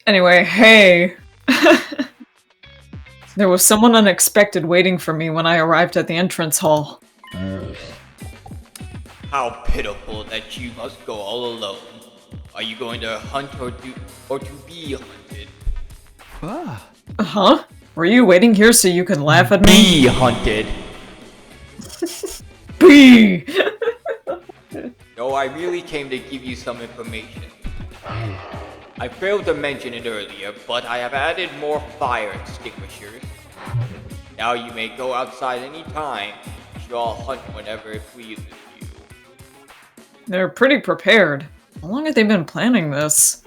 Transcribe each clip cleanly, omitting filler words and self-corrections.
Anyway, hey. There was someone unexpected waiting for me when I arrived at the entrance hall. How pitiful that you must go all alone. Are you going to hunt or to be hunted? Huh? Were you waiting here so you could laugh at me? Be hunted. Bee! No, I really came to give you some information. I failed to mention it earlier, but I have added more fire extinguishers. Now you may go outside any time. You should all hunt whenever it pleases you. They're pretty prepared. How long have they been planning this?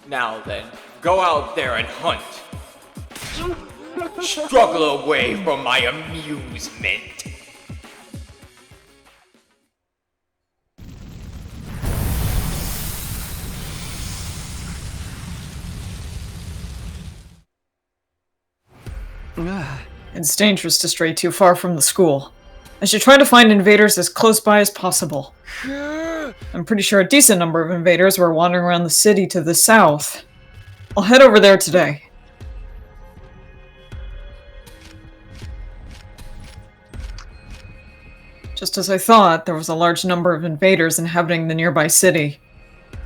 Now then, go out there and hunt. Struggle away from my amusement. It's dangerous to stray too far from the school. I should try to find invaders as close by as possible. I'm pretty sure a decent number of invaders were wandering around the city to the south. I'll head over there today. Just as I thought, there was a large number of invaders inhabiting the nearby city.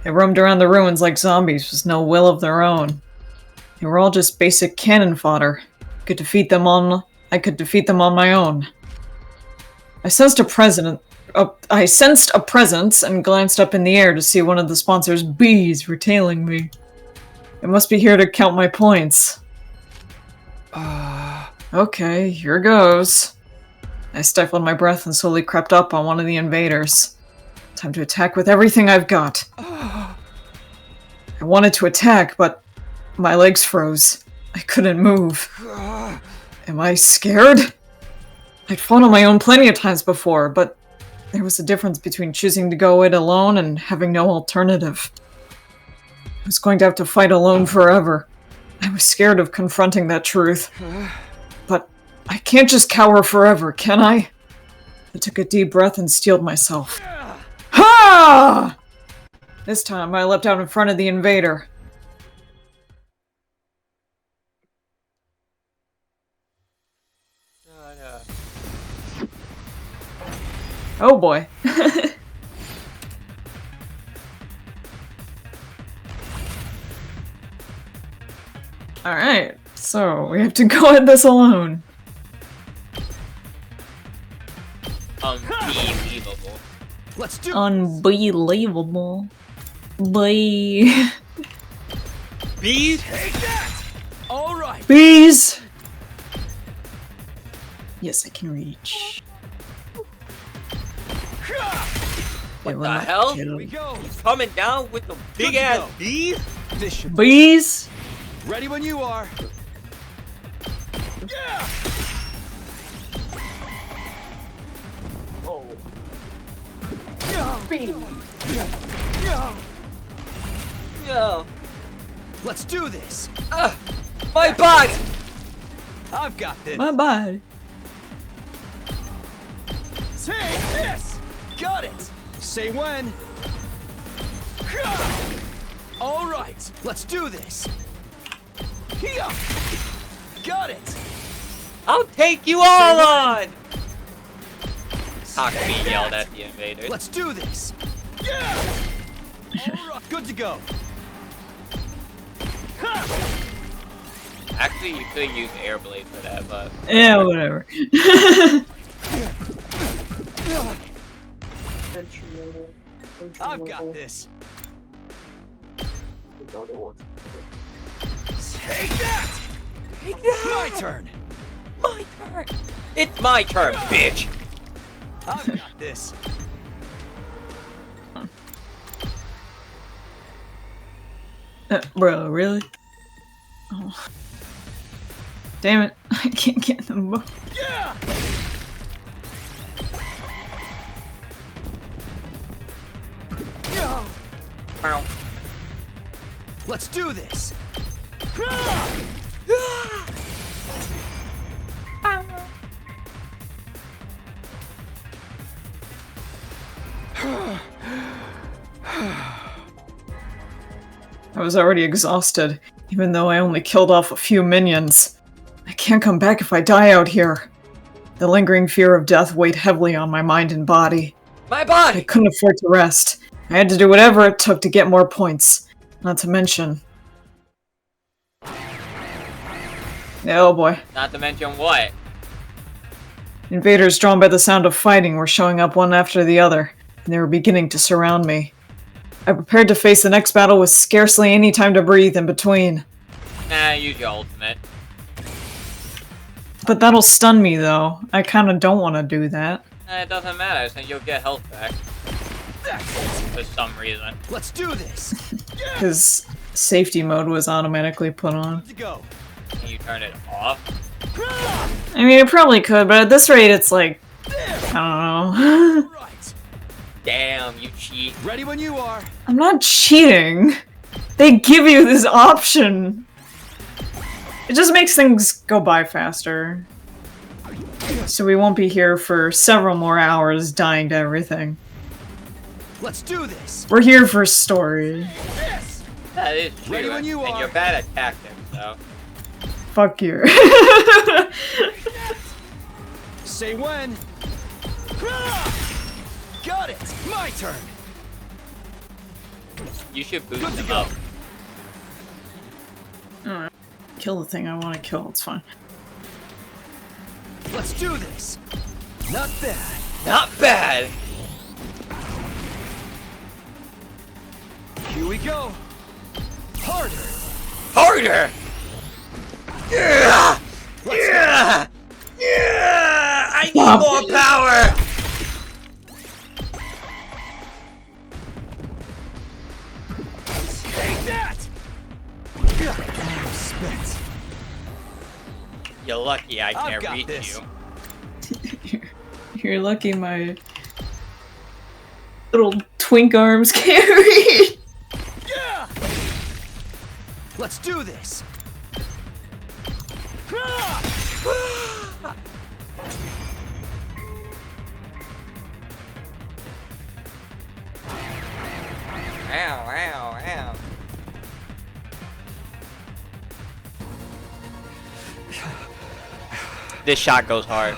They roamed around the ruins like zombies with no will of their own. They were all just basic cannon fodder. I could defeat them on my own. I sensed a presence and glanced up in the air to see one of the sponsor's bees retailing me. It must be here to count my points. Okay, here goes. I stifled my breath and slowly crept up on one of the invaders. Time to attack with everything I've got. I wanted to attack, but my legs froze. I couldn't move. Am I scared? I'd fought on my own plenty of times before, but there was a difference between choosing to go it alone and having no alternative. I was going to have to fight alone forever. I was scared of confronting that truth. But I can't just cower forever, can I? I took a deep breath and steeled myself. Ha! This time I leapt out in front of the invader. Oh boy. Alright, so we have to go at this alone. Unbelievable. Let's do Unbelievable. Bye. Bees? Take that! All right. Bees! Yes, I can reach. What the hell? Here we go. Coming down with the big Good to ass go. bees? This should Bees? ready when you are. No. Let's do this. My body! I've got this. Bye bye. Take this. Got it. Say when. All right. Let's do this. Here. Got it. I'll take you all on! Takumi yelled at the invaders. Let's do this. All right. Good to go. Actually, you could use air blade for that, but Yeah, whatever. I've got this. Take that. take that! My turn. My turn! It's my turn, bitch! I've got this. Bro, really? Oh. Damn it, I can't get them both. Yeah. Ow. Let's do this. I was already exhausted, even though I only killed off a few minions. I can't come back if I die out here. The lingering fear of death weighed heavily on my mind and body. My I body! couldn't afford to rest. I had to do whatever it took to get more points. Not to mention... Oh boy. Not to mention what? Invaders drawn by the sound of fighting were showing up one after the other, and they were beginning to surround me. I prepared to face the next battle with scarcely any time to breathe in between. Nah, use your ultimate. But that'll stun me though. I kinda don't want to do that. It doesn't matter, since you'll get health back. For some reason. Let's do this. Because safety mode was automatically put on. To go. Can you turn it off? I mean, it probably could, but at this rate it's like... I don't know. Right. Damn, you cheat. Ready when you are. I'm not cheating. They give you this option. It just makes things go by faster. So we won't be here for several more hours dying to everything. Let's do this. We're here for story. Yes. That is true. Ready when you and are. you're bad at tactics, so. Fuck you. Say when. Got it. My turn. You should boost Good to him go. up. Alright. Kill the thing I want to kill, it's fine. Let's do this. Not bad. Not bad! Here we go. Harder. Harder! Yeah! Yeah! Yeah! I need Stop. more power! Take that. I'm spent. You're lucky I I've can't got reach this. you. You're lucky my little twink arms carry. Yeah. Let's do this. Ow, ow, ow. This shot goes hard.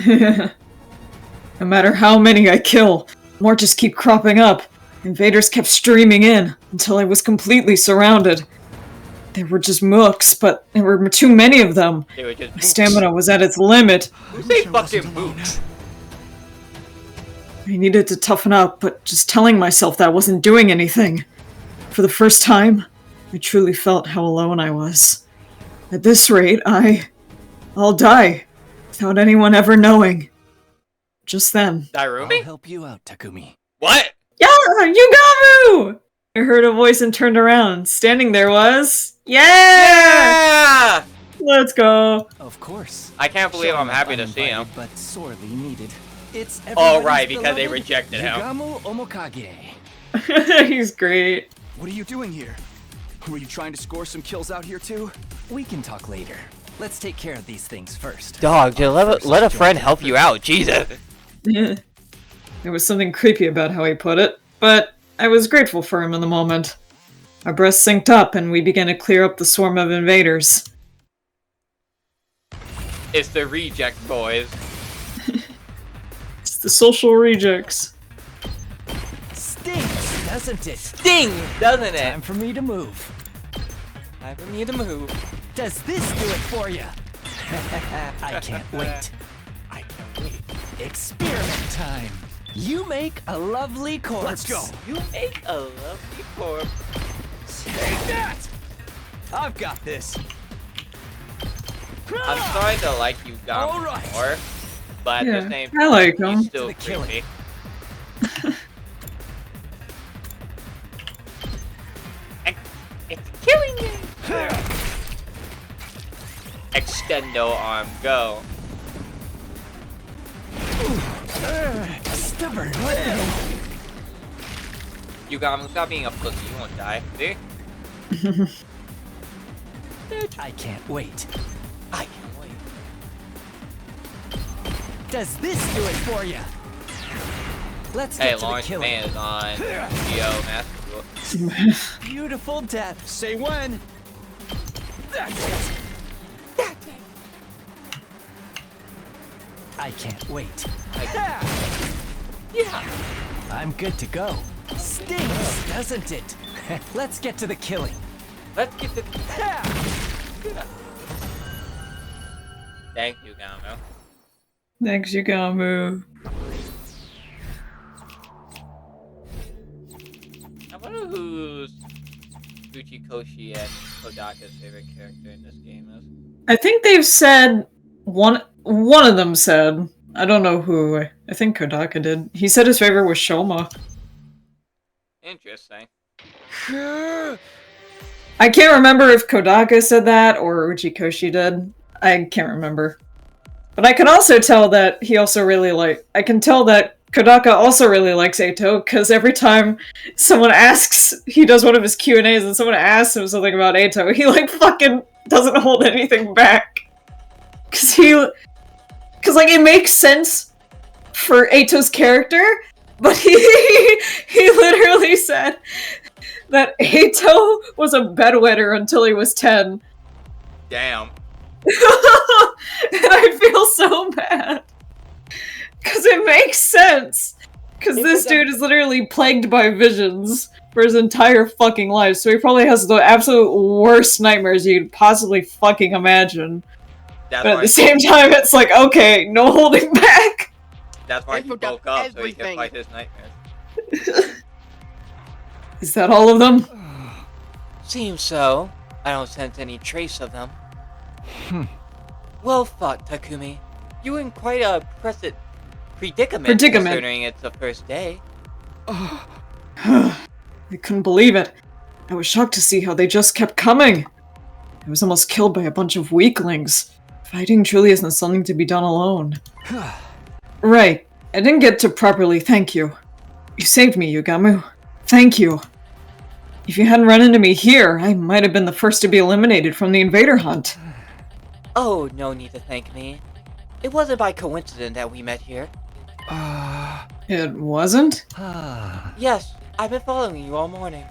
No matter how many I kill, more just keep cropping up. Invaders kept streaming in until I was completely surrounded. They were just mooks, but there were too many of them. They were just My stamina was at its limit. Who say fucking boots? I needed to toughen up, but just telling myself that wasn't doing anything. For the first time, I truly felt how alone I was. At this rate, I'll die, without anyone ever knowing. Just then. I'll Dairumi? help you out, Takumi. What? Yeah, Yugamu! I heard a voice and turned around. Standing there was... Yeah! Yeah! Let's go. Of course. I can't believe I'm Showing up happy to see him. uninvited, But sorely needed. It's Oh, right, everybody's because they beloved rejected him. Yugamu Omokage. He's great. What are you doing here? Were you trying to score some kills out here too? We can talk later. Let's take care of these things first. Dog, just First, let a join friend the help you out. Jesus. There was something creepy about how he put it, but I was grateful for him in the moment. Our breaths synced up and we began to clear up the swarm of invaders. It's the reject boys. It's the social rejects. Stinks, doesn't it? Sting, doesn't it? Time for me to move. Time for me to move. Does this do it for you? I can't wait. I can't wait. Experiment time. You make a lovely corpse. Let's go. You make a lovely corpse. Take that! I've got this. I'm starting to like you All Gum right. more, but at Yeah, the same I time, like him. he's still To the killing. creepy. It's killing me. Extendo arm, go. Stubborn. You got him. Stop being a pussy. You won't die. See? I can't wait. I can't wait. Does this do it for you? Let's Hey, get to the Lawrence killing. Man is on Geo Master Duel. Beautiful death. Say when. That's it. I can't wait. Yeah. I'm good to go. Stings, doesn't it? Let's get to the killing. Let's get the. Thank you, Gamo. Thanks, Yugamu. I wonder who's Uchikoshi and Kodaka's favorite character in this game is. I think they've said one of them said. I don't know who. I think Kodaka did. He said his favorite was Shoma. Interesting. I can't remember if Kodaka said that or Uchikoshi did. I can't remember. But I can also tell that he also really I can tell that Kodaka also really likes Eito, because every time someone asks, he does one of his Q&As and someone asks him something about Eito, he fucking doesn't hold anything back. Because it makes sense for Eito's character, but he literally said that Eito was a bedwetter until he was 10. Damn. And I feel so bad. Because it makes sense. Because this dude is literally plagued by visions for his entire fucking life, so he probably has the absolute worst nightmares you could possibly fucking imagine. That's But at the same time, it's okay, no holding back. That's why he woke up so he could fight his nightmares. Is that all of them? Seems so. I don't sense any trace of them. Well fought, Takumi. You were in quite a predicament considering it's the first day. I couldn't believe it. I was shocked to see how they just kept coming. I was almost killed by a bunch of weaklings. Fighting truly isn't something to be done alone. Right. I didn't get to properly thank you. You saved me, Yugamu. Thank you. If you hadn't run into me here, I might have been the first to be eliminated from the invader hunt. Oh, no need to thank me. It wasn't by coincidence that we met here. It wasn't? Yes, I've been following you all morning.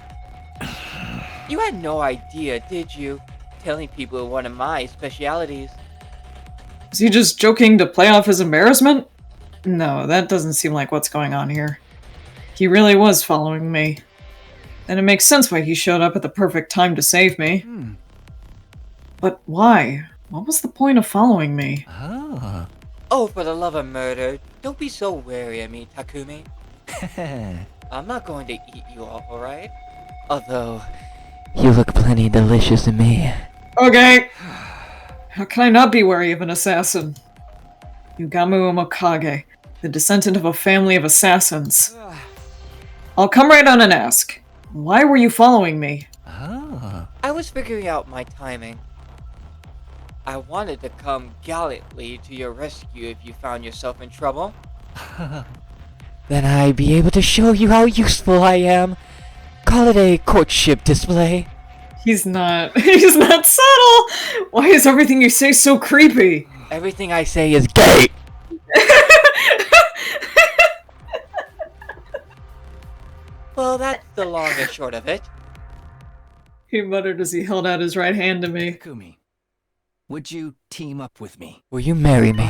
You had no idea, did you? Telling people one of my specialities. Is he just joking to play off his embarrassment? No, that doesn't seem like what's going on here. He really was following me. And it makes sense why he showed up at the perfect time to save me. But why? What was the point of following me? Oh, for the love of murder, don't be so wary of me, Takumi. I'm not going to eat you all, alright? Although, you look plenty delicious to me. Okay! How can I not be wary of an assassin? Yugamu Omokage, the descendant of a family of assassins. I'll come right on and ask. Why were you following me? I was figuring out my timing. I wanted to come gallantly to your rescue if you found yourself in trouble. Then I'd be able to show you how useful I am. Call it a courtship display. He's not subtle! Why is everything you say so creepy? Everything I say is gay! Well, that's the long and short of it. He muttered as he held out his right hand to me. Takumi, would you team up with me? Will you marry me?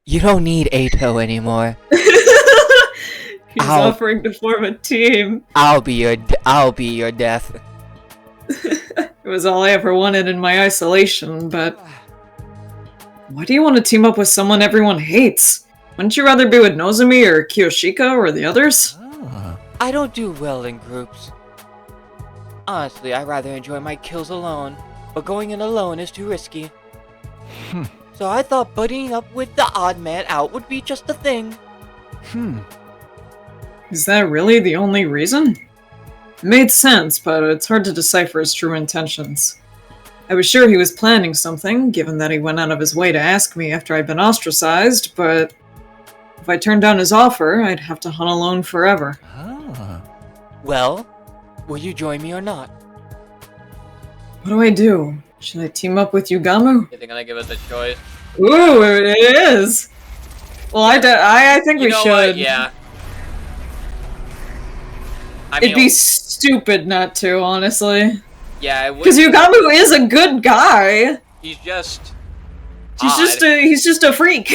You don't need Eito anymore. He's offering to form a team. I'll be your death. It was all I ever wanted in my isolation, but... Why do you want to team up with someone everyone hates? Wouldn't you rather be with Nozomi or Kiyoshika or the others? I don't do well in groups. Honestly, I rather enjoy my kills alone, but going in alone is too risky. So I thought buddying up with the odd man out would be just the thing. Is that really the only reason? It made sense, but it's hard to decipher his true intentions. I was sure he was planning something, given that he went out of his way to ask me after I'd been ostracized, but... if I turned down his offer, I'd have to hunt alone forever. Well, will you join me or not? What do I do? Should I team up with Yugamu? Is it gonna give us a choice? Ooh, it is! Well, I think we should. What? Yeah. I mean, It'd be stupid not to, honestly. yeah, it would. Because Yugamu is a good guy. He's just. He's just a freak.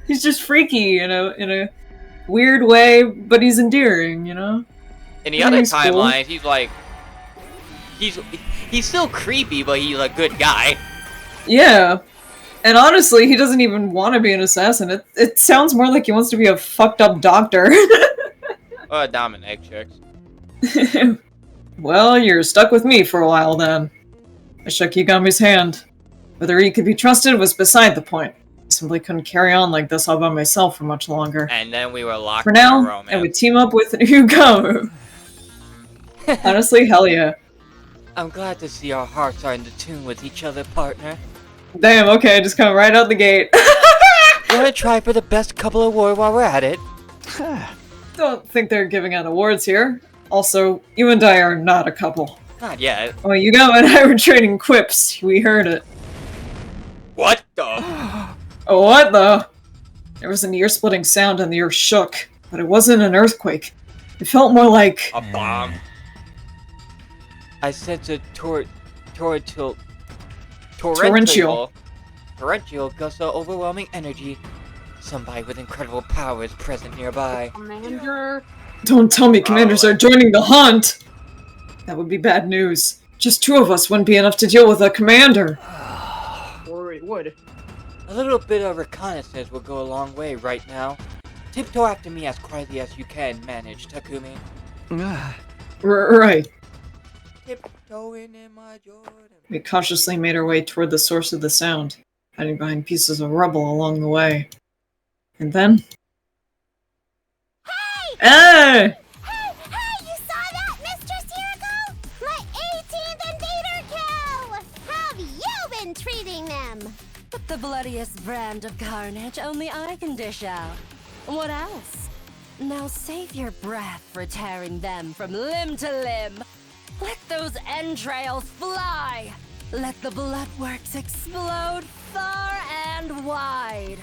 He's just freaky, in a weird way, but he's endearing, you know? In the I other think he's cool. timelines, he's like. He's still creepy, but he's a good guy. Yeah. And honestly, he doesn't even want to be an assassin. It sounds more like he wants to be a fucked up doctor. Or a Dominic chicks. Well, you're stuck with me for a while then. I shook Yugamu's hand. Whether he could be trusted was beside the point. I simply couldn't carry on like this all by myself for much longer. And then we were locked For in a now, romance. I would team up with Yugamu. Honestly, hell yeah. I'm glad to see our hearts are in tune with each other, partner. Damn, okay, just come right out the gate. Wanna try for the best couple award while we're at it? Don't think they're giving out awards here. Also, you and I are not a couple. Not yet. Oh, Yugamu and I were trading quips. We heard it. What the? Oh, what the? There was an ear-splitting sound and the earth shook, but it wasn't an earthquake. It felt more like... A bomb. I sense a torrential gust of overwhelming energy. Somebody with incredible power is present nearby. Commander. Don't tell me commanders are joining the hunt! That would be bad news. Just two of us wouldn't be enough to deal with a commander. Or it would. A little bit of reconnaissance will go a long way right now. Tiptoe after me as quietly as you can manage, Takumi. Right. Tiptoeing in my Jordan. We cautiously made our way toward the source of the sound, hiding behind pieces of rubble along the way. And then... Hey! Hey, you saw that, Mistress Hiroko? My 18th invader kill! Have you been treating them? The bloodiest brand of carnage only I can dish out. What else? Now save your breath for tearing them from limb to limb. Let those entrails fly! Let the bloodworks explode far and wide.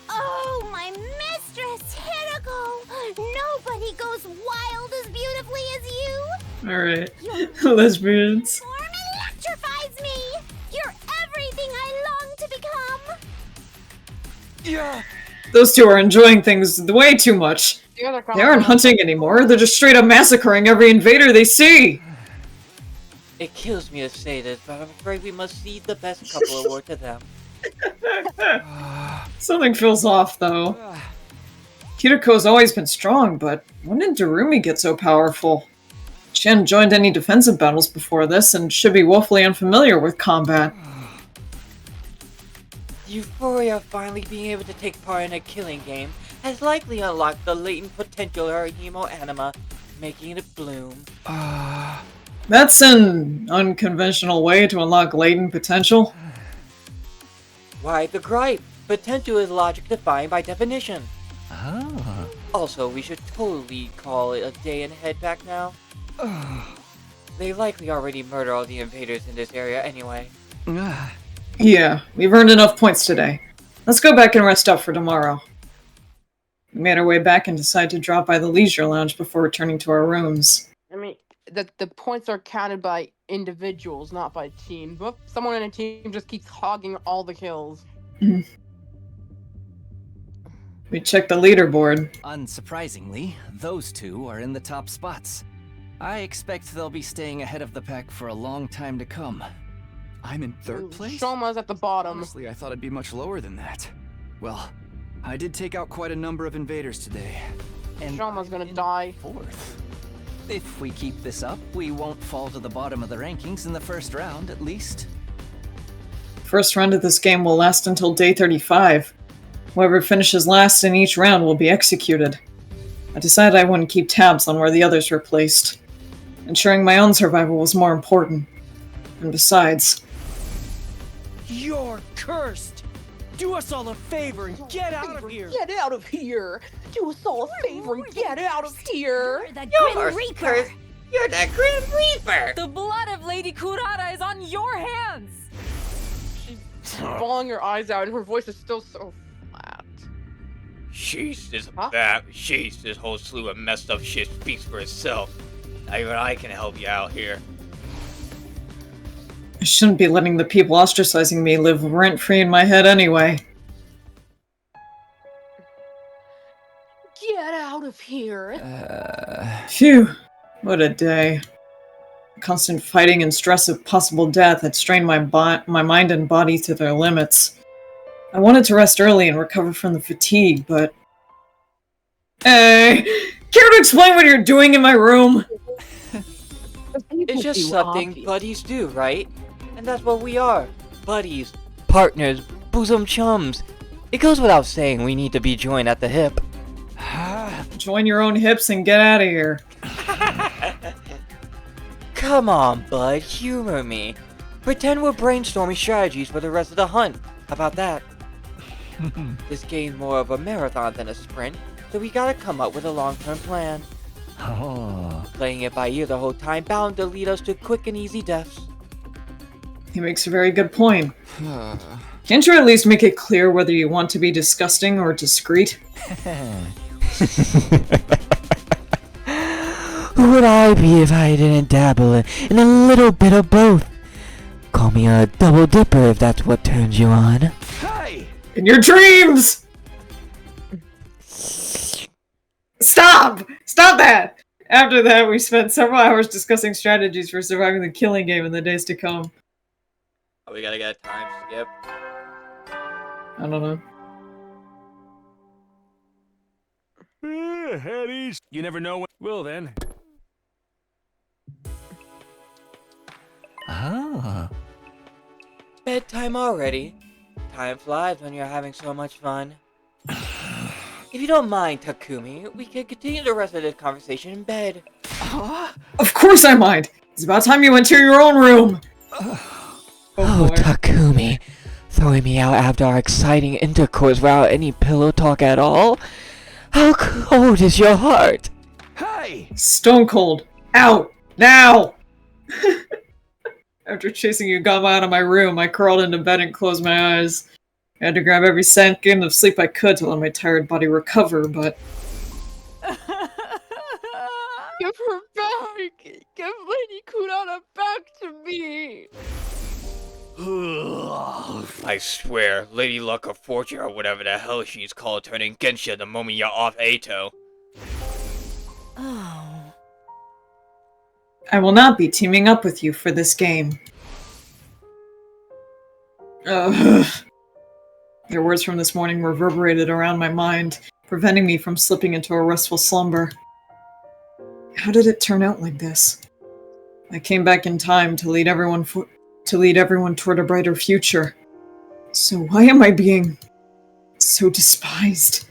Oh, my Mistress Hiroko! Nobody goes wild as beautifully as you! Alright. Lesbians. Form electrifies me! You're everything I long to become! Yeah. Those two are enjoying things way too much. The other They aren't hunting anymore, they're just straight up massacring every invader they see! It kills me to say this, but I'm afraid we must cede the best couple award to them. Something feels off, though. Kirako's always been strong, but when did Darumi get so powerful? She hadn't joined any defensive battles before this, and should be woefully unfamiliar with combat. The euphoria of finally being able to take part in a killing game has likely unlocked the latent potential of our hemo anima, making it bloom. That's an unconventional way to unlock latent potential. Why the gripe? Potential is logic defined by definition. Oh. Also, we should totally call it a day and head back now. They likely already murdered all the invaders in this area anyway. Yeah, we've earned enough points today. Let's go back and rest up for tomorrow. We made our way back and decided to drop by the leisure lounge before returning to our rooms. I mean, the points are counted by individuals, not by teams. But someone in a team just keeps hogging all the kills. We checked the leaderboard. Unsurprisingly, those two are in the top spots. I expect they'll be staying ahead of the pack for a long time to come. I'm in third place? Shoma's at the bottom. Honestly, I thought I'd be much lower than that. Well, I did take out quite a number of invaders today. And Shoma's gonna I'm in die. fourth. If we keep this up, we won't fall to the bottom of the rankings in the first round, at least. First round of this game will last until day 35. Whoever finishes last in each round will be executed. I decided I wouldn't keep tabs on where the others were placed. Ensuring my own survival was more important. And besides... You're cursed! Do us all a favor and get out of here! Get out of here! Do us all a favor and get out of here! You're the You're Grim Reaper! You're the Grim Reaper! The blood of Lady Kurata is on your hands! She's bawling her eyes out and her voice is still so flat. Sheesh, Huh? this whole slew of messed up shit speaks for itself. Not even I can help you out here. I shouldn't be letting the people ostracizing me live rent-free in my head anyway. Get out of here. Phew, what a day. Constant fighting and stress of possible death had strained my mind and body to their limits. I wanted to rest early and recover from the fatigue, but... Hey! Care to explain what you're doing in my room? It's just something buddies do, right? And that's what we are. Buddies, partners, bosom chums. It goes without saying we need to be joined at the hip. Join your own hips and get out of here. Come on, bud, humor me. Pretend we're brainstorming strategies for the rest of the hunt. How about that? This game's more of a marathon than a sprint, so we gotta come up with a long-term plan. Playing it by ear the whole time bound to lead us to quick and easy deaths. He makes a very good point. Can't you at least make it clear whether you want to be disgusting or discreet? Who would I be if I didn't dabble in a little bit of both? Call me a double dipper if that's what turns you on. Hey! In your dreams! Stop! Stop that! After that, we spent several hours discussing strategies for surviving the killing game in the days to come. Oh, we gotta get a time skip. I don't know. Head east. You never know when. Well then. Bedtime already. Time flies when you're having so much fun. If you don't mind, Takumi, we can continue the rest of this conversation in bed. Of course I mind! It's about time you went to your own room! Oh boy. Takumi. Throwing me out after our exciting intercourse without any pillow talk at all? How cold is your heart? Hey! Stone cold. Out! Now! After chasing Yugama out of my room, I crawled into bed and closed my eyes. I had to grab every second of sleep I could to let my tired body recover, but... Give her back! Give Lady Kunana back to me! I swear, Lady Luck or Fortune or whatever the hell she's called turning against you the moment you're off Ato. Oh. I will not be teaming up with you for this game. Ugh. Their words from this morning reverberated around my mind, preventing me from slipping into a restful slumber. How did it turn out like this? I came back in time to lead everyone toward a brighter future. So why am I being so despised?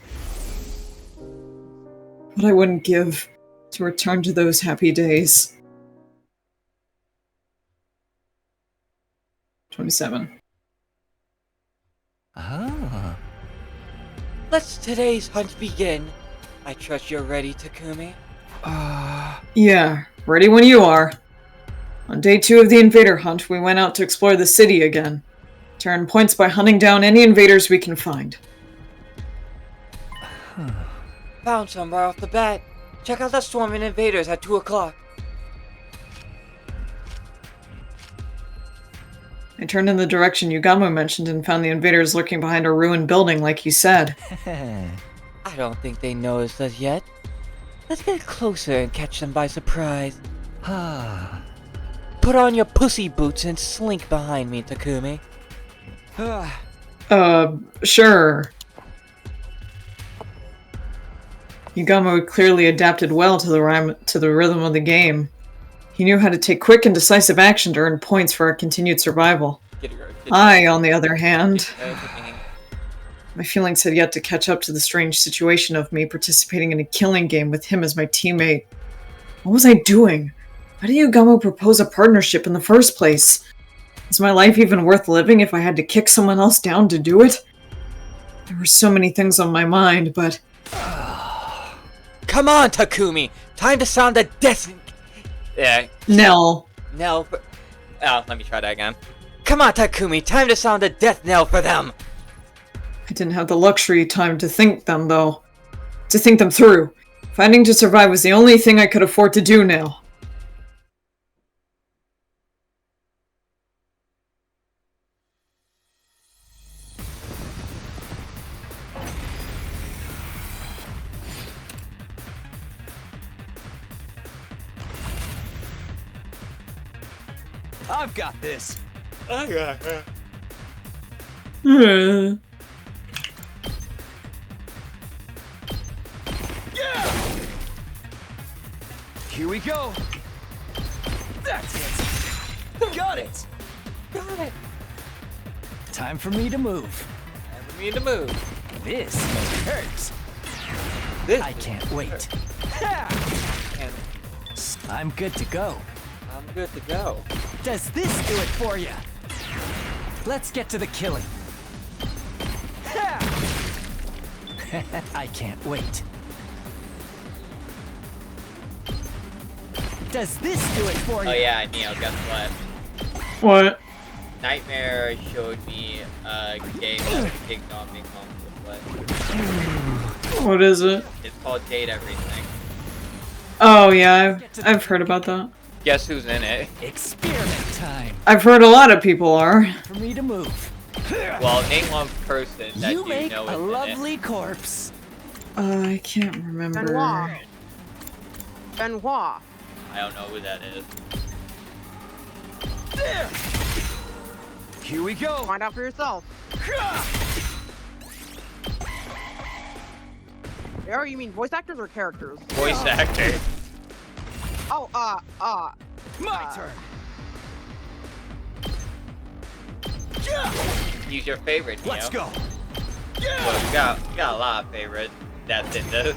What I wouldn't give to return to those happy days. 27. Let's today's hunt begin. I trust you're ready, Takumi. Yeah, ready when you are. On day 2 of the invader hunt, we went out to explore the city again. To earn points by hunting down any invaders we can find. Found some right off the bat. Check out that swarm of invaders at 2 o'clock. I turned in the direction Yugama mentioned and found the invaders lurking behind a ruined building like he said. I don't think they noticed us yet. Let's get closer and catch them by surprise. Put on your pussy boots and slink behind me, Takumi. Sure. Yugama clearly adapted well to the rhythm of the game. He knew how to take quick and decisive action to earn points for our continued survival. I, on the other hand, my feelings had yet to catch up to the strange situation of me participating in a killing game with him as my teammate. What was I doing? Why did Yugama propose a partnership in the first place? Is my life even worth living if I had to kick someone else down to do it? There were so many things on my mind, but... Come on, Takumi! Time to sound the death... Nell. Knell for... Oh, let me try that again. Come on, Takumi! Time to sound the death knell for them! I didn't have the luxury time to think them, though. To think them through. Fighting to survive was the only thing I could afford to do now. I've got this. Here we go. That's it. Got it. Got it. Time for me to move. Time for me to move. This hurts. This I can't wait. and I'm good to go. I'm good to go. Does this do it for you? Let's get to the killing. I can't wait. Does this do it for you? Oh yeah, Neo, guess what? What? Nightmare showed me a game that King Donkey Kong would play. What is it? It's called Date Everything. Oh yeah, I've heard about that. Guess who's in it? Experiment time. I've heard a lot of people are. For me to move. Well, name one person that You you make know a is in lovely corpse. I can't remember. Benoit. Benoit. it. I don't know who that is. There. Here we go. Find out for yourself. Or you mean voice actors or characters? Voice actor. Oh, My turn. He's your favorite, Neo. Let's go. Well, you got a lot of favorites. That's in this.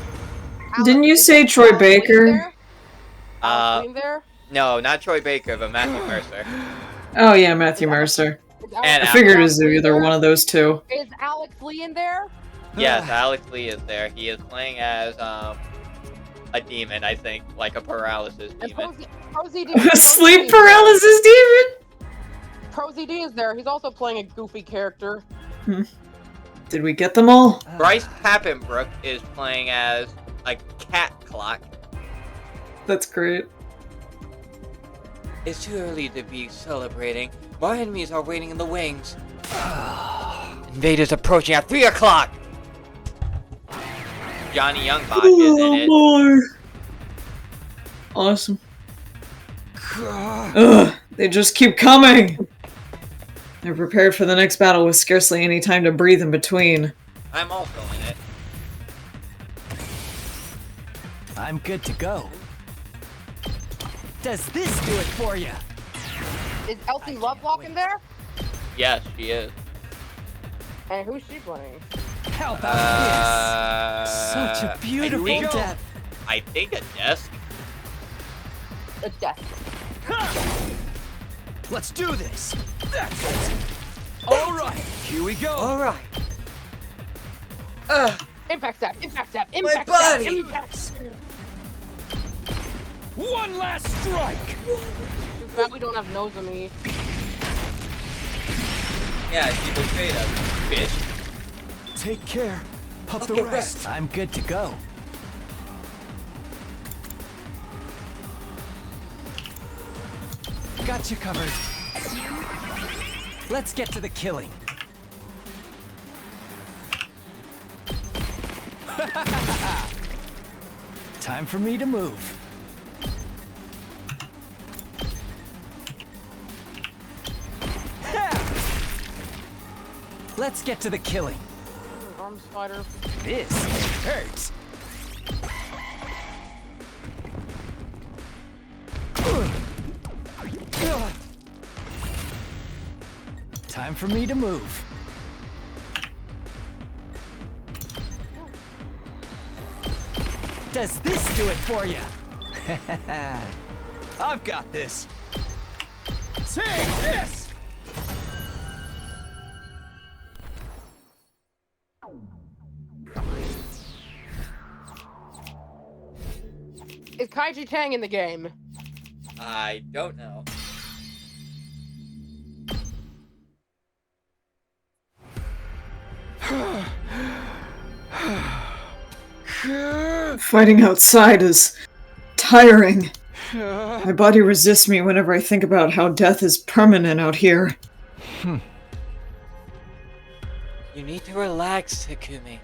Didn't you say Troy Baker? There? No, not Troy Baker, but Matthew Mercer. Oh yeah, Matthew Mercer. And I figured it was either one of those two. Is Alex Lee in there? Yes, Alex Lee is there. He is playing as a demon, I think, like a paralysis And demon. Prosy D. Sleep paralysis demon? Prosy D is there. He's also playing a goofy character. Did we get them all? Bryce Pappenbrook is playing as a cat clock. That's great. It's too early to be celebrating. My enemies are waiting in the wings. Invaders approaching at 3 o'clock! Johnny Youngbach is in it. More. Awesome. Ugh, they just keep coming! They're prepared for the next battle with scarcely any time to breathe in between. I'm also in it. I'm good to go. Does this do it for you? Is Elsie Lovelock in there? Yes, she is. And who's she playing? How about this? Such a beautiful I think, death. I think a desk. A death. Let's do this. That's it. All right, here we go. Alright. Impact stab, impact stab, impact body. stab, impact stab. One last strike. Too bad we don't have Nozomi. Yeah, she betrayed us, bitch. Take care of the Okay, rest. I'm good to go. Got you covered. Let's get to the killing. Time for me to move. Let's get to the killing. Arm spider. This hurts. Time for me to move. Does this do it for you? I've got this. Take this! Is Kaiji Tang in the game? I don't know. Fighting outside is tiring. My body resists me whenever I think about how death is permanent out here. You need to relax, Takumi.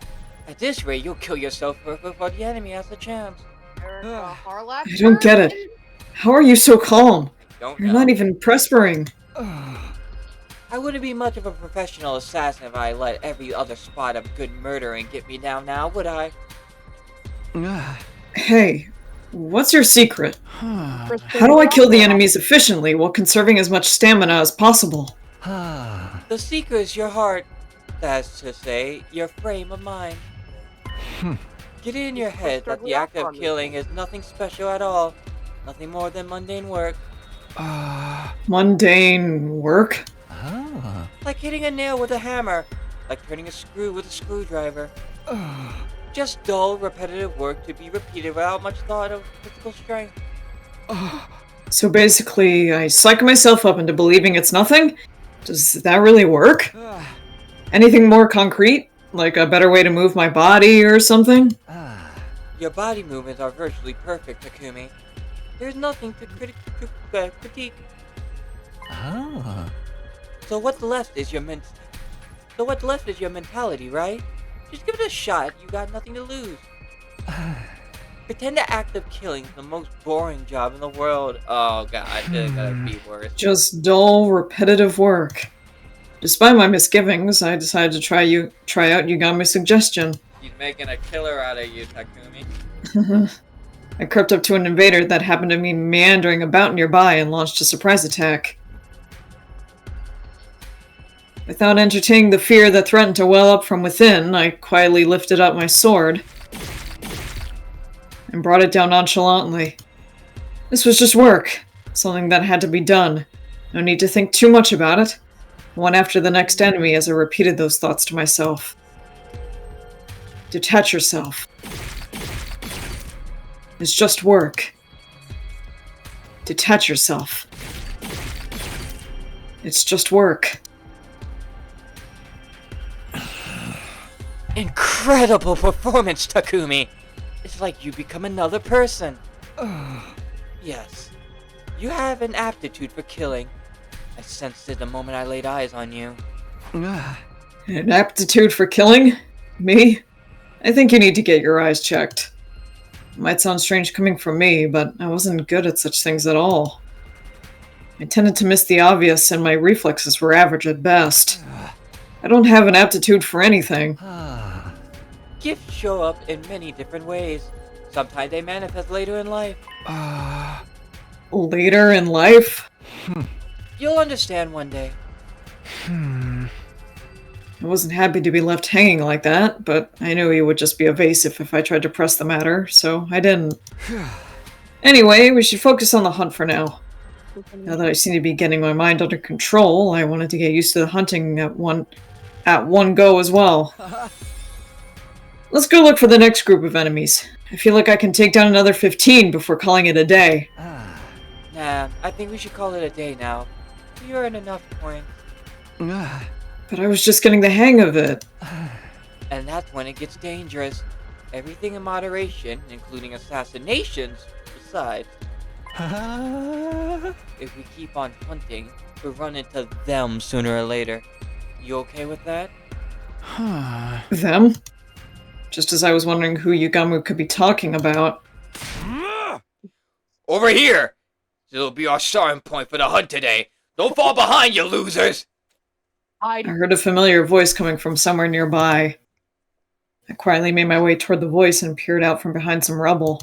At this rate, you'll kill yourself before the enemy has a chance. Harlack? I don't get it. How are you so calm? Don't You're know. not even prospering. I wouldn't be much of a professional assassin if I let every other spot of good murdering get me down now, would I? Hey, what's your secret? First How do I kill the thing- enemies efficiently while conserving as much stamina as possible? The secret is your heart. That's to say, your frame of mind. Get it in your head that the act of killing is nothing special at all. Nothing more than mundane work. Mundane work? Like hitting a nail with a hammer. Like turning a screw with a screwdriver. Just dull, repetitive work to be repeated without much thought of physical strength. So basically, I psych myself up into believing it's nothing? Does that really work? Anything more concrete? Like a better way to move my body or something? Your body movements are virtually perfect, Takumi. There's nothing to critique. So what's left is your mentality, right? Just give it a shot. You got nothing to lose. Pretend the act of killing is the most boring job in the world. Oh god, this gotta be worse. Just dull, repetitive work. Despite my misgivings, I decided to try out Yugami's suggestion. He's making a killer out of you, Takumi. I crept up to an invader that happened to be meandering about nearby and launched a surprise attack. Without entertaining the fear that threatened to well up from within, I quietly lifted up my sword and brought it down nonchalantly. This was just work, something that had to be done. No need to think too much about it. One after the next enemy as I repeated those thoughts to myself. Detach yourself. It's just work. Detach yourself. It's just work. Incredible performance, Takumi! It's like you become another person. Yes, you have an aptitude for killing. I sensed it the moment I laid eyes on you. An aptitude for killing? Me? I think you need to get your eyes checked. It might sound strange coming from me, but I wasn't good at such things at all. I tended to miss the obvious, and my reflexes were average at best. I don't have an aptitude for anything. Gifts show up in many different ways. Sometimes they manifest later in life. Later in life? You'll understand one day. I wasn't happy to be left hanging like that, but I knew he would just be evasive if I tried to press the matter, so I didn't. Anyway, we should focus on the hunt for now. Now that I seem to be getting my mind under control, I wanted to get used to the hunting at one go as well. Let's go look for the next group of enemies. I feel like I can take down another 15 before calling it a day. Nah, I think we should call it a day now. You're in enough points. But I was just getting the hang of it. And that's when it gets dangerous. Everything in moderation, including assassinations, besides. If we keep on hunting, we'll run into them sooner or later. You okay with that? Them? Just as I was wondering who Yugamu could be talking about. Over here! This'll be our starting point for the hunt today. Don't fall behind, you losers! I heard a familiar voice coming from somewhere nearby. I quietly made my way toward the voice and peered out from behind some rubble.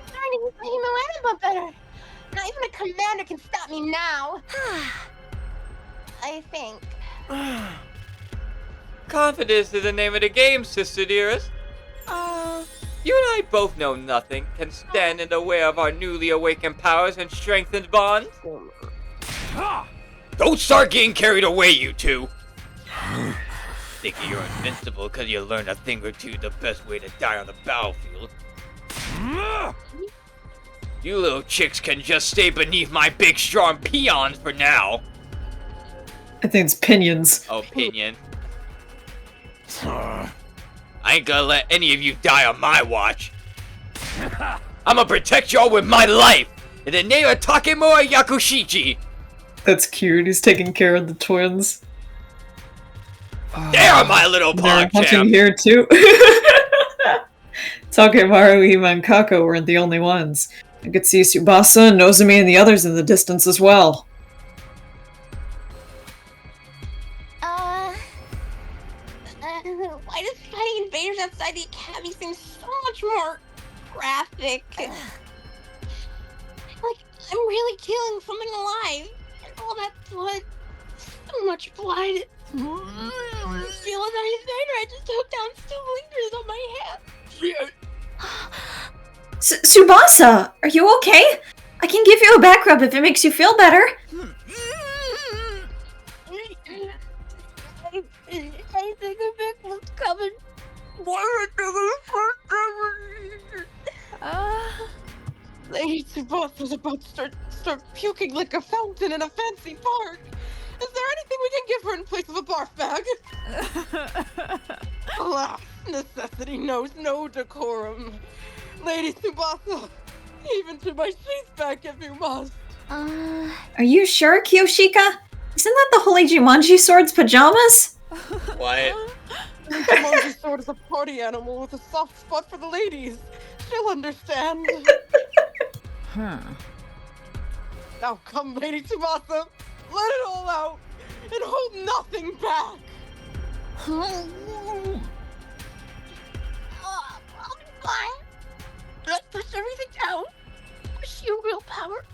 Starting to play Moana better. Not even a commander can stop me now. I think. Confidence is the name of the game, sister dearest. You and I both know nothing can stand in the way of our newly awakened powers and strengthened bonds. Don't start getting carried away, you two! Thinking you're invincible because you learned a thing or two the best way to die on the battlefield. You little chicks can just stay beneath my big strong peons for now. I think it's pinions. Opinion. I ain't gonna let any of you die on my watch. I'm gonna protect y'all with my life in the name of Takemura Yakushichi. That's cute. He's taking care of the twins. They're my little They're pog hunting champ. here too. Takemaru, Hima, and Kako weren't the only ones. I could see Tsubasa, Nozomi, and the others in the distance as well. Why does fighting invaders outside the academy seem so much more graphic? Like, I'm really killing something alive. And all that blood. So much blood. Feel as I just took down 2 liters on my hand. Tsubasa, are you okay? I can give you a back rub if it makes you feel better. I think a bit was coming. Lady Tsubasa's about to start puking like a fountain in a fancy park. Is there anything we can give her in place of a barf bag? Alas, necessity knows no decorum. Lady Tsubasa, even to my sheath back if you must. Are you sure, Kiyoshika? Isn't that the Holy Jumanji Sword's pajamas? What? Jumanji Sword is a party animal with a soft spot for the ladies. She'll understand. Now come, Lady Tsubasa. Let it all out and hold nothing back. I'll be fine. Let's push everything down. Push your willpower.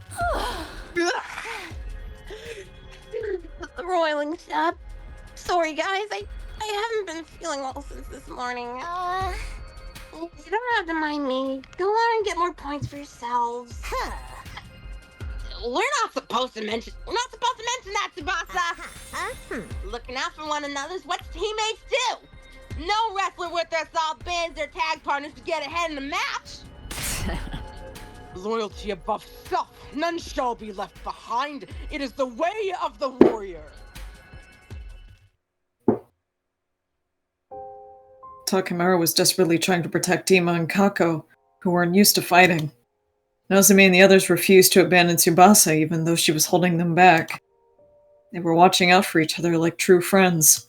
Roiling step. Sorry, guys. I haven't been feeling well since this morning. You don't have to mind me. Go on and get more points for yourselves. We're not supposed to mention that, Tsubasa. Looking out for one another's what teammates do. No wrestler with their soft bends their tag partners to get ahead in the match. Loyalty above self. None shall be left behind. It is the way of the warrior. Takemaru was desperately trying to protect Hima and Kako, who weren't used to fighting. Nozomi and the others refused to abandon Tsubasa, even though she was holding them back. They were watching out for each other like true friends.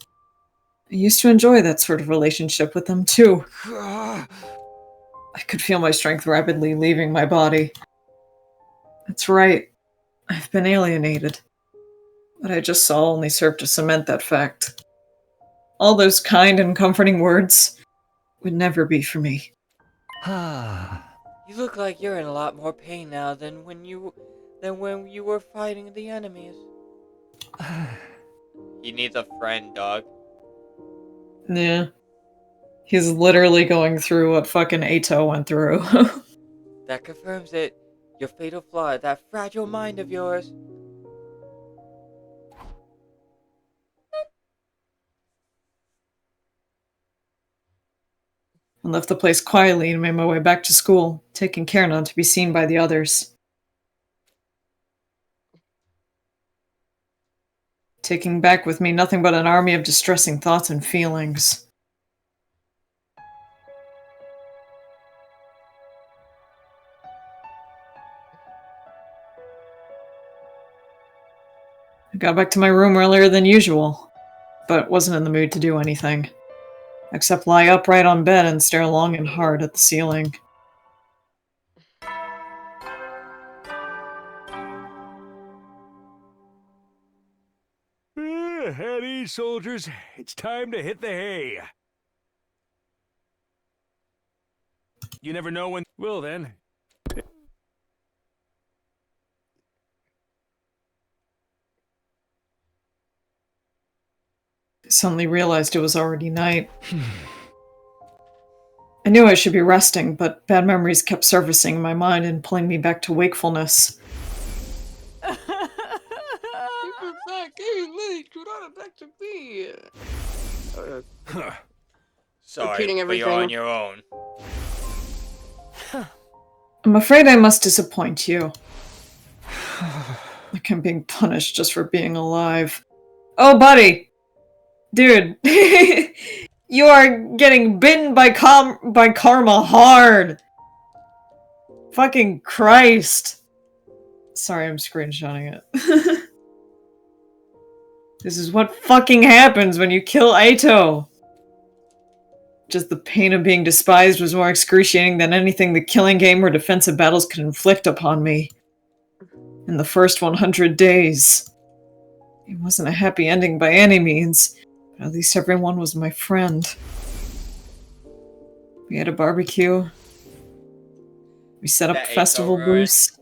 I used to enjoy that sort of relationship with them, too. I could feel my strength rapidly leaving my body. That's right. I've been alienated. What I just saw only served to cement that fact. All those kind and comforting words would never be for me. You look like you're in a lot more pain now than when you were fighting the enemies. He needs a friend, dog. Yeah. He's literally going through what fucking Ato went through. That confirms it. Your fatal flaw, that fragile mind of yours. I left the place quietly and made my way back to school, taking care not to be seen by the others. Taking back with me nothing but an army of distressing thoughts and feelings. I got back to my room earlier than usual, but wasn't in the mood to do anything, except lie upright on bed and stare long and hard at the ceiling. At ease, soldiers. It's time to hit the hay. You never know when... Well, then. I suddenly realized it was already night. I knew I should be resting, but bad memories kept surfacing in my mind and pulling me back to wakefulness. Sorry, Repeating but you're everything. on your own. I'm afraid I must disappoint you. Like I'm being punished just for being alive. Oh, buddy. Dude. You are getting bitten by karma hard. Fucking Christ. Sorry, I'm screenshotting it. This is what fucking happens when you kill Aito. Just the pain of being despised was more excruciating than anything the killing game or defensive battles could inflict upon me. In the first 100 days. It wasn't a happy ending by any means, but at least everyone was my friend. We had a barbecue. We set up festival booths.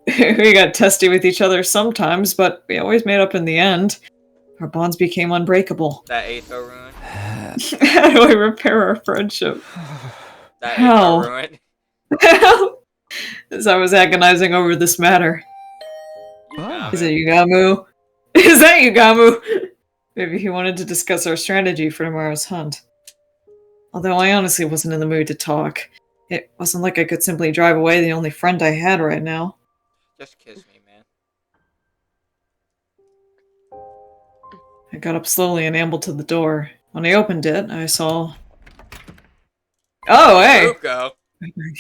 We got testy with each other sometimes, but we always made up in the end. Our bonds became unbreakable. That Aito ruined. How do I repair our friendship? That How? Aito ruined. How? As I was agonizing over this matter. Is it Yugamu? Is that Yugamu? Maybe he wanted to discuss our strategy for tomorrow's hunt. Although I honestly wasn't in the mood to talk. It wasn't like I could simply drive away the only friend I had right now. Just kiss me, man. I got up slowly and ambled to the door. When I opened it, I saw... Oh, hey! Yuko.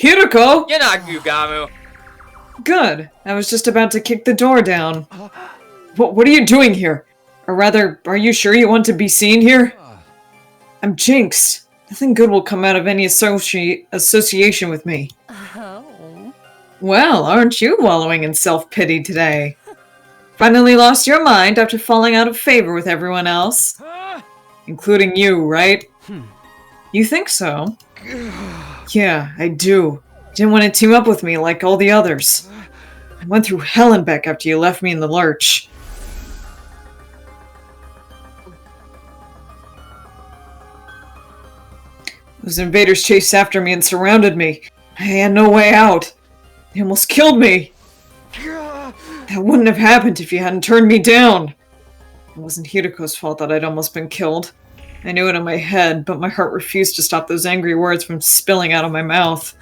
Hiruko! You're not Yugamu. Good. I was just about to kick the door down. What are you doing here? Or rather, are you sure you want to be seen here? I'm jinxed. Nothing good will come out of any association with me. Oh. Well, aren't you wallowing in self-pity today? Finally lost your mind after falling out of favor with everyone else? Including you, right? You think so? Yeah, I do. Didn't want to team up with me like all the others. I went through hell and back after you left me in the lurch. Those invaders chased after me and surrounded me. I had no way out. They almost killed me. That wouldn't have happened if you hadn't turned me down. It wasn't Hiruko's fault that I'd almost been killed. I knew it in my head, but my heart refused to stop those angry words from spilling out of my mouth.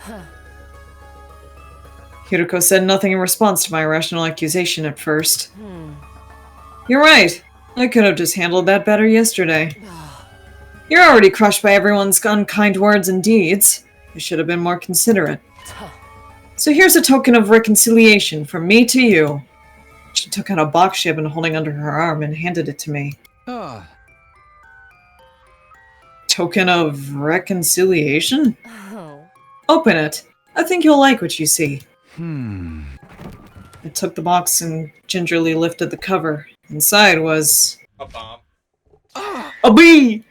Hiruko said nothing in response to my irrational accusation at first. You're right. I could have just handled that better yesterday. You're already crushed by everyone's unkind words and deeds. I should have been more considerate. So here's a token of reconciliation from me to you. She took out a box she had been holding under her arm and handed it to me. Token of reconciliation? Oh. Open it. I think you'll like what you see. I took the box and gingerly lifted the cover. Inside was... A bomb. A bee!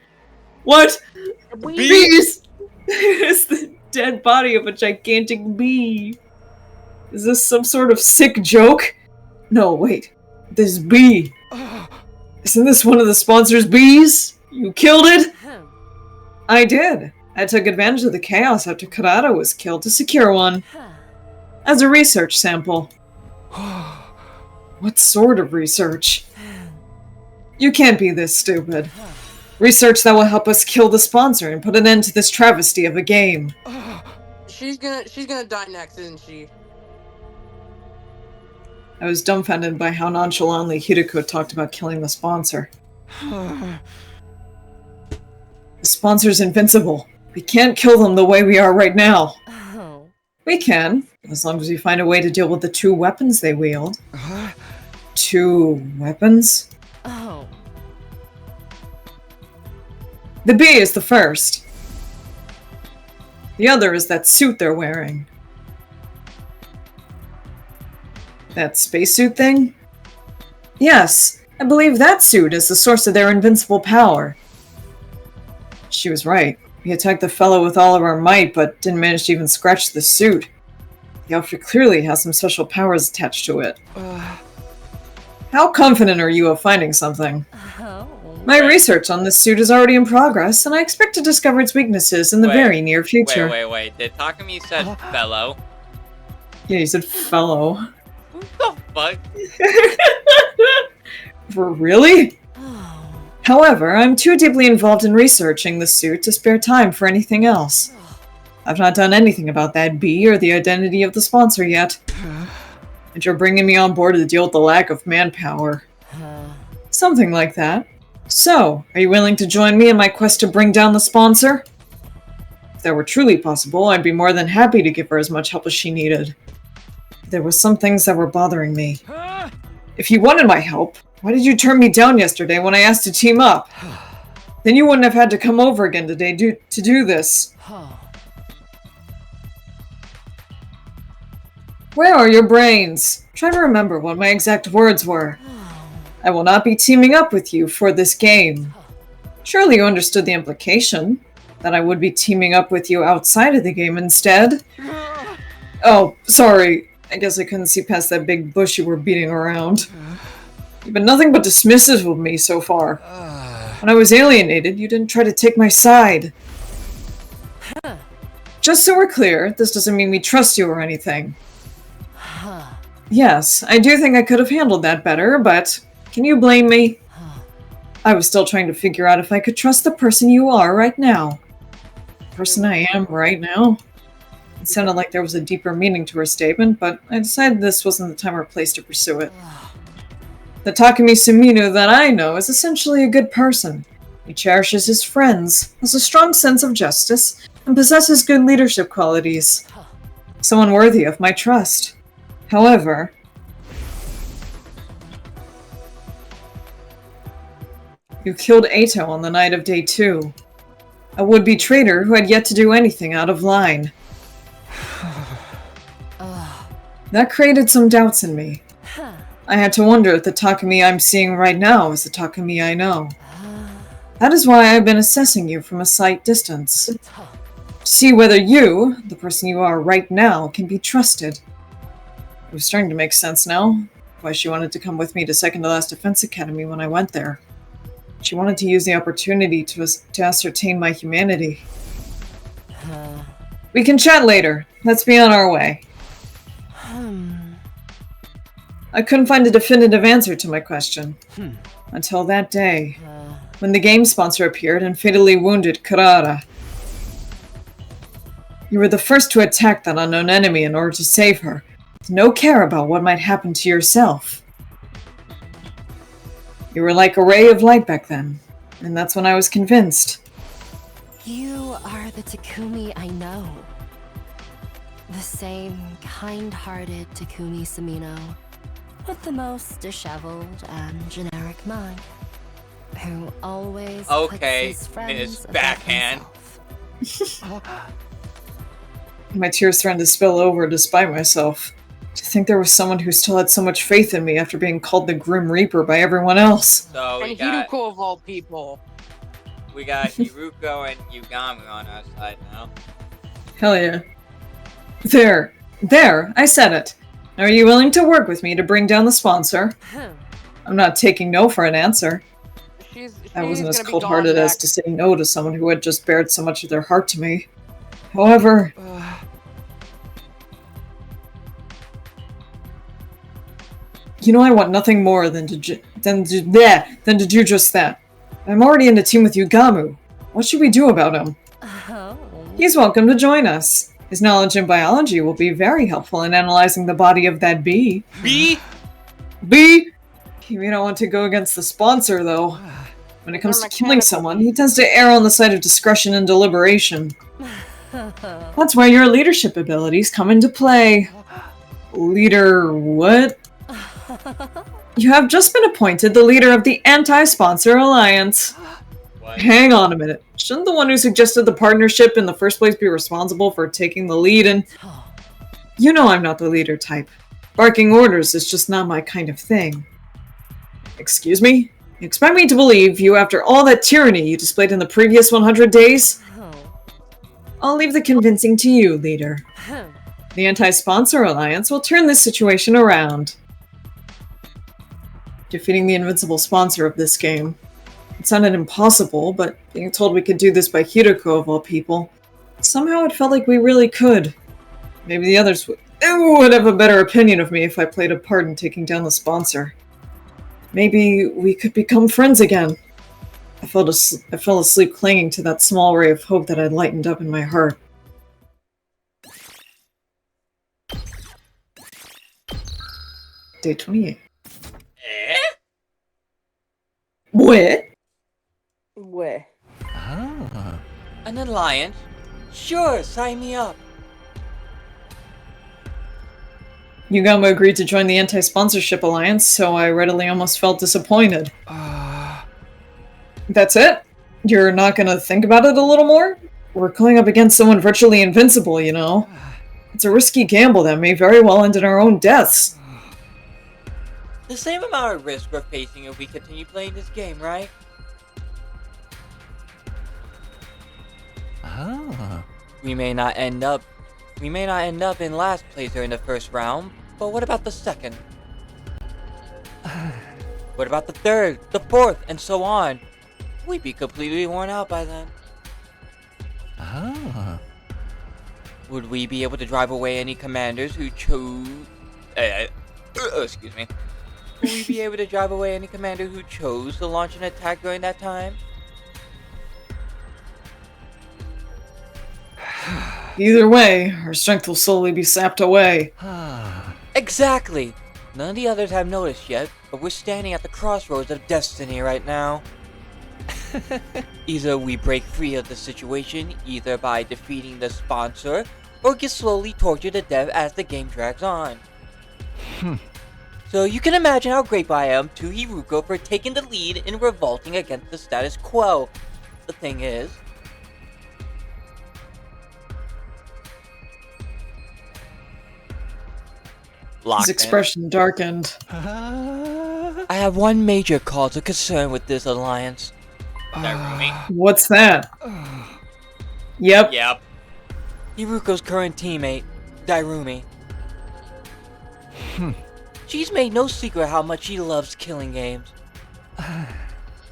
What? Bee? Bees! It's the dead body of a gigantic bee. Is this some sort of sick joke? No, wait. This bee. Isn't this one of the sponsor's bees? You killed it? I did. I took advantage of the chaos after Karada was killed to secure one. As a research sample. What sort of research? You can't be this stupid. Research that will help us kill the sponsor and put an end to this travesty of a game. She's gonna die next, isn't she? I was dumbfounded by how nonchalantly Hiruko talked about killing the sponsor. The sponsor's invincible. We can't kill them the way we are right now. Oh. We can, as long as we find a way to deal with the 2 weapons they wield. 2 weapons? Oh. The bee is the first. The other is that suit they're wearing. That spacesuit thing? Yes, I believe that suit is the source of their invincible power. She was right. We attacked the fellow with all of our might, but didn't manage to even scratch the suit. The outfit clearly has some special powers attached to it. How confident are you of finding something? Oh. My research on this suit is already in progress, and I expect to discover its weaknesses in the very near future. Wait. Did Takumi said fellow? Yeah, he said fellow. What the fuck? For really? Oh. However, I'm too deeply involved in researching the suit to spare time for anything else. I've not done anything about that bee or the identity of the sponsor yet. And you're bringing me on board to deal with the lack of manpower. Something like that. So, are you willing to join me in my quest to bring down the sponsor? If that were truly possible, I'd be more than happy to give her as much help as she needed. There were some things that were bothering me. If you wanted my help, why did you turn me down yesterday when I asked to team up? Then you wouldn't have had to come over again today to do this. Where are your brains? Try to remember what my exact words were. I will not be teaming up with you for this game. Surely you understood the implication, that I would be teaming up with you outside of the game instead. Oh, sorry. I guess I couldn't see past that big bush you were beating around. You've been nothing but dismissive of me so far. When I was alienated, you didn't try to take my side. Just so we're clear, this doesn't mean we trust you or anything. Yes, I do think I could have handled that better, but can you blame me? I was still trying to figure out if I could trust the person you are right now. The person I am right now? It sounded like there was a deeper meaning to her statement, but I decided this wasn't the time or place to pursue it. The Takumi Sumino that I know is essentially a good person. He cherishes his friends, has a strong sense of justice, and possesses good leadership qualities. Someone worthy of my trust. However, you killed Eito on the night of day 2. A would-be traitor who had yet to do anything out of line. That created some doubts in me. I had to wonder if the Takumi I'm seeing right now is the Takumi I know. That is why I've been assessing you from a slight distance. To see whether you, the person you are right now, can be trusted. It was starting to make sense now. Why she wanted to come with me to Second to Last Defense Academy when I went there. She wanted to use the opportunity to ascertain my humanity. We can chat later. Let's be on our way. I couldn't find a definitive answer to my question. Until that day, when the game sponsor appeared and fatally wounded Kurara. You were the first to attack that unknown enemy in order to save her, with no care about what might happen to yourself. You were like a ray of light back then, and that's when I was convinced. You are the Takumi I know. The same kind-hearted Takumi Sumino, with the most disheveled and generic mind, who always puts his friends Miss above Backhand. himself. My tears threatened to spill over despite myself. To think there was someone who still had so much faith in me after being called the Grim Reaper by everyone else. So And Hiruko of all people. we got Hiruko and Yugami on our side now. Hell yeah. There, I said it. Are you willing to work with me to bring down the sponsor? I'm not taking no for an answer. I wasn't as cold-hearted as to say no to someone who had just bared so much of their heart to me. However... You know, I want nothing more than to do just that. I'm already in a team with Yugamu. What should we do about him? He's welcome to join us. His knowledge in biology will be very helpful in analyzing the body of that bee. Bee? Bee? You may not want to go against the sponsor, though. When it comes to killing someone, he tends to err on the side of discretion and deliberation. That's where your leadership abilities come into play. Leader what? You have just been appointed the leader of the Anti-Sponsor Alliance. What? Hang on a minute. Shouldn't the one who suggested the partnership in the first place be responsible for taking the lead and... You know I'm not the leader type. Barking orders is just not my kind of thing. Excuse me? You expect me to believe you after all that tyranny you displayed in the previous 100 days? I'll leave the convincing to you, leader. The Anti-Sponsor Alliance will turn this situation around. Defeating the invincible sponsor of this game. It sounded impossible, but being told we could do this by Hiruko of all people, somehow it felt like we really could. Maybe the others would have a better opinion of me if I played a part in taking down the sponsor. Maybe we could become friends again. I fell asleep clinging to that small ray of hope that had lightened up in my heart. Day 28. Eh? What? Where? Ah. An alliance? Sure, sign me up. Yugama agreed to join the Anti-Sponsorship Alliance, so I readily almost felt disappointed. That's it? You're not gonna think about it a little more? We're going up against someone virtually invincible, you know? It's a risky gamble that may very well end in our own deaths. The same amount of risk we're facing if we continue playing this game, right? Ah. We may not end up in last place during the first round, but what about the second? What about the third, the fourth, and so on? We'd be completely worn out by then. Ah. Would we be able to drive away any commanders who chose... excuse me. Would we be able to drive away any commander who chose to launch an attack during that time? Either way, our strength will slowly be sapped away. Exactly! None of the others have noticed yet, but we're standing at the crossroads of destiny right now. Either we break free of the situation, either by defeating the sponsor, or get slowly tortured to death as the game drags on. So you can imagine how grateful I am to Hiruko for taking the lead in revolting against the status quo. The thing is... His expression darkened. I have one major cause of concern with this alliance. Dairumi. What's that? Yep. Yep. Hiruko's current teammate, Dairumi. She's made no secret how much she loves killing games.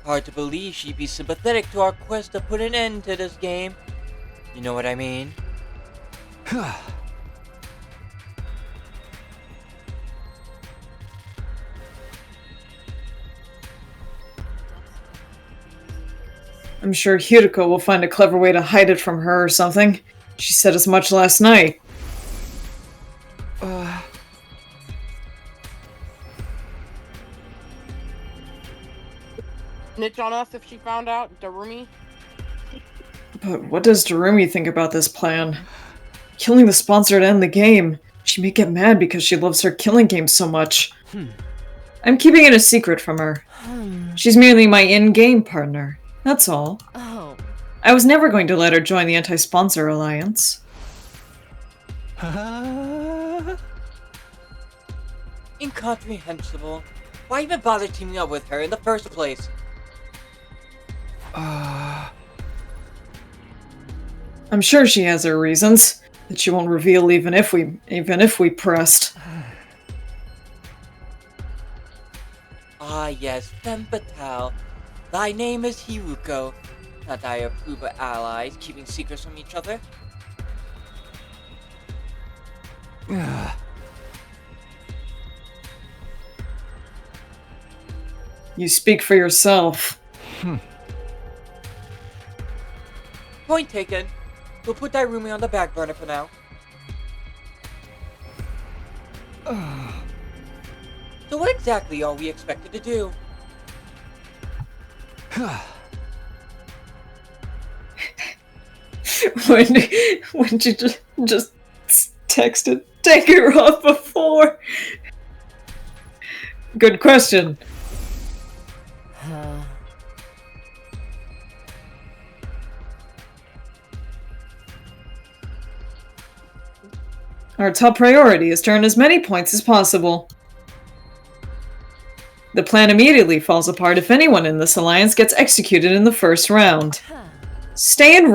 Hard to believe she'd be sympathetic to our quest to put an end to this game. You know what I mean? I'm sure Hiruko will find a clever way to hide it from her or something. She said as much last night. Snitch on us if she found out, Darumi? But what does Darumi think about this plan? Killing the sponsor to end the game. She may get mad because she loves her killing game so much. I'm keeping it a secret from her. She's merely my in-game partner. That's all. Oh. I was never going to let her join the Anti-Sponsor Alliance. Incomprehensible. Why even bother teaming up with her in the first place? I'm sure she has her reasons that she won't reveal even if we pressed. Ah yes, femme fatale. Thy name is Hiruko. Not that I approve of allies keeping secrets from each other. You speak for yourself. Point taken. We'll put Dairumi on the back burner for now. So what exactly are we expected to do? when you just texted take her off before? Good question. Our top priority is to earn as many points as possible. The plan immediately falls apart if anyone in this alliance gets executed in the first round. Stay in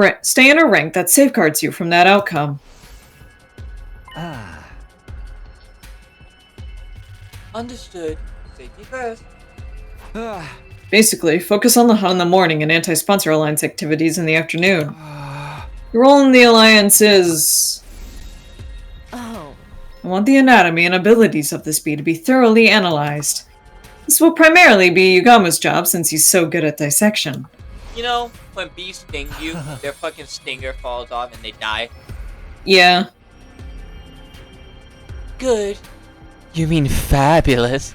a rank that safeguards you from that outcome. Understood. Safety first. Basically, focus on the hunt in the morning and anti-sponsor alliance activities in the afternoon. Your role in the alliance is... I want the anatomy and abilities of this bee to be thoroughly analyzed. This will primarily be Yugama's job since he's so good at dissection. You know, when bees sting you, their fucking stinger falls off and they die. Yeah. Good. You mean fabulous?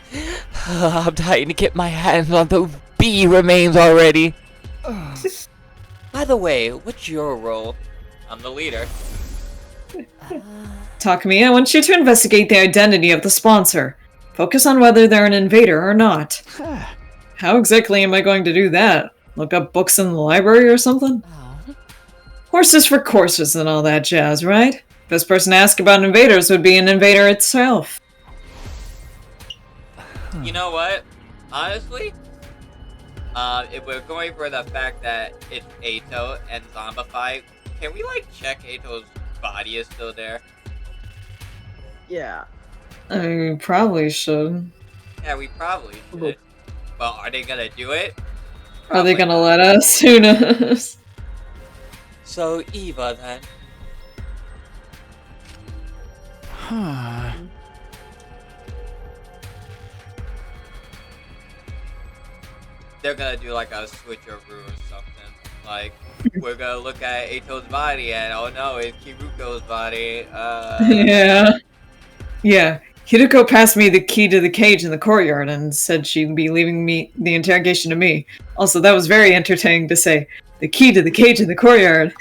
I'm dying to get my hands on the bee remains already. By the way, what's your role? I'm the leader. Takumi, I want you to investigate the identity of the sponsor. Focus on whether they're an invader or not. How exactly am I going to do that? Look up books in the library or something? Horses for courses and all that jazz, right? Best person to ask about invaders would be an invader itself. You know what? Honestly, if we're going for the fact that it's Ato and Zombified, can we like check Ato's body is still there? Yeah. I probably should. Yeah, we probably should. Well, are they gonna do it? Are they Probably gonna not. let us? Who knows? So, Eva, then. Huh. They're gonna do like a switcheroo or something. Like, we're gonna look at Ato's body and, oh no, it's Kiruko's body. Yeah. Yeah. Hiruko passed me the key to the cage in the courtyard and said she'd be leaving me the interrogation to me. Also, that was very entertaining to say. The key to the cage in the courtyard.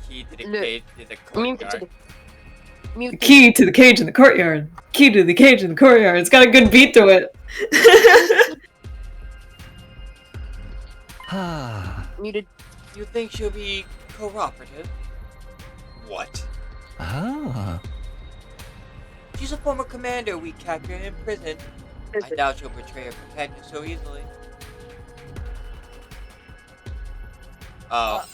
Key to the Look, cage to the Mute it to courtyard. the mute The key to the cage in the courtyard. Key to the cage in the courtyard. It's got a good beat to it. muted. You think she'll be cooperative? What? Oh. She's a former commander we captured in prison. I doubt she'll betray her companion so easily. Oh.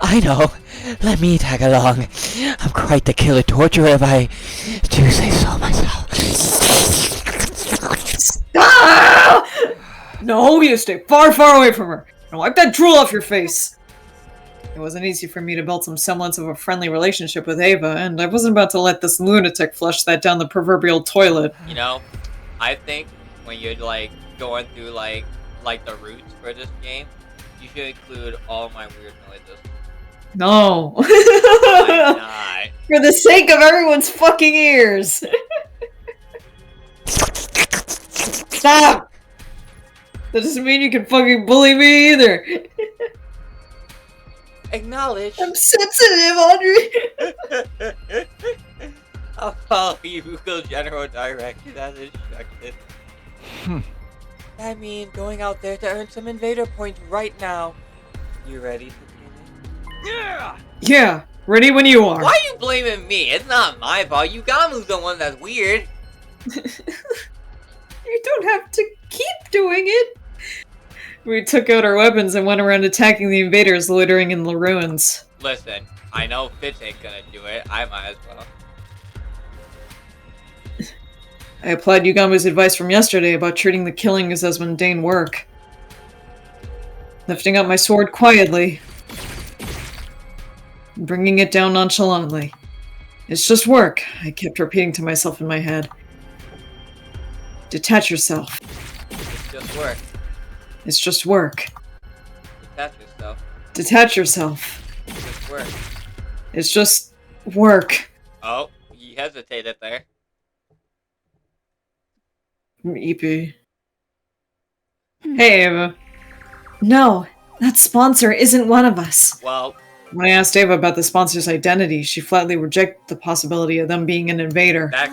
I know. Let me tag along. I'm quite the killer torturer if I do say so myself. Ah! No, you stay far, far away from her. And wipe that drool off your face. It wasn't easy for me to build some semblance of a friendly relationship with Ava, and I wasn't about to let this lunatic flush that down the proverbial toilet. You know, I think when you're like going through like the roots for this game, you should include all my weird noises. No. Why not? For the sake of everyone's fucking ears. Stop! That doesn't mean you can fucking bully me either. Acknowledge. I'm sensitive, Audrey. I'll follow you, Google General Directions as instructed. I mean, going out there to earn some invader points right now. You ready for me? Yeah, ready when you are. Why are you blaming me? It's not my fault. Yugamu's the one that's weird. You don't have to keep doing it. We took out our weapons and went around attacking the invaders loitering in the ruins. Listen, I know Fitz ain't gonna do it. I might as well. I applied Yugamu's advice from yesterday about treating the killings as mundane work. Lifting up my sword quietly. And bringing it down nonchalantly. It's just work, I kept repeating to myself in my head. Detach yourself. It's just work. It's just work. Detach yourself. Detach yourself. It's just work. It's just work. Oh, he hesitated there. Eepy. Hey, Ava. No, that sponsor isn't one of us. Well, When I asked Ava about the sponsor's identity, she flatly rejected the possibility of them being an invader. that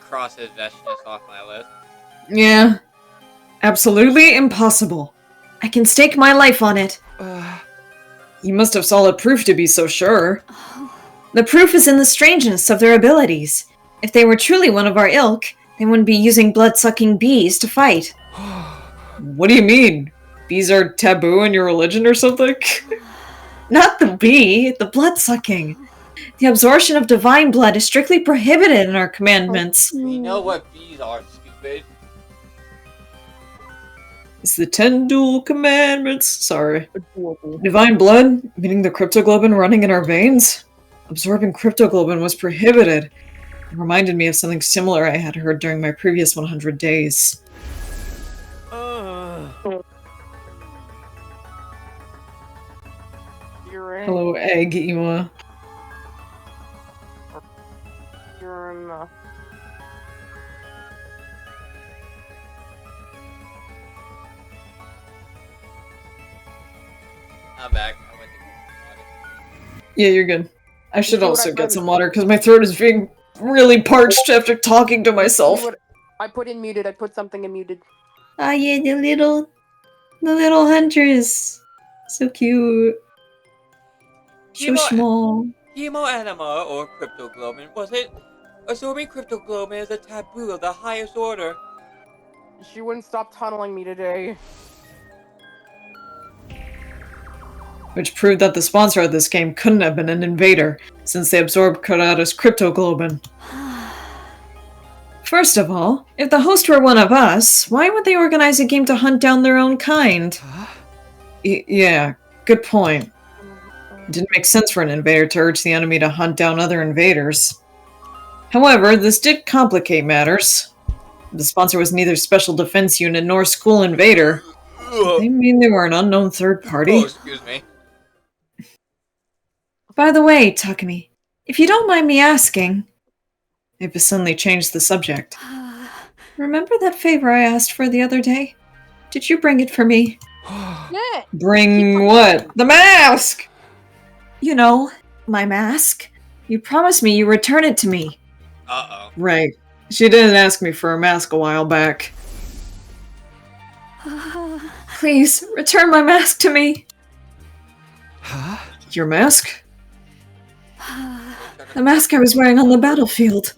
crosses Vestinus off my list. Yeah. Absolutely impossible. I can stake my life on it. You must have solid proof to be so sure. The proof is in the strangeness of their abilities. If they were truly one of our ilk, they wouldn't be using blood-sucking bees to fight. What do you mean? Bees are taboo in your religion or something? Not the bee, the blood-sucking. The absorption of divine blood is strictly prohibited in our commandments. We know what bees are, stupid. It's the 10 dual commandments. Sorry. Divine blood, meaning the cryptoglobin running in our veins? Absorbing cryptoglobin was prohibited. It reminded me of something similar I had heard during my previous 100 days. You're right. Hello, Egg Ema. Sure enough. I'm back. I went to Yeah, you're good. I should See what also I get put- some water because my throat is being really parched after talking to myself. See what I put in muted. I put something in muted. Ah, yeah, the little hunters. So cute. So Hemo- small. Hemoanima, or cryptoglobin, was it? Assuming cryptoglobin is a taboo of the highest order. She wouldn't stop tunneling me today. Which proved that the sponsor of this game couldn't have been an invader, since they absorbed Kurata's cryptoglobin. First of all, if the host were one of us, why would they organize a game to hunt down their own kind? Yeah, good point. It didn't make sense for an invader to urge the enemy to hunt down other invaders. However, this did complicate matters. The sponsor was neither Special Defense Unit nor School Invader. They mean they were an unknown third party. Oh, excuse me. By the way, Takumi, if you don't mind me asking... Ava suddenly changed the subject. Remember that favor I asked for the other day? Did you bring it for me? Yeah. Bring what? The mask! You know, my mask. You promised me you'd return it to me. Uh-oh. Right. She didn't ask me for a mask a while back. Please, return my mask to me. Your mask? The mask I was wearing on the battlefield.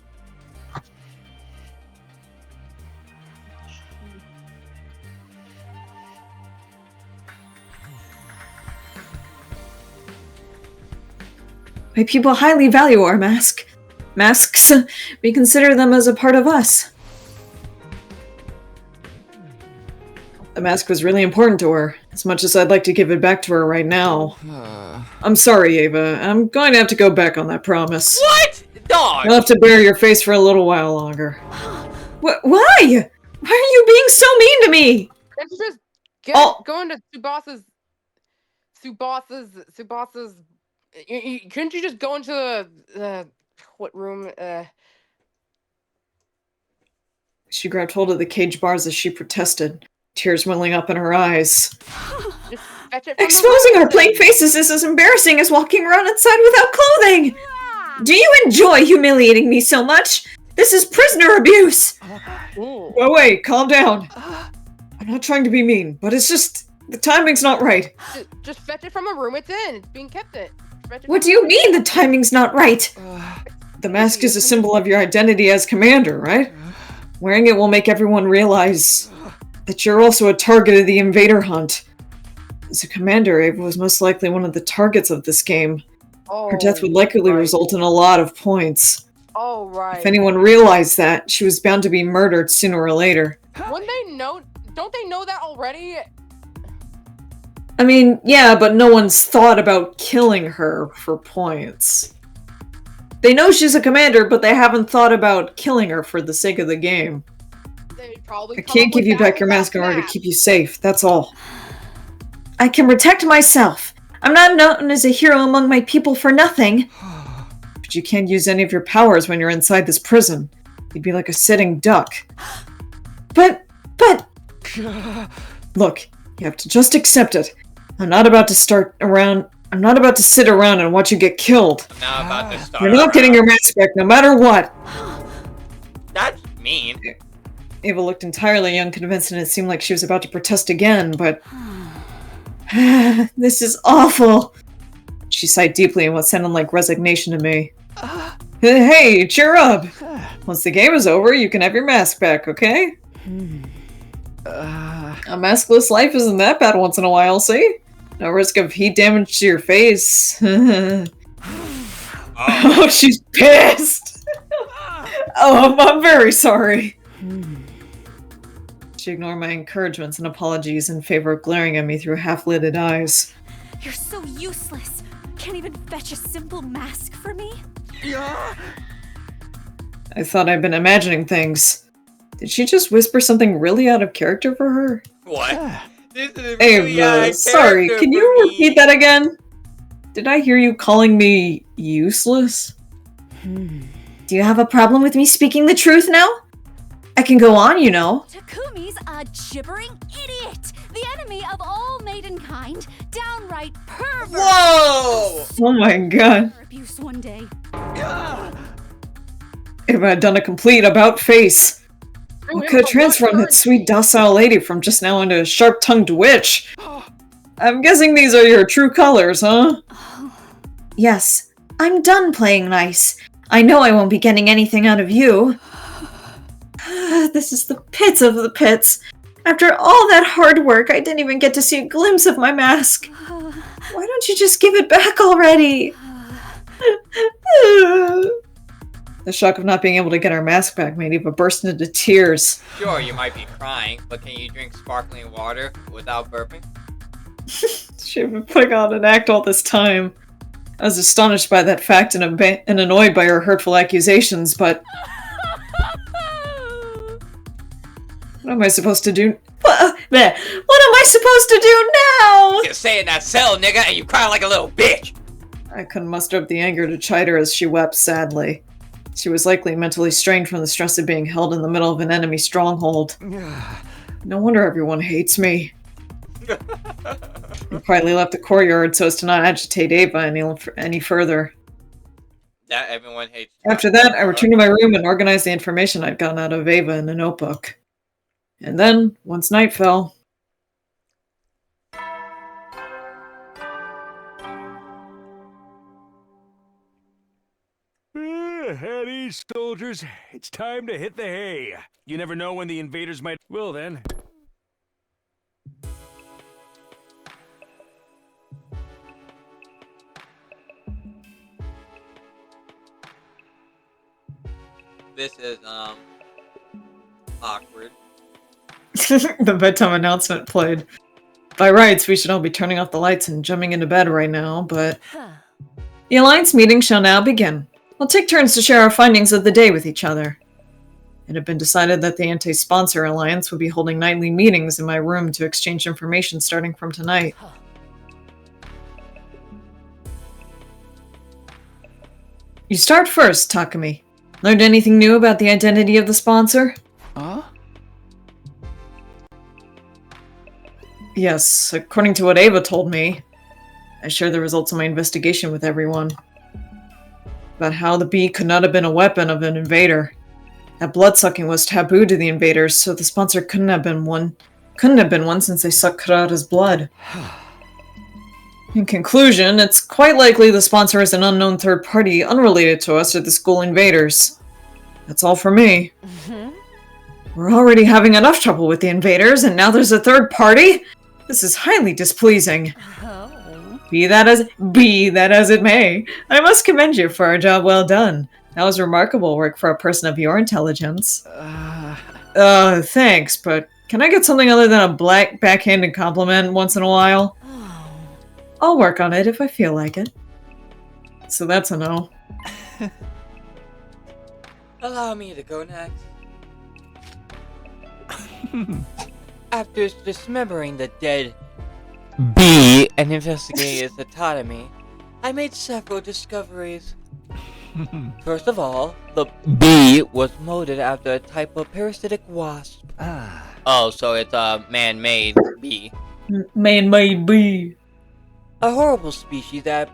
My people highly value our masks. We consider them as a part of us. The mask was really important to her, as much as I'd like to give it back to her right now. I'm sorry, Ava. I'm going to have to go back on that promise. What? Dog! You'll have to bear your face for a little while longer. Why? Why are you being so mean to me? It's just going to Tsubasa's. Couldn't you just go into the what room? She grabbed hold of the cage bars as she protested, tears welling up in her eyes. Just fetch it from the Exposing room our plain then. faces is as embarrassing as walking around outside without clothing! Do you enjoy humiliating me so much? This is prisoner abuse! Ooh. Oh, wait, calm down. I'm not trying to be mean, but it's just... the timing's not right. Just fetch it from a room it's in. It's being kept in. Fetch it What from do a you room mean the timing's not right? The mask is a symbol of your identity as commander, right? Wearing it will make everyone realize that you're also a target of the invader hunt. As a commander, Ava was most likely one of the targets of this game. Her death would likely result in a lot of points. Oh, right. If anyone realized that, she was bound to be murdered sooner or later. Wouldn't they know? Don't they know that already? I mean, yeah, but no one's thought about killing her for points. They know she's a commander, but they haven't thought about killing her for the sake of the game. They probably. I can't give you back your mask in order to keep you safe, that's all. I can protect myself. I'm not known as a hero among my people for nothing. But you can't use any of your powers when you're inside this prison. You'd be like a sitting duck. But... Look, you have to just accept it. I'm not about to sit around and watch you get killed. I'm now about to start. You're not getting your mask back no matter what. That's mean. Ava looked entirely unconvinced and it seemed like she was about to protest again, but... This is awful. She sighed deeply in what sounded like resignation to me. Hey, cheer up! Once the game is over, you can have your mask back, okay? A maskless life isn't that bad once in a while, see? No risk of heat damage to your face. Oh, she's pissed! Oh, I'm very sorry. She ignored my encouragements and apologies in favor of glaring at me through half-lidded eyes. You're so useless. Can't even fetch a simple mask for me? I thought I'd been imagining things. Did she just whisper something really out of character for her? What? This is really out Ava, of sorry, character can for you me. repeat that again? Did I hear you calling me useless? Do you have a problem with me speaking the truth now? I can go on, you know. Takumi's a gibbering idiot! The enemy of all maidenkind! Downright pervert! Whoa! Oh my god. Abuse one day. If I had done a complete about-face, I could have transformed that sweet, docile lady from just now into a sharp-tongued witch. I'm guessing these are your true colors, huh? Yes, I'm done playing nice. I know I won't be getting anything out of you. This is the pits of the pits. After all that hard work, I didn't even get to see a glimpse of my mask. Why don't you just give it back already? The shock of not being able to get our mask back made Eva burst into tears. Sure, you might be crying, but can you drink sparkling water without burping? She'd been putting on an act all this time. I was astonished by that fact and annoyed by her hurtful accusations, but... What am I supposed to do? What am I supposed to do now? You stay in that cell, nigga, and you cry like a little bitch! I couldn't muster up the anger to chide her as she wept sadly. She was likely mentally strained from the stress of being held in the middle of an enemy stronghold. No wonder everyone hates me. I quietly left the courtyard so as to not agitate Ava any further. That everyone hates. After that, I returned to my room and organized the information I'd gotten out of Ava in a notebook. And then, once night fell... At ease, soldiers. It's time to hit the hay. You never know when the invaders might... Well then. This is, awkward. The bedtime announcement played. By rights, we should all be turning off the lights and jumping into bed right now, but... The Alliance meeting shall now begin. We'll take turns to share our findings of the day with each other. It had been decided that the Anti-Sponsor Alliance would be holding nightly meetings in my room to exchange information starting from tonight. You start first, Takumi. Learned anything new about the identity of the sponsor? Huh? Yes, according to what Ava told me. I shared the results of my investigation with everyone. About how the bee could not have been a weapon of an invader. That blood-sucking was taboo to the invaders, so the sponsor couldn't have been one since they sucked Kurara's blood. In conclusion, it's quite likely the sponsor is an unknown third party unrelated to us or the school invaders. That's all for me. We're already having enough trouble with the invaders, and now there's a third party? This is highly displeasing. Be that as it may, I must commend you for a job well done. That was remarkable work for a person of your intelligence. Thanks, but can I get something other than a backhanded compliment once in a while? I'll work on it if I feel like it. So that's a no. Allow me to go next. After dismembering the dead bee and investigating its anatomy, I made several discoveries. First of all, the bee was molded after a type of parasitic wasp. Oh, so it's a man-made bee. Man-made bee. A horrible species that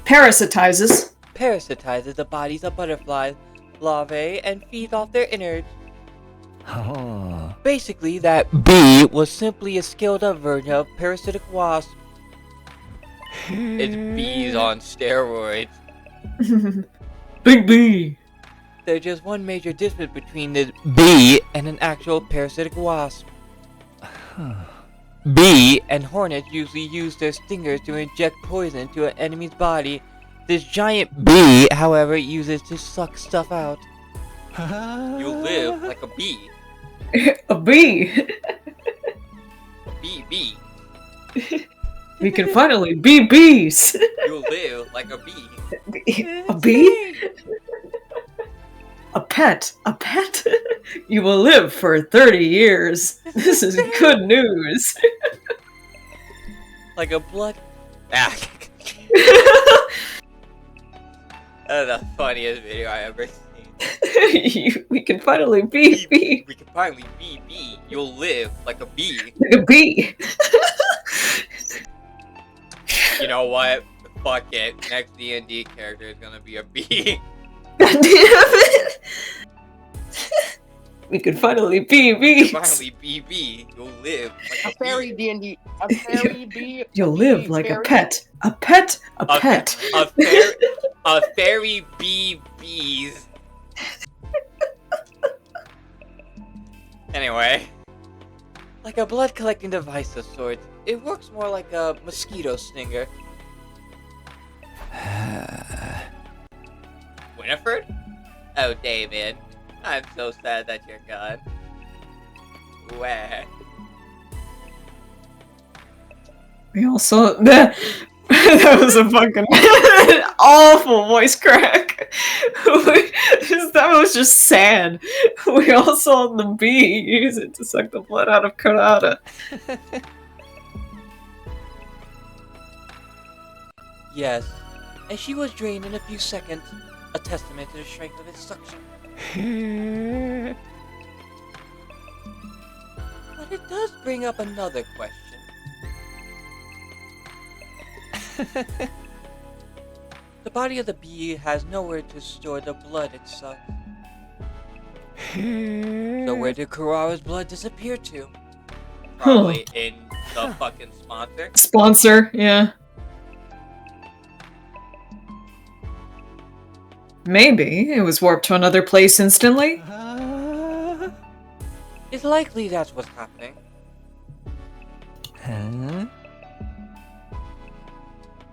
parasitizes the bodies of butterflies, larvae, and feeds off their innards. Oh. Basically, that bee was simply a scaled-up version of parasitic wasp. It's bees on steroids. Big bee. There's just one major difference between this bee and an actual parasitic wasp. Bee and hornets usually use their stingers to inject poison to an enemy's body. This giant bee, however, uses to suck stuff out. You live like a bee. A bee? Bee. We can finally be bees! You live like a bee. A bee? A pet? A pet? You will live for 30 years. This is good news. Like a blood... That's the funniest video I ever seen. We can finally be bee. We can finally be bee. You'll live like a bee. Like a bee. You know what? Fuck it. Next D&D character is gonna be a bee. God damn it! We could finally be bees. Finally be bee. You'll live like A a fairy bee. D&D. A fairy bee. You'll live bee like a fairy- pet. A pet. A A- pet. A fairy bee bees. Anyway. Like a blood collecting device of sorts, it works more like a mosquito stinger. Winifred? Oh, David. I'm so sad that you're gone. Where? We also that was a fucking awful voice crack. That was just sad. We all saw the bee use it to suck the blood out of Kurata. Yes, and she was drained in a few seconds, a testament to the strength of its suction. But it does bring up another question. The body of the bee has nowhere to store the blood it sucks. So where did Kurara's blood disappear to? Probably in the fucking sponsor. Sponsor, yeah. Maybe it was warped to another place instantly. It's likely that's what's happening. Huh?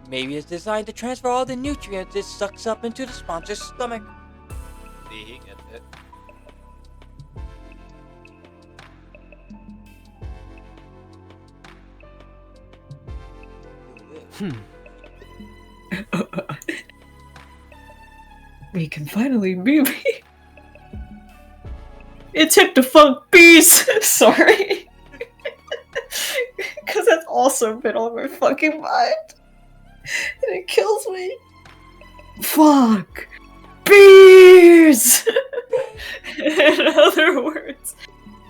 Maybe it's designed to transfer all the nutrients it sucks up into the sponsor's stomach. See, he gets it. We can finally be bee. It's hit the funk bees. Sorry. Because that's also been on my fucking mind. And it kills me. Fuck. Bees! In other words,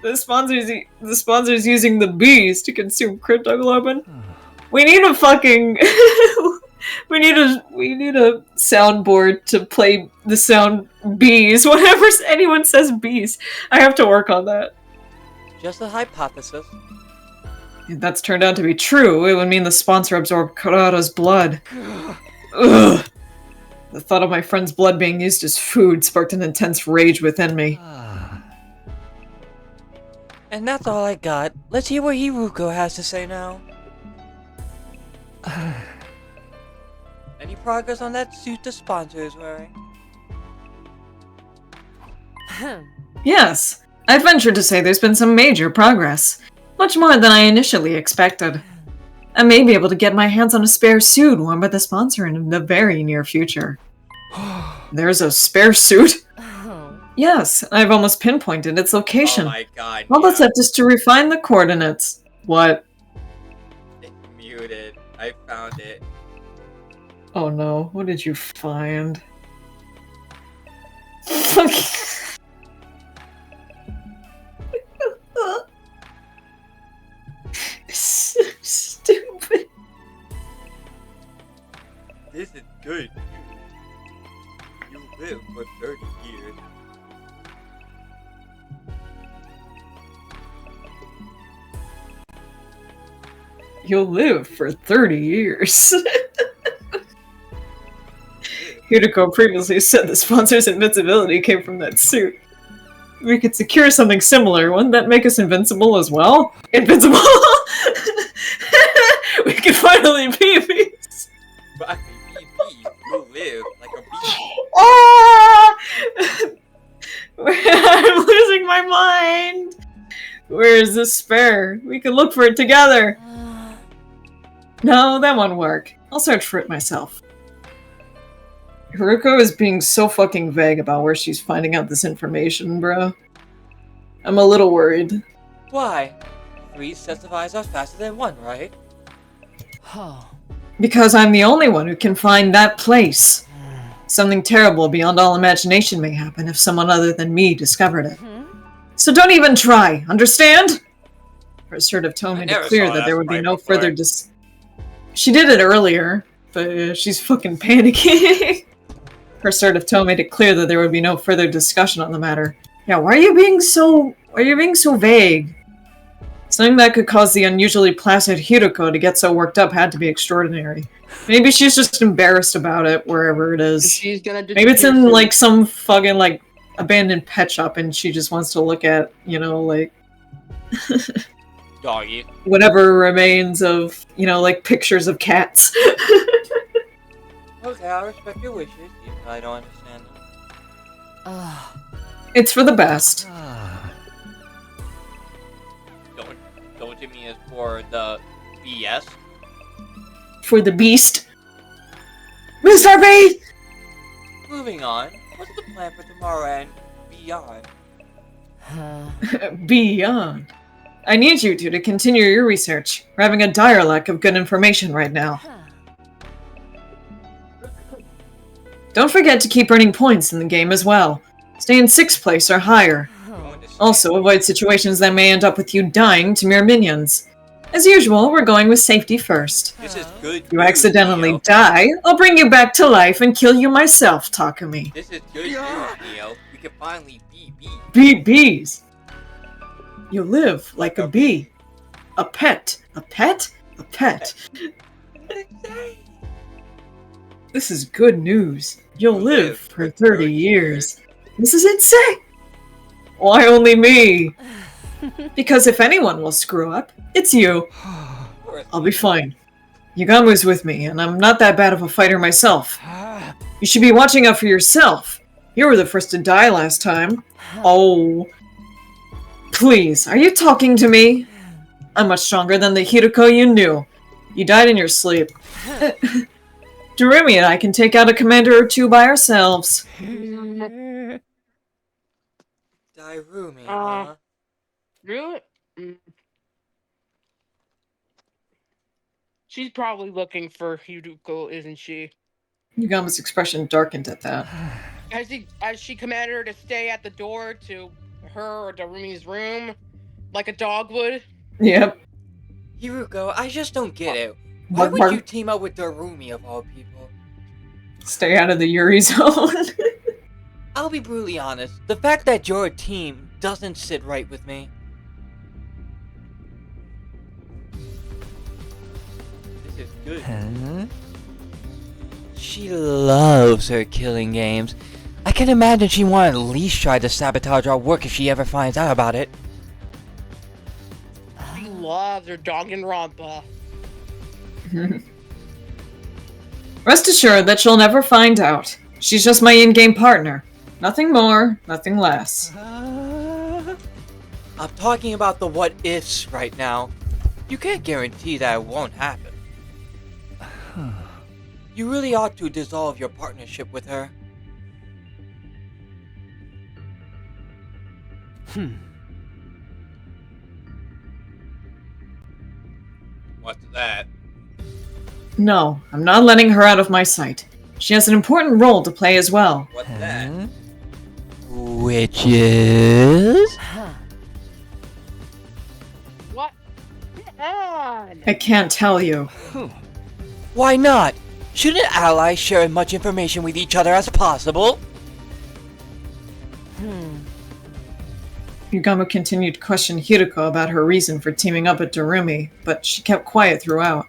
the sponsor's using the bees to consume cryptoglobin. We need a fucking we need a soundboard to play the sound bees. Whenever anyone says bees, I have to work on that. Just a hypothesis. If that's turned out to be true, it would mean the sponsor absorbed Kurata's blood. Ugh. The thought of my friend's blood being used as food sparked an intense rage within me. And that's all I got. Let's hear what Hiruko has to say now. Any progress on that suit the sponsor is wearing? Yes, I'd venture to say there's been some major progress. Much more than I initially expected. I may be able to get my hands on a spare suit worn by the sponsor in the very near future. There's a spare suit? Yes, I've almost pinpointed its location. Oh my god. All that's left is to refine the coordinates. What? It's muted. I found it. Oh no, what did you find? Stupid. This is good. You live for 30 years. You'll live for 30 years. Hideko previously said the sponsor's invincibility came from that suit. We could secure something similar. Wouldn't that make us invincible as well? Invincible? We can finally be bees. Finally be bees. You live like a bee. Ah! I'm losing my mind. Where is this spare? We can look for it together. No, that won't work. I'll search for it myself. Haruko is being so fucking vague about where she's finding out this information, bro. I'm a little worried. Why? 3 sets of eyes are faster than 1, right? Because I'm the only one who can find that place. Something terrible beyond all imagination may happen if someone other than me discovered it. So don't even try, understand? Her assertive tone made it never clear saw that that there would be sprite no before. further She did it earlier, but she's fucking panicking. Her assertive tone made it clear that there would be no further discussion on the matter. Yeah, why are you being so vague? Something that could cause the unusually placid Hiroko to get so worked up had to be extraordinary. Maybe she's just embarrassed about it wherever it is. She's gonna Maybe it's in disappear like some fucking like abandoned pet shop and she just wants to look at, you know, like Doggy. whatever remains of, you know, like pictures of cats. Okay, I respect your wishes, even though I don't understand them. It's for the best. Don't you mean it's for the BS? For the beast. Mr. B! Moving on, what's the plan for tomorrow and beyond? Beyond. I need you two to continue your research. We're having a dire lack of good information right now. Don't forget to keep earning points in the game as well. Stay in 6th place or higher. Also, avoid situations that may end up with you dying to mere minions. As usual, we're going with safety first. This is good If you news, accidentally Neo. die, I'll bring you back to life and kill you myself, Takumi. This is good news, Neo. We can finally be bees. Be bees! You live like a bee. A pet. A pet? A pet. This is good news. You'll live for 30 years. This is insane! Why only me? Because if anyone will screw up, it's you. I'll be fine. Yugamu's with me, and I'm not that bad of a fighter myself. You should be watching out for yourself. You were the first to die last time. Oh. Please, are you talking to me? I'm much stronger than the Hiroko you knew. You died in your sleep. Darumi and I can take out a commander or two by ourselves. Darumi, huh? Really? She's probably looking for Hiruko, isn't she? Yugama's expression darkened at that. Has she commanded her to stay at the door to her or Darumi's room, like a dog would? Yep. Hiruko, I just don't get it. Why Bark, would bark. you team up with Darumi of all people? Stay out of the Yuri zone. I'll be brutally honest. The fact that your team doesn't sit right with me. This is good. She loves her killing games. I can imagine she won't at least try to sabotage our work if she ever finds out about it. She loves her Danganronpa. Rest assured that she'll never find out. She's just my in-game partner. Nothing more, nothing less. I'm talking about the what-ifs right now. You can't guarantee that it won't happen. You really ought to dissolve your partnership with her. What's that? No, I'm not letting her out of my sight. She has an important role to play as well. What's that? Which is... What? Come on! I can't tell you. Why not? Shouldn't allies share as much information with each other as possible? Yugama continued to question Hiroko about her reason for teaming up with Darumi, but she kept quiet throughout.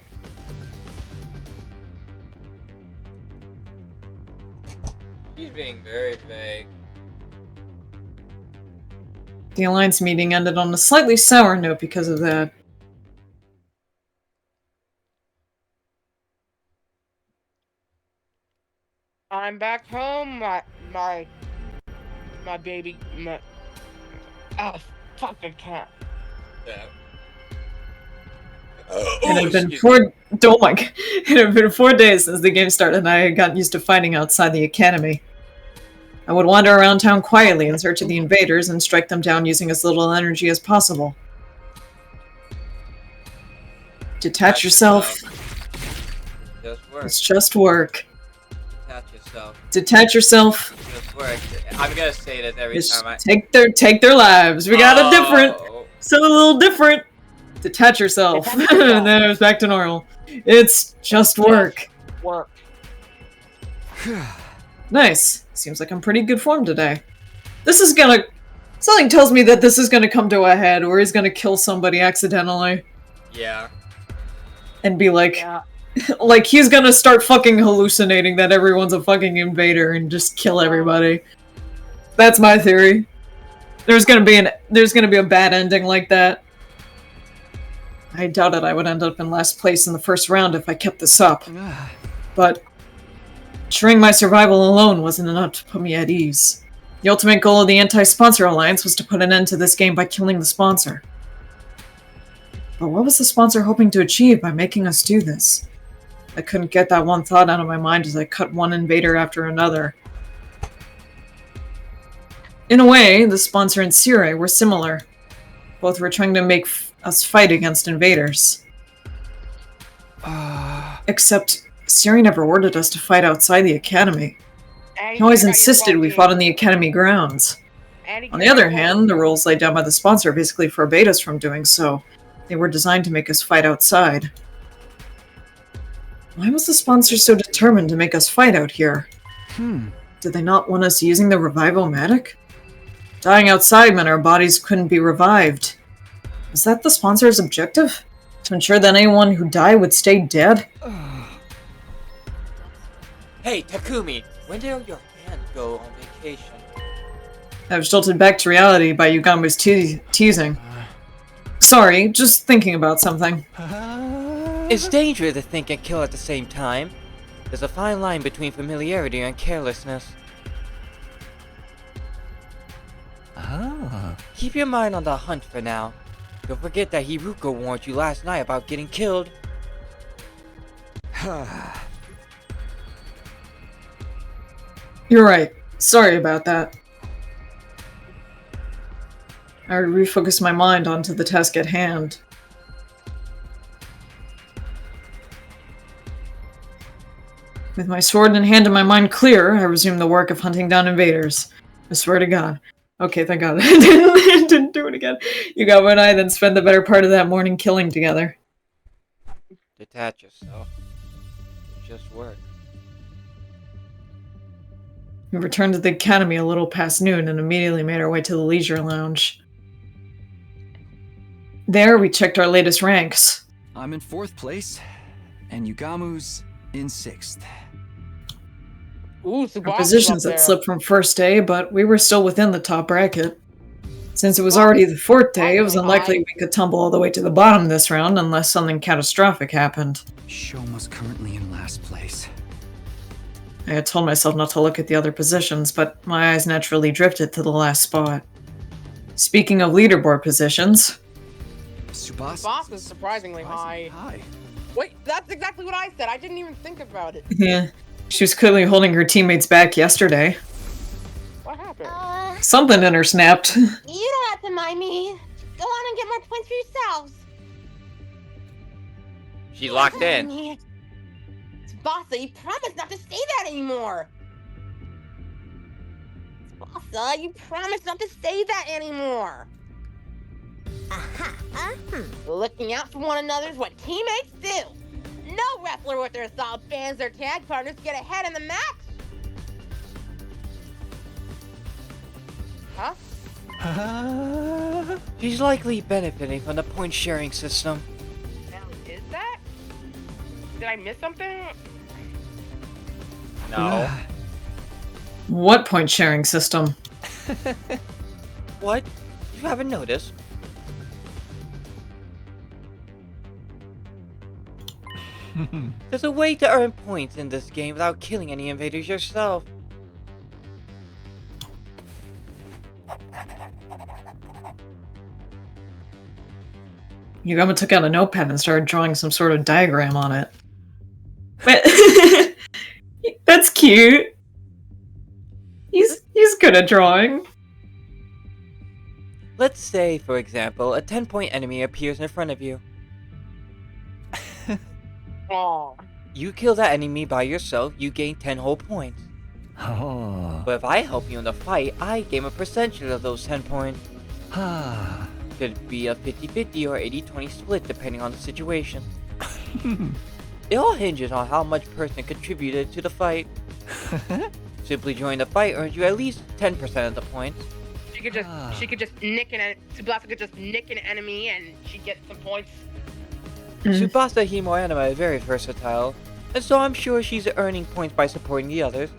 She's being very vague. The Alliance meeting ended on a slightly sour note because of that. I'm back home. My baby. Oh, fuck! I can't. Yeah. It had been it had been 4 days since the game started, and I had gotten used to fighting outside the academy. I would wander around town quietly in search of the invaders and strike them down using as little energy as possible. Detach yourself. Just work. It's just work. Detach yourself. Detach yourself. Just work. I'm gonna say this every Just time I. take their lives. We got a different. Still a little different. Detach yourself. And then it was back to normal. It's just work. Work. Nice. Seems like I'm pretty good form today. This is gonna... Something tells me that this is gonna come to a head where he's gonna kill somebody accidentally. Yeah. And be like... like, he's gonna start fucking hallucinating that everyone's a fucking invader and just kill everybody. That's my theory. There's gonna be a bad ending like that. I doubted I would end up in last place in the first round if I kept this up. But ensuring my survival alone wasn't enough to put me at ease. The ultimate goal of the Anti-Sponsor Alliance was to put an end to this game by killing the sponsor. But what was the sponsor hoping to achieve by making us do this? I couldn't get that one thought out of my mind as I cut one invader after another. In a way, the sponsor and Sire were similar. Both were trying to make us fight against invaders. Except, Siri never ordered us to fight outside the Academy. He always insisted we fought on the Academy grounds. On the other hand, the rules laid down by the sponsor basically forbade us from doing so. They were designed to make us fight outside. Why was the sponsor so determined to make us fight out here? Did they not want us using the Revive-O-Matic? Dying outside meant our bodies couldn't be revived. Was that the sponsor's objective? To ensure that anyone who died would stay dead? Hey, Takumi, when did your hand go on vacation? I was jolted back to reality by Yugamu's teasing. Sorry, just thinking about something. It's dangerous to think and kill at the same time. There's a fine line between familiarity and carelessness. Keep your mind on the hunt for now. Don't forget that Hiruko warned you last night about getting killed. You're right. Sorry about that. I refocused my mind onto the task at hand. With my sword in hand and my mind clear, I resumed the work of hunting down invaders. I swear to God. Okay, thank God. I didn't do it again. Yugamu and I then spent the better part of that morning killing together. Detach yourself. It's just work. We returned to the academy a little past noon and immediately made our way to the leisure lounge. There, we checked our latest ranks. I'm in 4th place, and Yugamu's in 6th. Ooh, Our positions had slipped from first day, but we were still within the top bracket. Since it was already the 4th day, it was unlikely we could tumble all the way to the bottom this round unless something catastrophic happened. Shoma's currently in last place. I had told myself not to look at the other positions, but my eyes naturally drifted to the last spot. Speaking of leaderboard positions... Tsubasa is surprisingly high. Wait, that's exactly what I said. I didn't even think about it. Yeah. She was clearly holding her teammates back yesterday. What happened? Something in her snapped. You don't have to mind me. Just go on and get more points for yourselves. She locked in. Tsubasa, you promised not to say that anymore. Tsubasa, you promised not to say that anymore. Looking out for one another is what teammates do. No wrestler with their solid fans or tag partners get ahead in the match. Huh? She's likely benefiting from the point sharing system. Now, is that? Did I miss something? No. What point sharing system? What? You haven't noticed? There's a way to earn points in this game without killing any invaders yourself. Yugama took out a notepad and started drawing some sort of diagram on it. But that's cute. He's good at drawing. Let's say, for example, a 10-point enemy appears in front of you. Oh. You kill that enemy by yourself, you gain 10 whole points. Oh. But if I help you in the fight, I gain a percentage of those 10 points. Ah. Could be a 50-50 or 80-20 split depending on the situation. It all hinges on how much person contributed to the fight. Simply joining the fight earns you at least 10% of the points. She could just nick Tsubasa could just nick an enemy and she'd get some points. Tsubasa Himo Anima is very versatile, and so I'm sure she's earning points by supporting the others.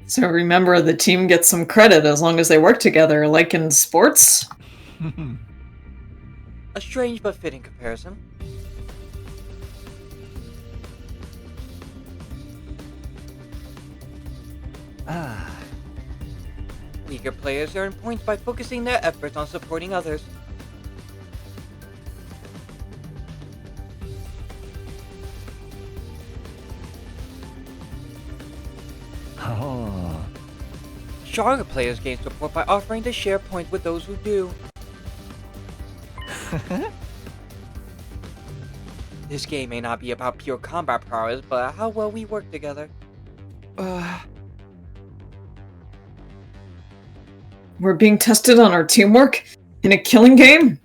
So remember, the team gets some credit as long as they work together, like in sports. A strange but fitting comparison. Ah. Weaker players earn points by focusing their efforts on supporting others. Oh. Stronger players gain support by offering to share points with those who do. This game may not be about pure combat prowess, but how well we work together. We're being tested on our teamwork in a killing game?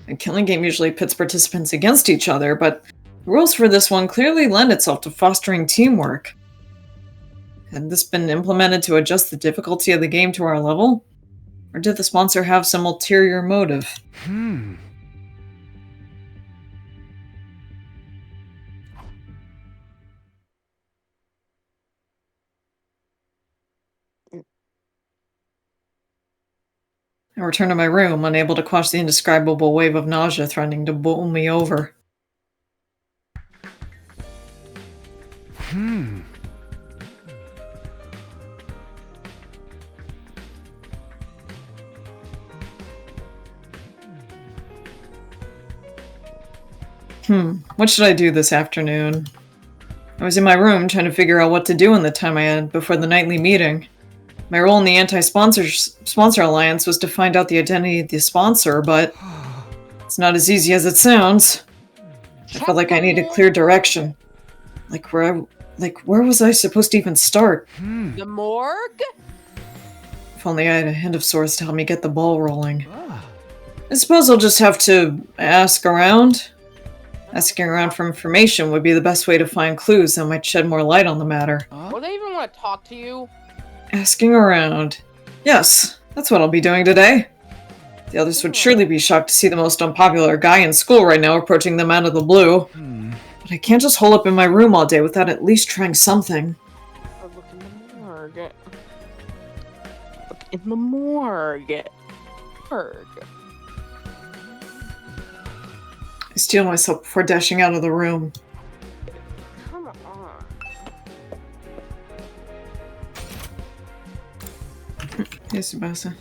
A killing game usually pits participants against each other, but the rules for this one clearly lend itself to fostering teamwork. Had this been implemented to adjust the difficulty of the game to our level? Or did the sponsor have some ulterior motive? I return to my room, unable to quash the indescribable wave of nausea threatening to bowl me over. What should I do this afternoon? I was in my room trying to figure out what to do in the time I had before the nightly meeting. My role in the anti-sponsor alliance was to find out the identity of the sponsor, but it's not as easy as it sounds. I felt like I needed clear direction. Where was I supposed to even start? The morgue? If only I had a hint of sorts to help me get the ball rolling. I suppose I'll just have to ask around. Asking around for information would be the best way to find clues that might shed more light on the matter. Would they even want to talk to you? Asking around. Yes, that's what I'll be doing today. The others would surely be shocked to see the most unpopular guy in school right now approaching them out of the blue. But I can't just hole up in my room all day without at least trying something. Look in the morgue. Look in the morgue. I steel myself before dashing out of the room. Come on. Hey, Tsubasa.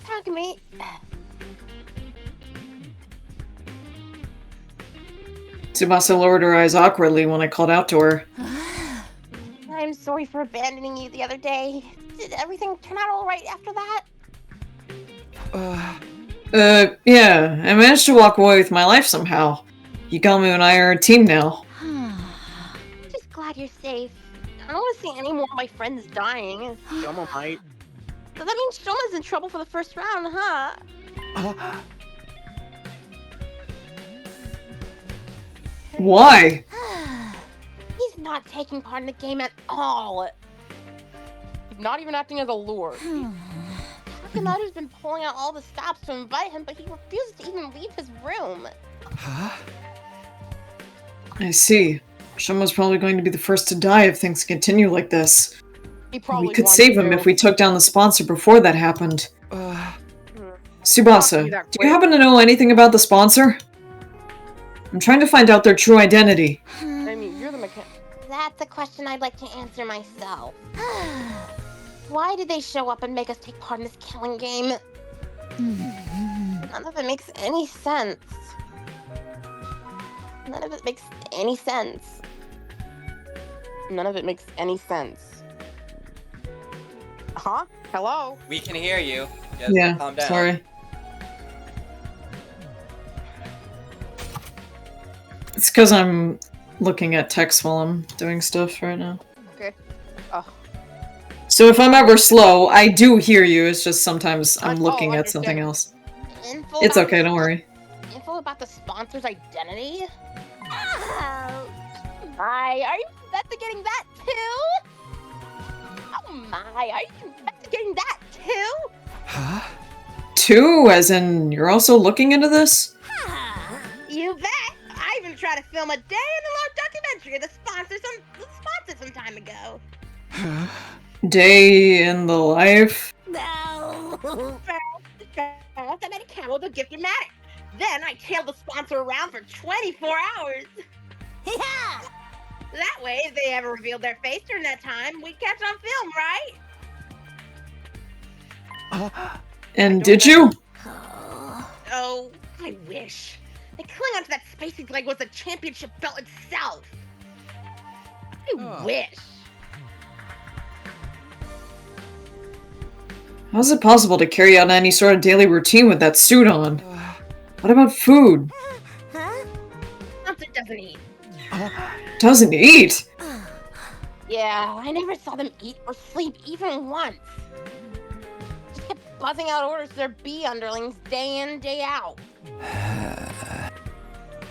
Takumi. Tsubasa lowered her eyes awkwardly when I called out to her. I'm sorry for abandoning you the other day. Did everything turn out all right after that? Yeah, I managed to walk away with my life somehow. Yugami and I are a team now. Just glad you're safe. I don't want to see any more of my friends dying. Shoma might. So that means Shoma's in trouble for the first round, huh? Why? He's not taking part in the game at all. He's not even acting as a lord. Sakamoto's been pulling out all the stops to invite him, but he refuses to even leave his room. I see. Shoma's probably going to be the first to die if things continue like this. He probably We could wants save him to. if we took down the sponsor before that happened. Tsubasa, that do quick. you happen to know anything about the sponsor? I'm trying to find out their true identity. I mean, you're the mechanic. That's a question I'd like to answer myself. Why did they show up and make us take part in this killing game? None of it makes any sense. None of it makes any sense. None of it makes any sense. Huh? Hello? We can hear you. Just Yeah, calm down. sorry. It's because I'm looking at text while I'm doing stuff right now. Okay. Oh. So if I'm ever slow, I do hear you, it's just sometimes I'm Oh, looking at something else. Info It's about okay, the don't worry. Info about the sponsor's identity? Oh my, are you investigating that too? Oh my, are you investigating that too? Huh? Two, as in, you're also looking into this? You bet! I even tried to film a day-in-the-life documentary of the sponsor some time ago. Day in the life? No! First, I met a camel with a gifted matter. Then I tailed the sponsor around for 24 hours. Yeah! That way, if they ever revealed their face during that time, we'd catch on film, right? And did you? Oh, I wish. I cling onto that spacing like it was the championship belt itself. I wish. How's it possible to carry out any sort of daily routine with that suit on? What about food? Huh? Sponsor doesn't eat. Doesn't eat? Yeah, I never saw them eat or sleep even once. Just kept buzzing out orders to their bee underlings day in, day out.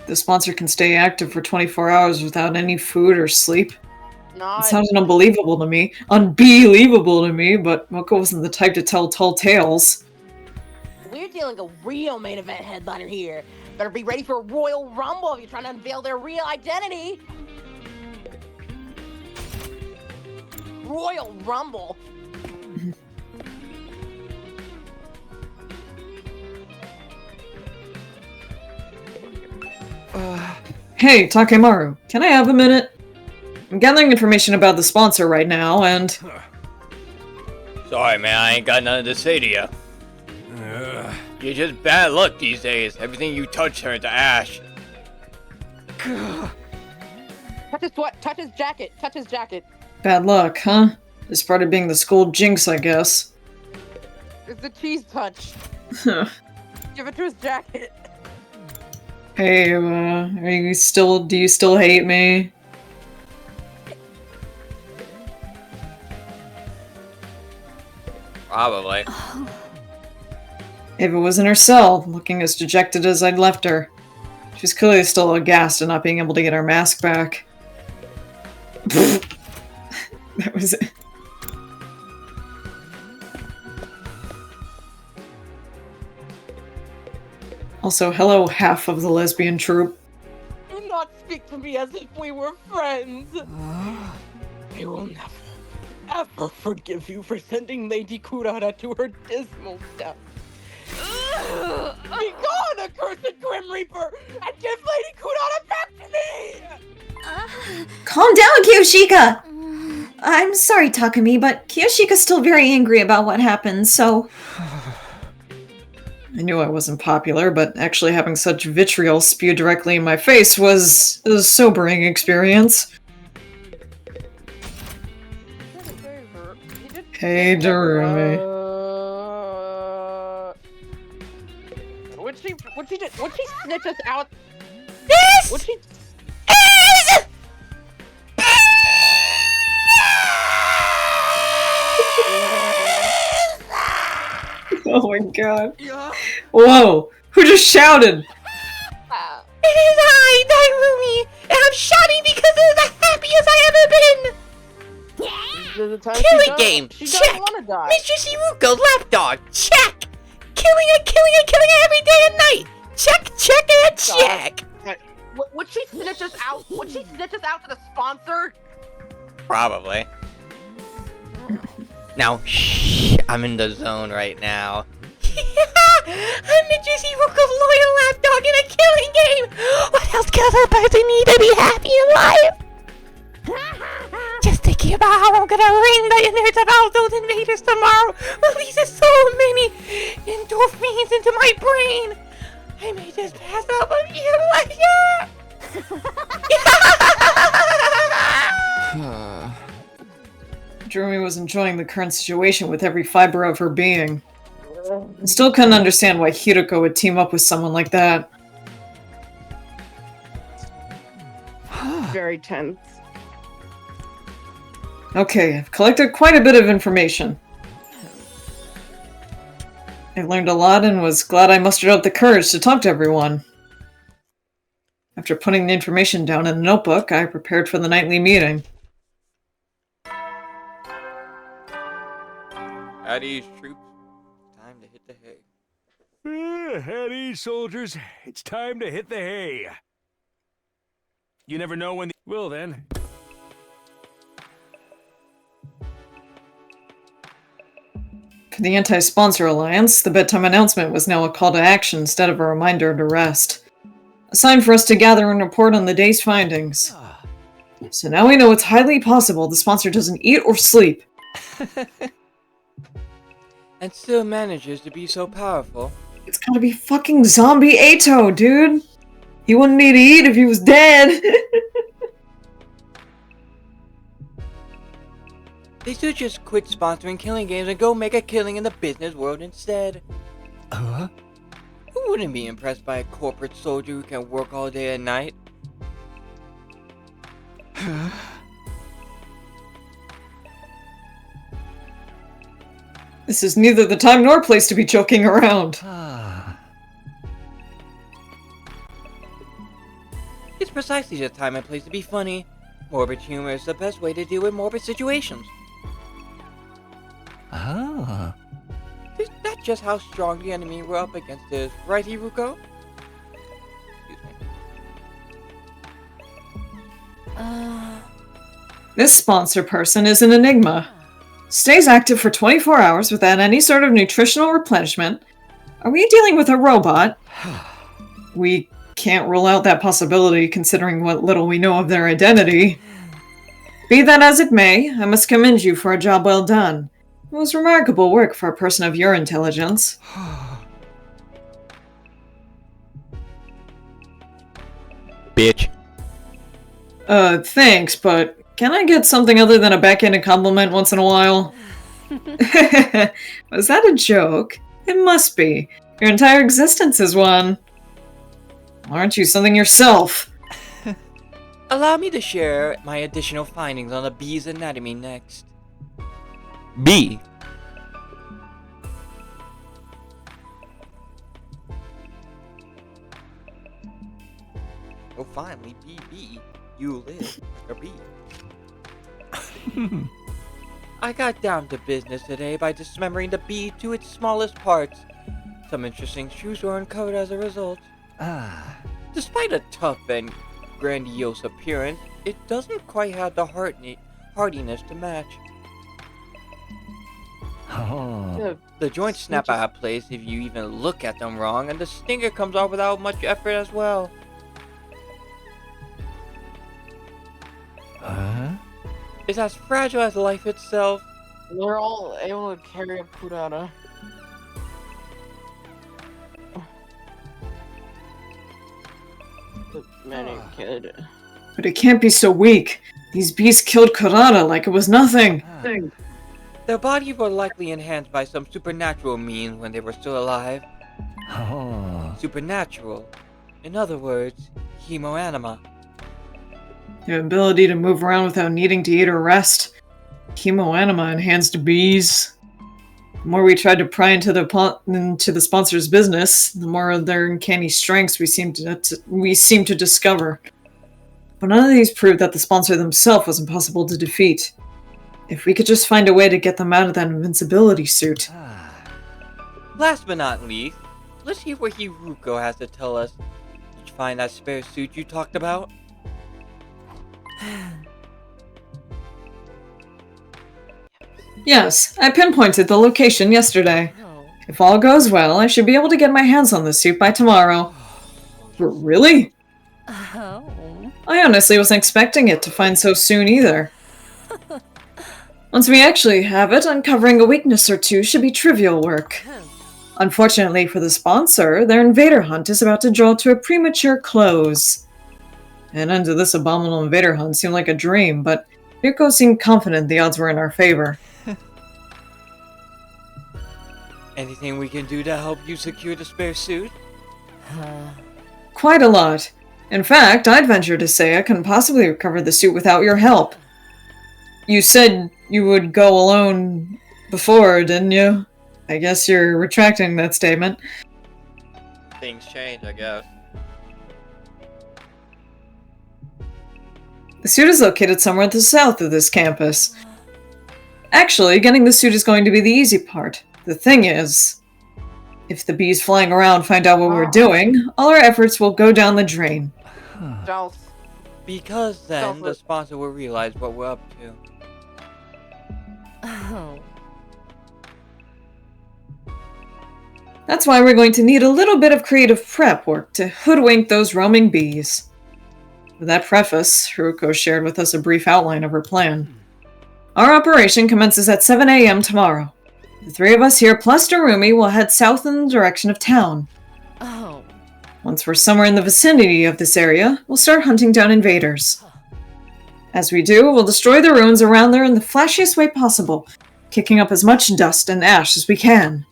The sponsor can stay active for 24 hours without any food or sleep? No, It sounds unbelievable to me. Unbelievable to me, but Moko wasn't the type to tell tall tales. we're dealing with a real main event headliner here. Better be ready for a Royal Rumble if you're trying to unveil their real identity. Royal Rumble? Hey, Takemaru, can I have a minute? I'm gathering information about the sponsor right now, and... Sorry, man, I ain't got nothing to say to you. You're just bad luck these days. Everything you touch turns to ash. Touch his sweat. Touch his jacket. Touch his jacket. Bad luck, huh? It's part of being the school jinx, I guess. It's the cheese touch. Give it to his jacket. Hey, do you still hate me? Probably. Ava was in her cell, looking as dejected as I'd left her. She was clearly still aghast at not being able to get her mask back. That was it. Also, hello, half of the lesbian troupe. Do not speak to me as if we were friends. I will never, ever forgive you for sending Lady Kurara to her dismal death. Be gone, accursed Grim Reaper, and give Lady Kurara back to me! Calm down, Kiyoshika! I'm sorry, Takumi, but Kiyoshika's still very angry about what happened, so... I knew I wasn't popular, but actually having such vitriol spewed directly in my face was a sobering experience. Hey, Darumi. Would she snitch us out? This Would she? is Oh my god. Whoa! Who just shouted? It is I, Darumi, and I'm shouting because it is the happiest I ever been! Killing game, She check. doesn't want to die. Mistress Iruko, lapdog, check! Killing it every day and night! Check, and check! Would she snitch us out? Would she snitch us out to the sponsor? Probably. Now, shh, I'm in the zone right now. I'm Mistress Iruko's loyal lapdog in a killing game! What else can a person need to be happy in life? Just thinking about how I'm gonna ring the innards of all those invaders tomorrow releases so many endorphins into my brain. I may just pass out of you like that. Darumi was enjoying the current situation with every fiber of her being. I still couldn't understand why Hiroko would team up with someone like that. Very tense. Okay, I've collected quite a bit of information. I learned a lot and was glad I mustered up the courage to talk to everyone. After putting the information down in a notebook, I prepared for the nightly meeting. At ease, troops. Time to hit the hay. At ease, soldiers. It's time to hit the hay. You never know when the... Well then. For the Anti-Sponsor Alliance, the bedtime announcement was now a call to action instead of a reminder to rest. A sign for us to gather and report on the day's findings. So now we know it's highly possible the sponsor doesn't eat or sleep. And still manages to be so powerful. It's gotta be fucking zombie Ato, dude! He wouldn't need to eat if he was dead! They should just quit sponsoring killing games and go make a killing in the business world instead. Who wouldn't be impressed by a corporate soldier who can work all day and night? This is neither the time nor place to be joking around. It's precisely the time and place to be funny. Morbid humor is the best way to deal with morbid situations. Is that just how strong the enemy were up against is, right, Hiruko? Excuse me. This sponsor person is an enigma. Stays active for 24 hours without any sort of nutritional replenishment. Are we dealing with a robot? We can't rule out that possibility considering what little we know of their identity. Be that as it may, I must commend you for a job well done. It was remarkable work for a person of your intelligence. Bitch. Thanks, but can I get something other than a backhanded compliment once in a while? Was that a joke? It must be. Your entire existence is one. Aren't you something yourself? Allow me to share my additional findings on the bee's anatomy next. B. Oh, finally, BB. You live like a bee. I got down to business today by dismembering the bee to its smallest parts. Some interesting truths were uncovered as a result. Despite a tough and grandiose appearance, it doesn't quite have the hardiness to match. The joints snap out of place if you even look at them wrong, and the stinger comes off without much effort as well. It's as fragile as life itself. They're all able to carry a Purata. The many kid. But it can't be so weak. These beasts killed Kurata like it was nothing. Their bodies were likely enhanced by some supernatural means when they were still alive. Supernatural. In other words, hemoanima. The ability to move around without needing to eat or rest. Hemoanima enhanced bees. The more we tried to pry into the sponsor's business, the more of their uncanny strengths we seemed to discover. But none of these proved that the sponsor themselves was impossible to defeat. If we could just find a way to get them out of that invincibility suit. Last but not least, let's hear what Hiruko has to tell us. Did you find that spare suit you talked about? Yes, I pinpointed the location yesterday. If all goes well, I should be able to get my hands on the suit by tomorrow. Really? Oh. I honestly wasn't expecting it to find so soon either. Once we actually have it, uncovering a weakness or two should be trivial work. Unfortunately for the sponsor, their invader hunt is about to draw to a premature close. An end to this abominable invader hunt seemed like a dream, but Mirko seemed confident the odds were in our favor. Anything we can do to help you secure the spare suit? Quite a lot. In fact, I'd venture to say I couldn't possibly recover the suit without your help. You said you would go alone before, didn't you? I guess you're retracting that statement. Things change, I guess. The suit is located somewhere to the south of this campus. Actually, getting the suit is going to be the easy part. The thing is, if the bees flying around find out what we're doing, all our efforts will go down the drain. Stealth. Because then the sponsor will realize what we're up to. Oh. That's why we're going to need a little bit of creative prep work to hoodwink those roaming bees. With that preface, Haruko shared with us a brief outline of her plan. Our operation commences at 7 a.m. tomorrow. The three of us here plus Darumi will head south in the direction of town. Oh. Once we're somewhere in the vicinity of this area, we'll start hunting down invaders. As we do, we'll destroy the ruins around there in the flashiest way possible, kicking up as much dust and ash as we can.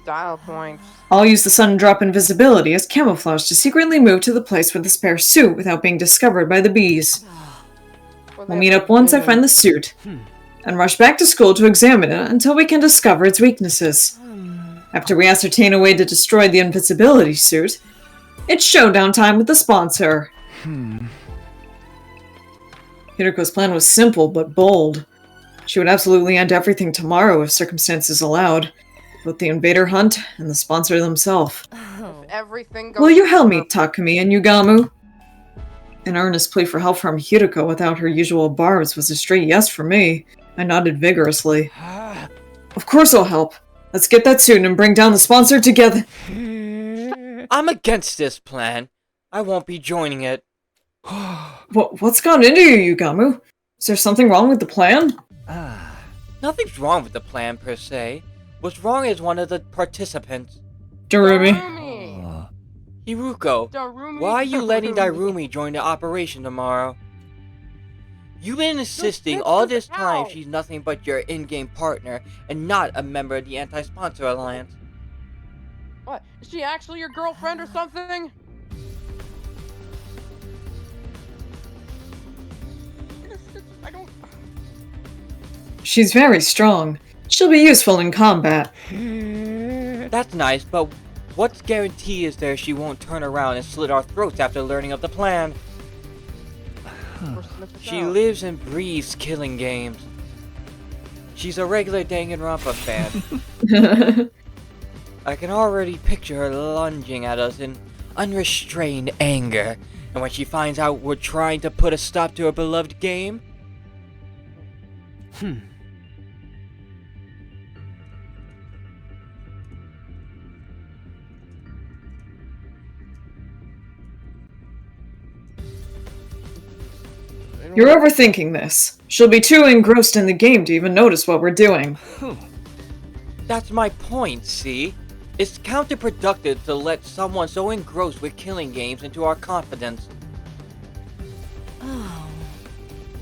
Style points. I'll use the sudden drop in visibility as camouflage to secretly move to the place with the spare suit without being discovered by the bees. We'll meet up once I find the suit, and rush back to school to examine it until we can discover its weaknesses. After we ascertain a way to destroy the invisibility suit, it's showdown time with the sponsor. Hiruko's plan was simple but bold. She would absolutely end everything tomorrow if circumstances allowed, both the invader hunt and the sponsor themselves. Everything goes Will you help me, Takumi and Yugamu? An earnest plea for help from Hiruko without her usual barbs was a straight yes for me. I nodded vigorously. Of course I'll help. Let's get that suit and bring down the sponsor together. I'm against this plan. I won't be joining it. What's gone into you, Yugamu? Is there something wrong with the plan? Nothing's wrong with the plan per se. What's wrong is one of the participants. Darumi. Hiruko, Darumi. why are you letting Darumi join the operation tomorrow? You've been insisting all this time she's nothing but your in-game partner and not a member of the Anti-Sponsor Alliance. What? Is she actually your girlfriend or something? I don't... She's very strong. She'll be useful in combat. That's nice, but what guarantee is there she won't turn around and slit our throats after learning of the plan? She lives and breathes killing games. She's a regular Danganronpa fan. I can already picture her lunging at us in unrestrained anger, and when she finds out we're trying to put a stop to her beloved game... You're overthinking this. She'll be too engrossed in the game to even notice what we're doing. That's my point, see? It's counterproductive to let someone so engrossed with killing games into our confidence.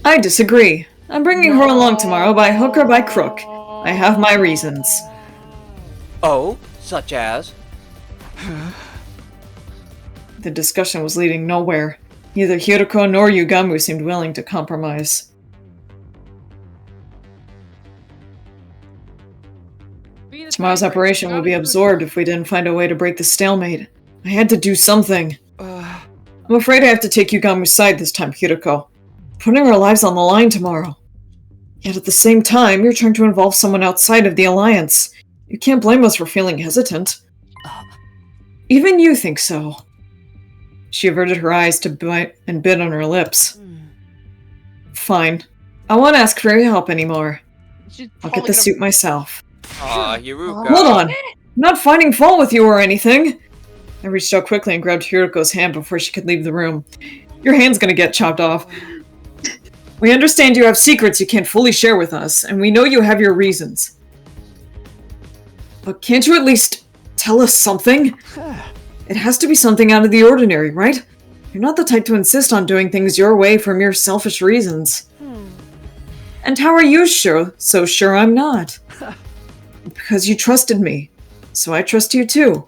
I disagree. I'm bringing her along tomorrow by hook or by crook. I have my reasons. Oh? Such as? The discussion was leading nowhere. Neither Hiruko nor Yugamu seemed willing to compromise. Tomorrow's operation would be absorbed if we didn't find a way to break the stalemate. I had to do something. I'm afraid I have to take Yugamu's side this time, Hiruko. Putting our lives on the line tomorrow. Yet at the same time, you're trying to involve someone outside of the Alliance. You can't blame us for feeling hesitant. Even you think so. She averted her eyes to bite and bit on her lips. Fine. I won't ask for your help anymore. I'll get the suit myself. Aw, Hiruko. Hold on! I'm not finding fault with you or anything! I reached out quickly and grabbed Hiruko's hand before she could leave the room. Your hand's gonna get chopped off. We understand you have secrets you can't fully share with us, and we know you have your reasons. But can't you at least tell us something? It has to be something out of the ordinary, right? You're not the type to insist on doing things your way for mere selfish reasons. And how are you so sure I'm not? Because you trusted me. So I trust you too.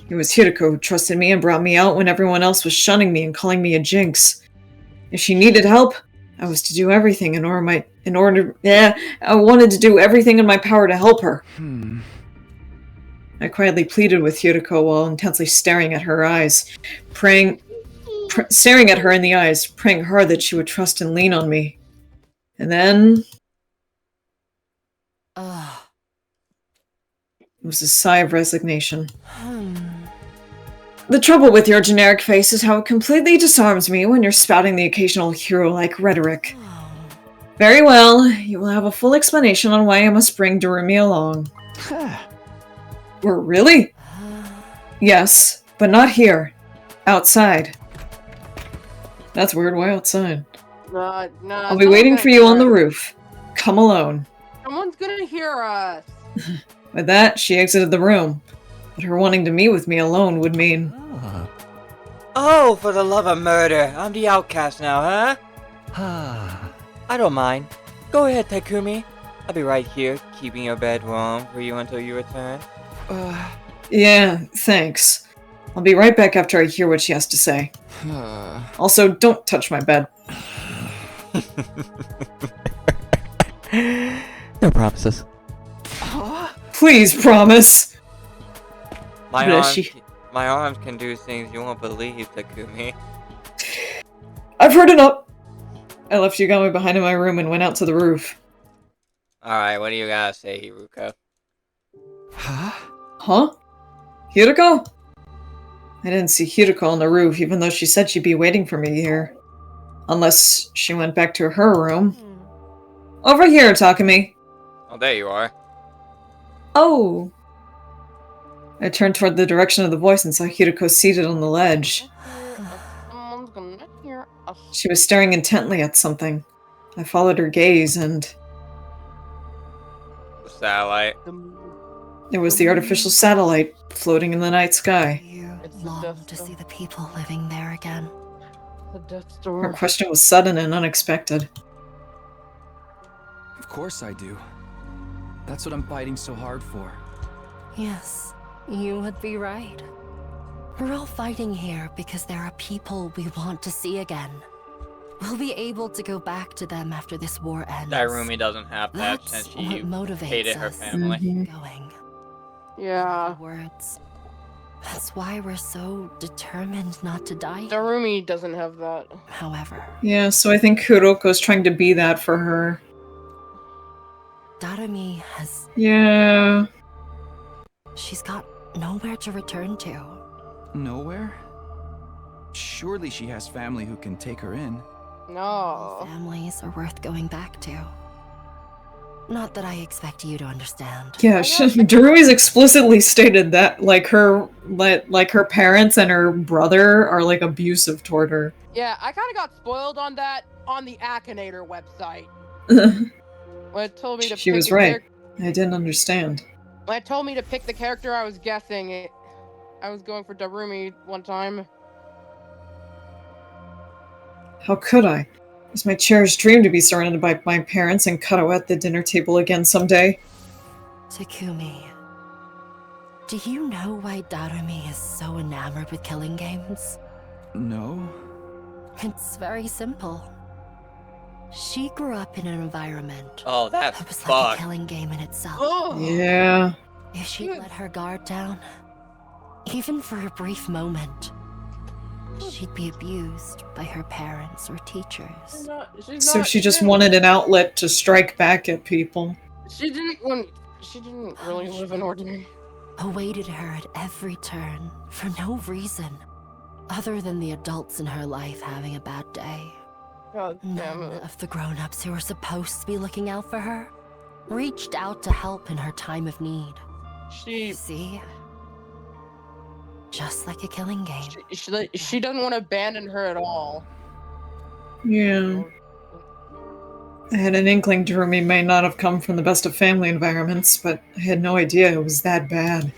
It was Hiriko who trusted me and brought me out when everyone else was shunning me and calling me a jinx. If she needed help, I was to do everything I wanted to do everything in my power to help her. I quietly pleaded with Hiriko while intensely staring at her eyes, staring at her in the eyes, praying hard that she would trust and lean on me. And then... it was a sigh of resignation. The trouble with your generic face is how it completely disarms me when you're spouting the occasional hero-like rhetoric. Very well, you will have a full explanation on why I must bring Darumi along. Really? Yes, but not here. Outside. That's weird, why outside? I'll be waiting for you on the roof. Come alone. Someone's gonna hear us. With that, she exited the room. But her wanting to meet with me alone would mean... Oh, for the love of murder. I'm the outcast now, huh? I don't mind. Go ahead, Takumi. I'll be right here, keeping your bed warm for you until you return. Yeah, thanks. I'll be right back after I hear what she has to say. Also, don't touch my bed. No promises. Please promise! My arms can do things you won't believe, Takumi. I've heard enough! I left Yugami behind in my room and went out to the roof. Alright, what do you gotta say, Hiruko? Huh? Hiriko? I didn't see Hiriko on the roof, even though she said she'd be waiting for me here. Unless she went back to her room. Over here, Takumi! Oh, there you are. Oh! I turned toward the direction of the voice and saw Hiriko seated on the ledge. Someone's gonna hear us. She was staring intently at something. I followed her gaze and... The satellite. it was the artificial satellite floating in the night sky. It's the Long Death to Star. see the people living there again. The Death Her Star. question was sudden and unexpected. Of course I do. That's what I'm fighting so hard for. Yes, you would be right. We're all fighting here because there are people we want to see again. We'll be able to go back to them after this war ends. Darumi doesn't have that That's since what she motivates hated her us. family. Going. Yeah. Words. That's why we're so determined not to die. Darumi doesn't have that. However, Yeah, so I think Kuroko's trying to be that for her. Darumi has... Yeah... she's got nowhere to return to. Nowhere? Surely she has family who can take her in. No. Families are worth going back to. Not that I expect you to understand. Yeah, Darumi's explicitly stated that, like her parents and her brother are, like, abusive toward her. Yeah, I kind of got spoiled on that on the Akinator website. When it told me to She pick was a right. I didn't understand. When it told me to pick the character I was guessing, I was going for Darumi one time. How could I? It's my cherished dream to be surrounded by my parents and cuddle at the dinner table again someday. Takumi, do you know why Darumi is so enamored with killing games? No? It's very simple. She grew up in an environment Oh, that's that was like a fucked. killing game in itself. Oh. Yeah. If she let her guard down, even for a brief moment, she'd be abused by her parents or teachers. So she just wanted an outlet to strike back at people. She didn't really live in ordinary. Awaited her at every turn for no reason other than the adults in her life having a bad day. God damn None it. of the grown-ups who were supposed to be looking out for her reached out to help in her time of need. See? Just like a killing game. She doesn't want to abandon her at all. Yeah. I had an inkling Darumi may not have come from the best of family environments, but I had no idea it was that bad.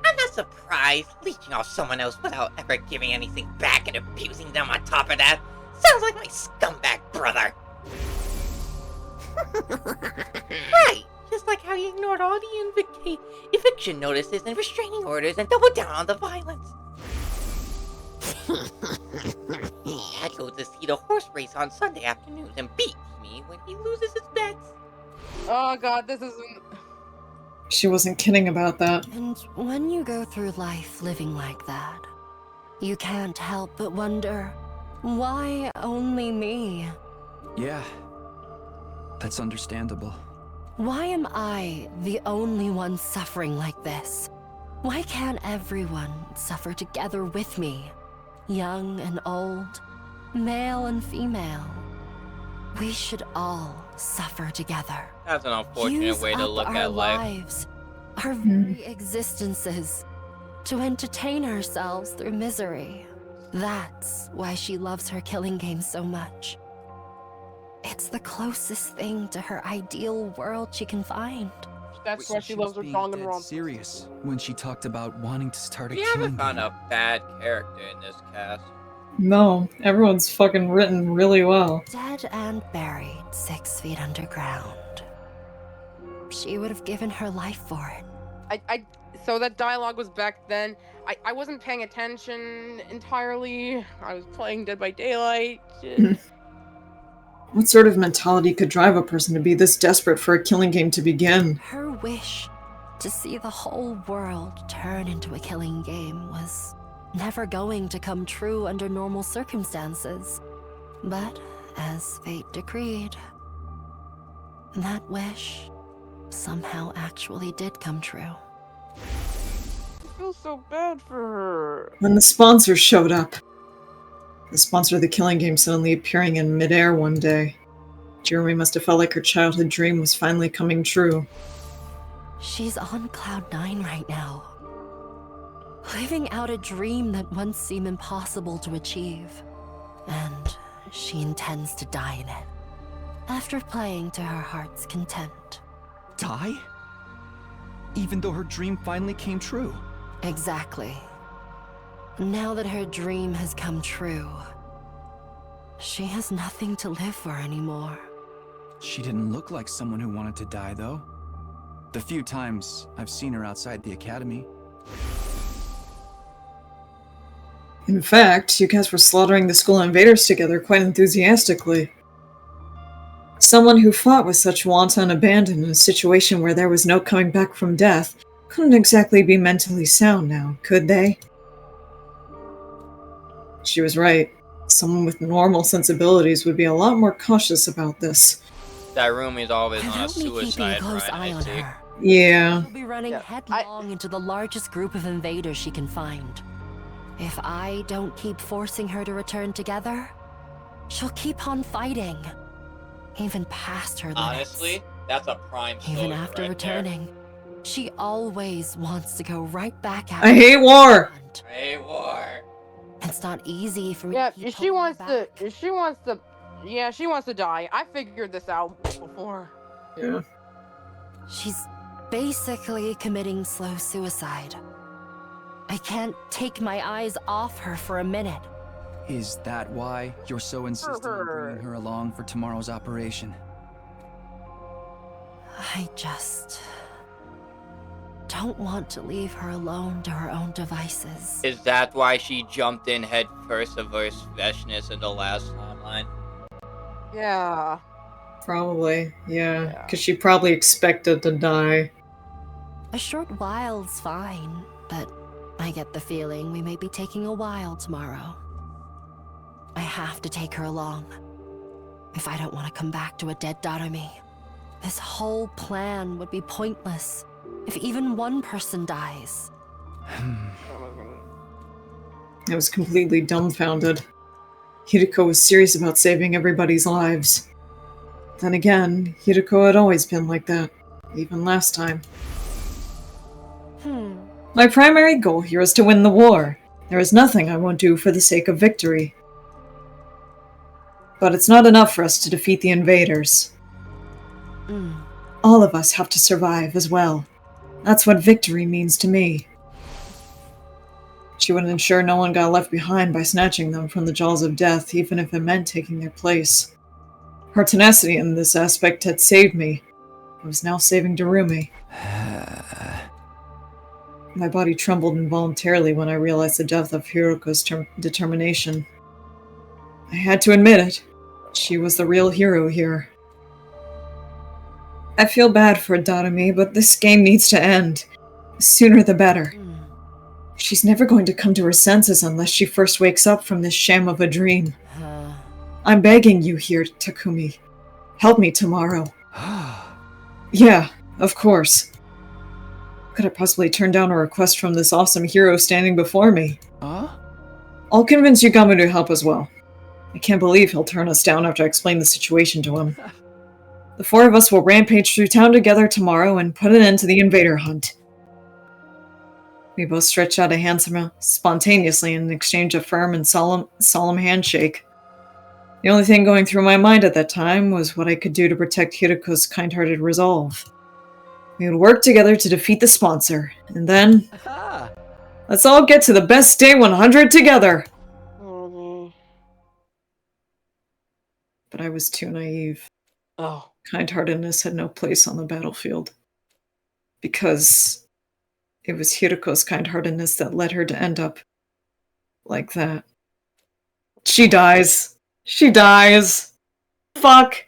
I'm not surprised. Leeching off someone else without ever giving anything back and abusing them on top of that. Sounds like my scumbag brother. Right! Just like how you ignored all the eviction notices and restraining orders and doubled down on the violence. Dad goes to see the horse race on Sunday afternoons and beats me when he loses his bets. Oh god, this isn't... She wasn't kidding about that. And when you go through life living like that, you can't help but wonder, why only me? Yeah, that's understandable. Why am I the only one suffering like this? Why can't everyone suffer together with me? Young and old, male and female. We should all suffer together. That's an unfortunate Use way to up look our at life. lives, our very existences, to entertain ourselves through misery. That's why she loves her killing game so much. It's the closest thing to her ideal world she can find. That's why she loves her Danganronpa. Serious when she talked about wanting to start a We killing haven't found game. a bad character in this cast. No, everyone's fucking written really well. Dead and buried 6 feet underground. She would have given her life for it. So that dialogue was back then. I wasn't paying attention entirely. I was playing Dead by Daylight. What sort of mentality could drive a person to be this desperate for a killing game to begin? Her wish to see the whole world turn into a killing game was never going to come true under normal circumstances. But as fate decreed, that wish somehow actually did come true. I feel so bad for her. When the sponsor showed up. The sponsor of the killing game suddenly appearing in midair one day. Jeremy must have felt like her childhood dream was finally coming true. She's on Cloud 9 right now. Living out a dream that once seemed impossible to achieve. And she intends to die in it. After playing to her heart's content. Die? Even though her dream finally came true? Exactly. Now that her dream has come true, she has nothing to live for anymore. She didn't look like someone who wanted to die, though. The few times I've seen her outside the academy. In fact, you guys were slaughtering the school invaders together quite enthusiastically. Someone who fought with such wanton abandon in a situation where there was no coming back from death couldn't exactly be mentally sound now, could they? She was right. Someone with normal sensibilities would be a lot more cautious about this. That room is always on a Without me keeping a suicide close run, eye I on think. her, Yeah. she'll be running headlong into the largest group of invaders she can find. If I don't keep forcing her to return together, she'll keep on fighting. Even past her limits. Honestly, that's a prime story Even after right returning, she always wants to go right back out. I hate war! there. Hey, war. It's not easy for me Yeah, to keep if she holding her wants back. to. If she wants to. Yeah, she wants to die. I figured this out before. Yeah. She's basically committing slow suicide. I can't take my eyes off her for a minute. Is that why you're so insistent on bringing her along for tomorrow's operation? I just don't want to leave her alone to her own devices. Is that why she jumped in head first to verse Veshness in the last timeline? Yeah. Probably, yeah. Because she probably expected to die. A short while's fine, but I get the feeling we may be taking a while tomorrow. I have to take her along. If I don't want to come back to a dead Darami, this whole plan would be pointless if even one person dies. I was completely dumbfounded. Hideko was serious about saving everybody's lives. Then again, Hideko had always been like that, even last time. My primary goal here is to win the war. There is nothing I won't do for the sake of victory. But it's not enough for us to defeat the invaders. All of us have to survive as well. That's what victory means to me. She would ensure no one got left behind by snatching them from the jaws of death, even if it meant taking their place. Her tenacity in this aspect had saved me. I was now saving Darumi. My body trembled involuntarily when I realized the depth of Hiruko's determination. I had to admit it. She was the real hero here. I feel bad for Darumi, but this game needs to end. The sooner the better. She's never going to come to her senses unless she first wakes up from this sham of a dream. I'm begging you here, Takumi. Help me tomorrow. Yeah, of course. Could I possibly turn down a request from this awesome hero standing before me? I'll convince Yugamu to help as well. I can't believe he'll turn us down after I explain the situation to him. The four of us will rampage through town together tomorrow and put an end to the invader hunt. We both stretched out a hand spontaneously in exchange a firm and solemn handshake. The only thing going through my mind at that time was what I could do to protect Hiruko's kind-hearted resolve. We would work together to defeat the sponsor, and then... let's all get to the best day 100 together! But I was too naive. Kind-heartedness had no place on the battlefield. Because it was Hiruko's kind-heartedness that led her to end up like that. She dies. She dies. Fuck.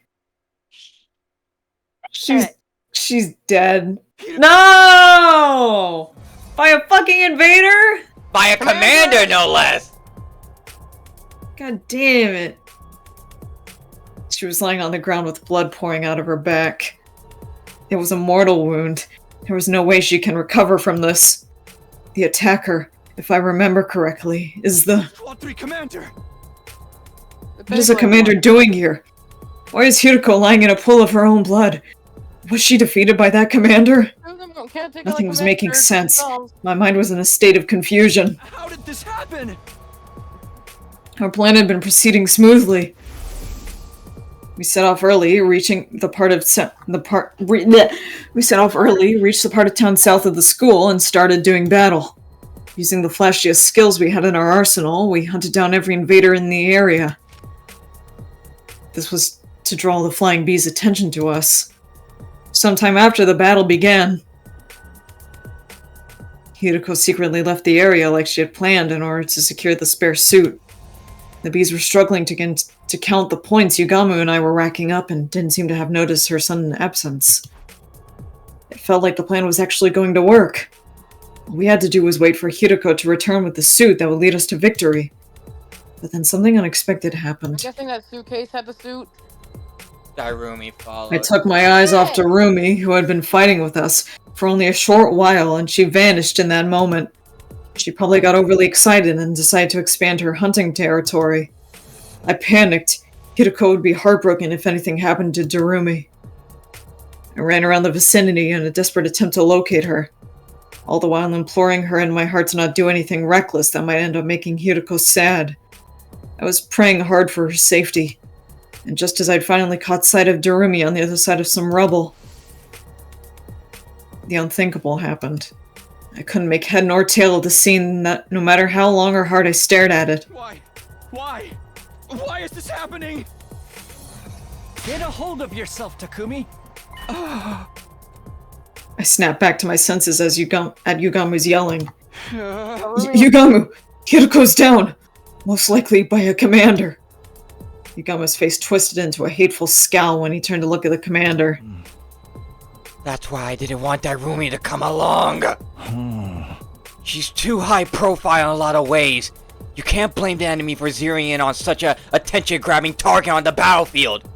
She's dead. No! By a fucking invader? By a commander, no less! God damn it. She was lying on the ground with blood pouring out of her back. It was a mortal wound. There was no way she can recover from this. The attacker, if I remember correctly, is the... Squad 3 commander! What is the commander doing here? Why is Hiruko lying in a pool of her own blood? Was she defeated by that commander? Nothing was making sense. My mind was in a state of confusion. How did this happen? Our plan had been proceeding smoothly. We set off early, reaching the part of reached the part of town south of the school, and started doing battle. Using the flashiest skills we had in our arsenal, we hunted down every invader in the area. This was to draw the Flying Bee's attention to us. Sometime after the battle began, Hiruko secretly left the area like she had planned in order to secure the spare suit. The bees were struggling to count the points Yugamu and I were racking up and didn't seem to have noticed her sudden absence. It felt like the plan was actually going to work. All we had to do was wait for Hiruko to return with the suit that would lead us to victory. But then something unexpected happened. I'm guessing that suitcase had the suit. Darumi followed. I took my eyes off Darumi, who had been fighting with us for only a short while, and she vanished in that moment. She probably got overly excited and decided to expand her hunting territory. I panicked. Hiruko would be heartbroken if anything happened to Darumi. I ran around the vicinity in a desperate attempt to locate her, all the while imploring her in my heart to not do anything reckless that might end up making Hiruko sad. I was praying hard for her safety, and just as I'd finally caught sight of Darumi on the other side of some rubble, the unthinkable happened. I couldn't make head nor tail of the scene, that no matter how long or hard I stared at it. Why? Why? Why is this happening? Get a hold of yourself, Takumi. I snapped back to my senses as Yugamu's yelling. Yugamu! Hiruko's down! Most likely by a commander. Yugamu's face twisted into a hateful scowl when he turned to look at the commander. That's why I didn't want Darumi to come along. She's too high profile in a lot of ways. You can't blame the enemy for zeroing in on such a attention-grabbing target on the battlefield.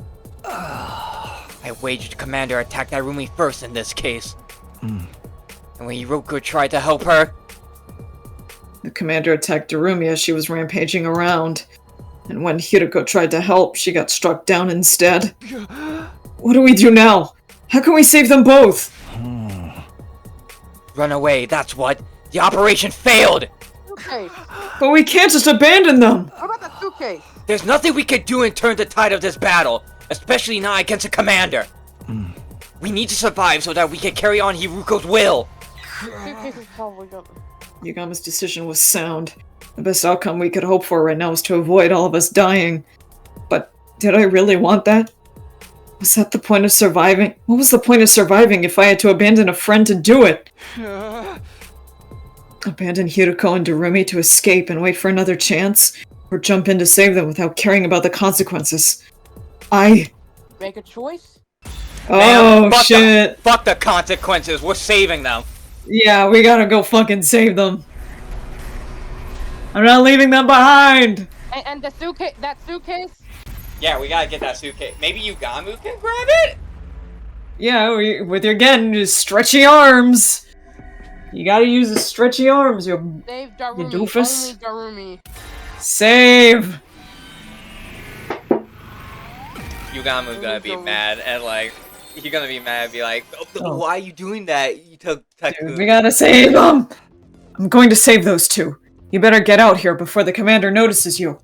I waged commander attack Darumi first in this case. And when Hiruko tried to help her... The commander attacked Darumi as she was rampaging around. And when Hiruko tried to help, she got struck down instead. What do we do now? How can we save them both? Run away, that's what. The operation failed! Suitcase. But we can't just abandon them! What about the suitcase? There's nothing we can do and turn the tide of this battle, especially not against a commander. We need to survive so that we can carry on Hiruko's will. Suitcase is probably gone. Yugamu's decision was sound. The best outcome we could hope for right now is to avoid all of us dying. But did I really want that? Was that the point of surviving? What was the point of surviving if I had to abandon a friend to do it? Abandon Hiriko and Darumi to escape and wait for another chance? Or jump in to save them without caring about the consequences? Make a choice? Oh, fuck shit. Fuck the consequences. We're saving them. Yeah, we gotta go fucking save them. I'm not leaving them behind! And the suitcase, that suitcase? Yeah, we gotta get that suitcase. Maybe Yugamu can grab it? Yeah, with your, again, just stretchy arms. You gotta use the stretchy arms, you Save Darumi. doofus. Only Darumi. Save! Yugamu's gonna be mad and like, he's gonna be mad and be like, oh, why are you doing that? You took Dude, we gotta save them! I'm going to save those two. You better get out here before the commander notices you.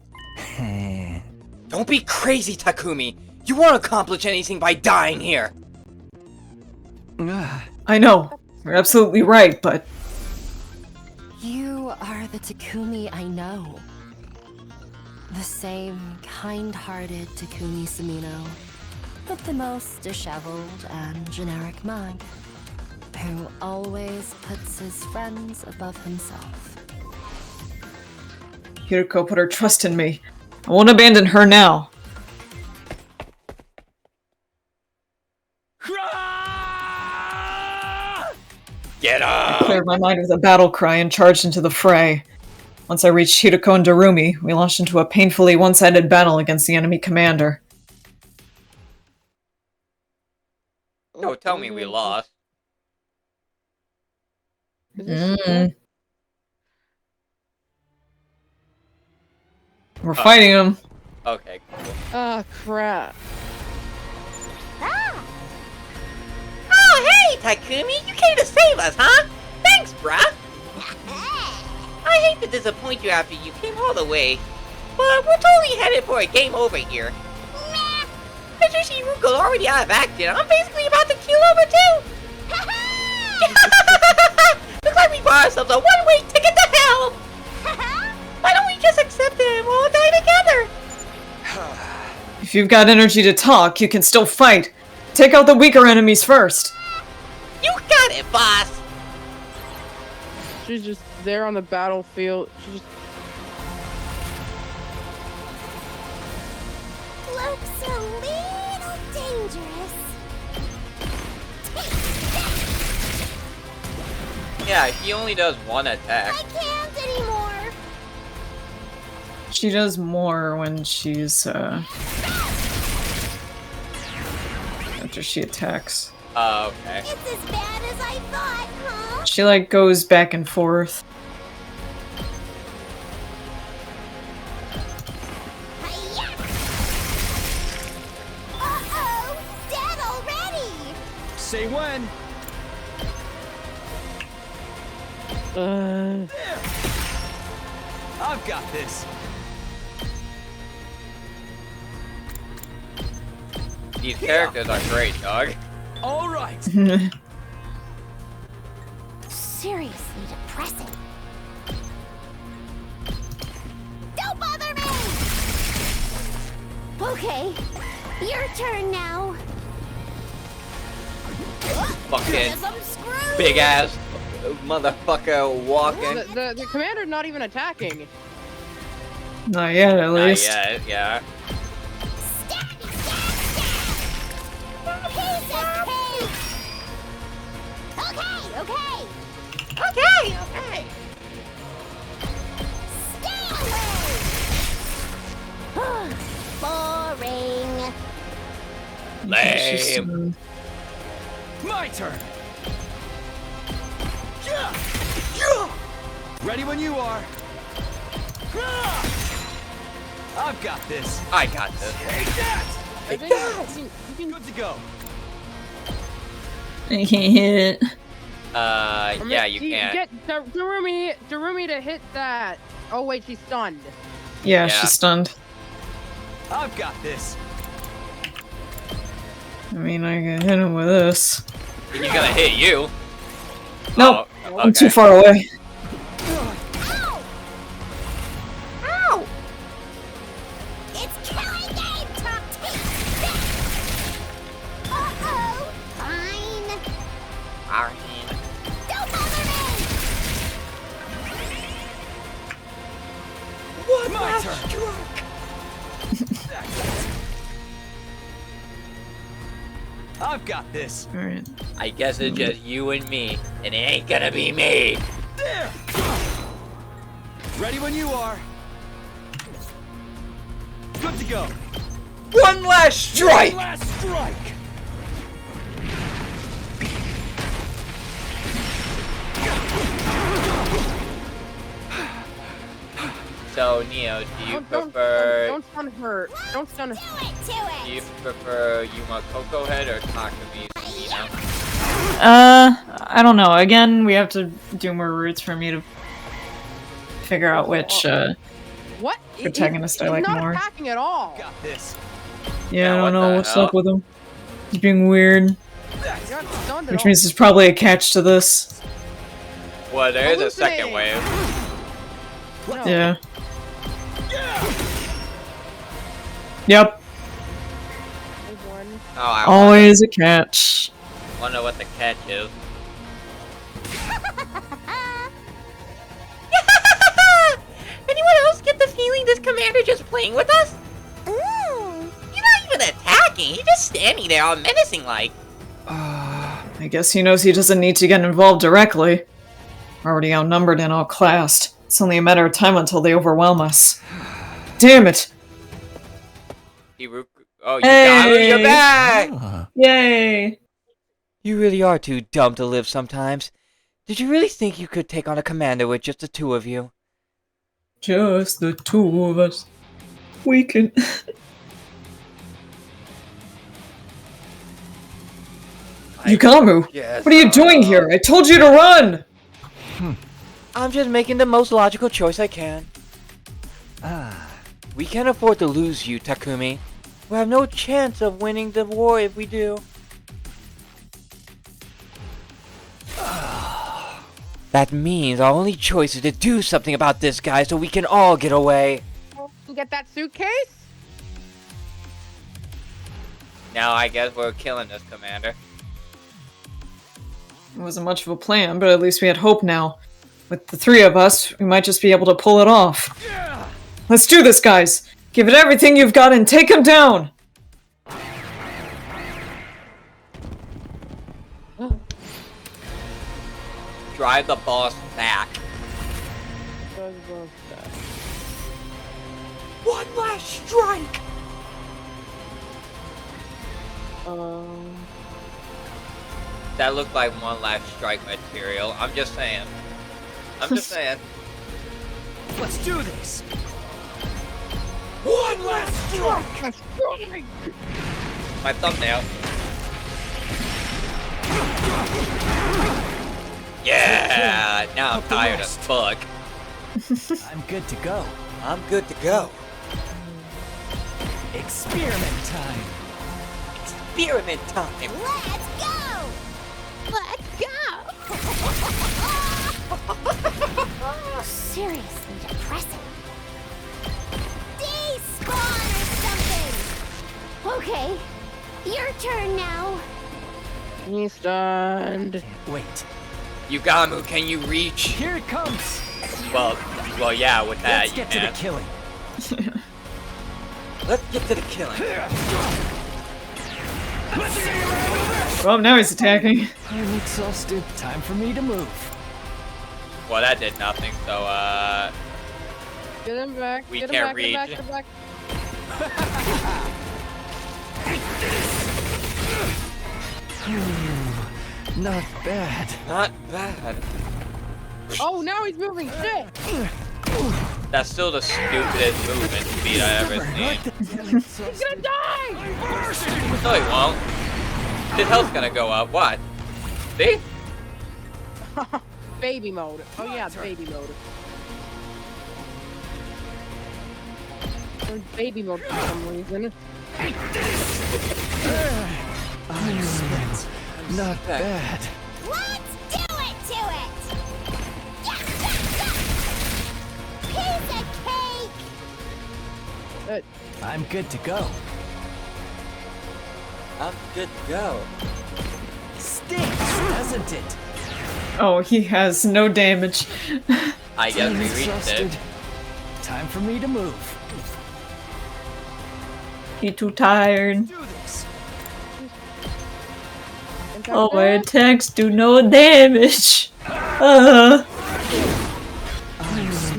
Don't be crazy, Takumi. You won't accomplish anything by dying here. I know. You're absolutely right, but... You are the Takumi I know. The same kind-hearted Takumi Sumino, with the most disheveled and generic mind, who always puts his friends above himself. Hiriko put her trust in me. I won't abandon her now. Get up! I cleared my mind with a battle cry and charged into the fray. Once I reached Hiriko and Darumi, we launched into a painfully one-sided battle against the enemy commander. Don't tell me we lost. We're fighting him. Okay, cool. Oh, crap. Oh, hey, Takumi, you came to save us, huh? Thanks, bruh. I hate to disappoint you after you came all the way, but we're totally headed for a game over here. Meh. Mitsushi Ruko's already out of action. I'm basically about to keel over too. Looks like we bought ourselves a one-way ticket to hell. Why don't we just accept it and we'll all die together? If you've got energy to talk, you can still fight. Take out the weaker enemies first. You got it, boss. She's just there on the battlefield. She just... Looks a little dangerous. Yeah, he only does one attack. I can't anymore. She does more when she's, after she attacks. Oh, okay. It's as bad as I thought, huh? She, like, goes back and forth. Uh-oh! Dead already! Say when. I've got this. These characters are great, dog. All right. Seriously depressing. Don't bother me! Okay, your turn now. Fucking Guess I'm screwed. big ass motherfucker walking. The commander's not even attacking. Not yet, at least. Not yet, yeah. Okay. Stay away. Boring. Lame. My turn. Ready when you are. I've got this. I got this. Take that. I think you can Good to go. I can't hit it. Yeah, you can. Get Darumi to hit that. Oh wait, she's stunned. Yeah, Yeah. she's stunned. I've got this. I mean, I can hit him with this. He's gonna hit you. Nope. Oh, I'm too okay. far away. Ow! It's killing game, top team. my turn. I've got this. Alright. I guess it's just you and me, and it ain't gonna be me. There. Ready when you are. Good to go. One last strike! One last strike. So, Neo, do you Don't stun her. Don't stun her. Do you prefer Yuma Coco Head or Takumi Neo? I don't know. Again, we have to do more routes for me to figure out which What? protagonist I like He's more. not attacking at all. Got this. Yeah, I what don't know the what's hell? up with him. He's being weird, You're not stunned at which all. means there's probably a catch to this. Well, there is a second Hallucinating. wave. No. Yeah. Yep. There's one. Oh, I Always a catch. wonder what the catch is. Anyone else get the feeling this commander just playing with us? He's not even attacking, he's just standing there all menacing like. I guess he knows he doesn't need to get involved directly. We're already outnumbered and outclassed. It's only a matter of time until they overwhelm us. Damn it! Oh, you got it, you're Hey! back! Yay! You really are too dumb to live sometimes. Did you really think you could take on a commander with just the two of you? Just the two of us. We can. Yukamu! Yes, What are you doing here? I told you to run! I'm just making the most logical choice I can. We can't afford to lose you, Takumi. We have no chance of winning the war if we do. That means our only choice is to do something about this guy so we can all get away. Get that suitcase? Now I guess we're killing this commander. It wasn't much of a plan, but at least we had hope now. With the three of us, we might just be able to pull it off. Let's do this, guys! Give it everything you've got and take him down! Drive the boss back. One last strike! That looked like one last strike material. I'm just saying. I'm just saying. Let's do this. One last strike! My thumbnail. Yeah! Now I'm tired as fuck. I'm good to go. I'm good to go. Experiment time. Experiment time. Let's go! Let's go! Seriously depressing. Despawn or something! Okay, your turn now. He's stunned. Wait. Yugamu, can you reach? Here it comes. Well, yeah, with that Let's get to the killing. Let's get to the killing. Well, now he's attacking. I'm exhausted. Time for me to move. Well, that did nothing, so, Get him back. We get can't him back, reach. Get him back, get him back. Not bad. not bad. Oh, now he's moving. Shit. That's still the stupidest movement speed I've ever seen. He's gonna die! No, he won't. His health's gonna go up. What? See? Baby mode. Oh yeah, it's baby mode. We're in baby mode for some reason. Not bad. Let's do it to it! Piece of cake! I'm good to go. I'm good to go. Stinks, doesn't it? Oh, he has no damage. I guess I'm we reached exhausted. it. Time for me to move. He too tired. Do this. All my attacks do no damage.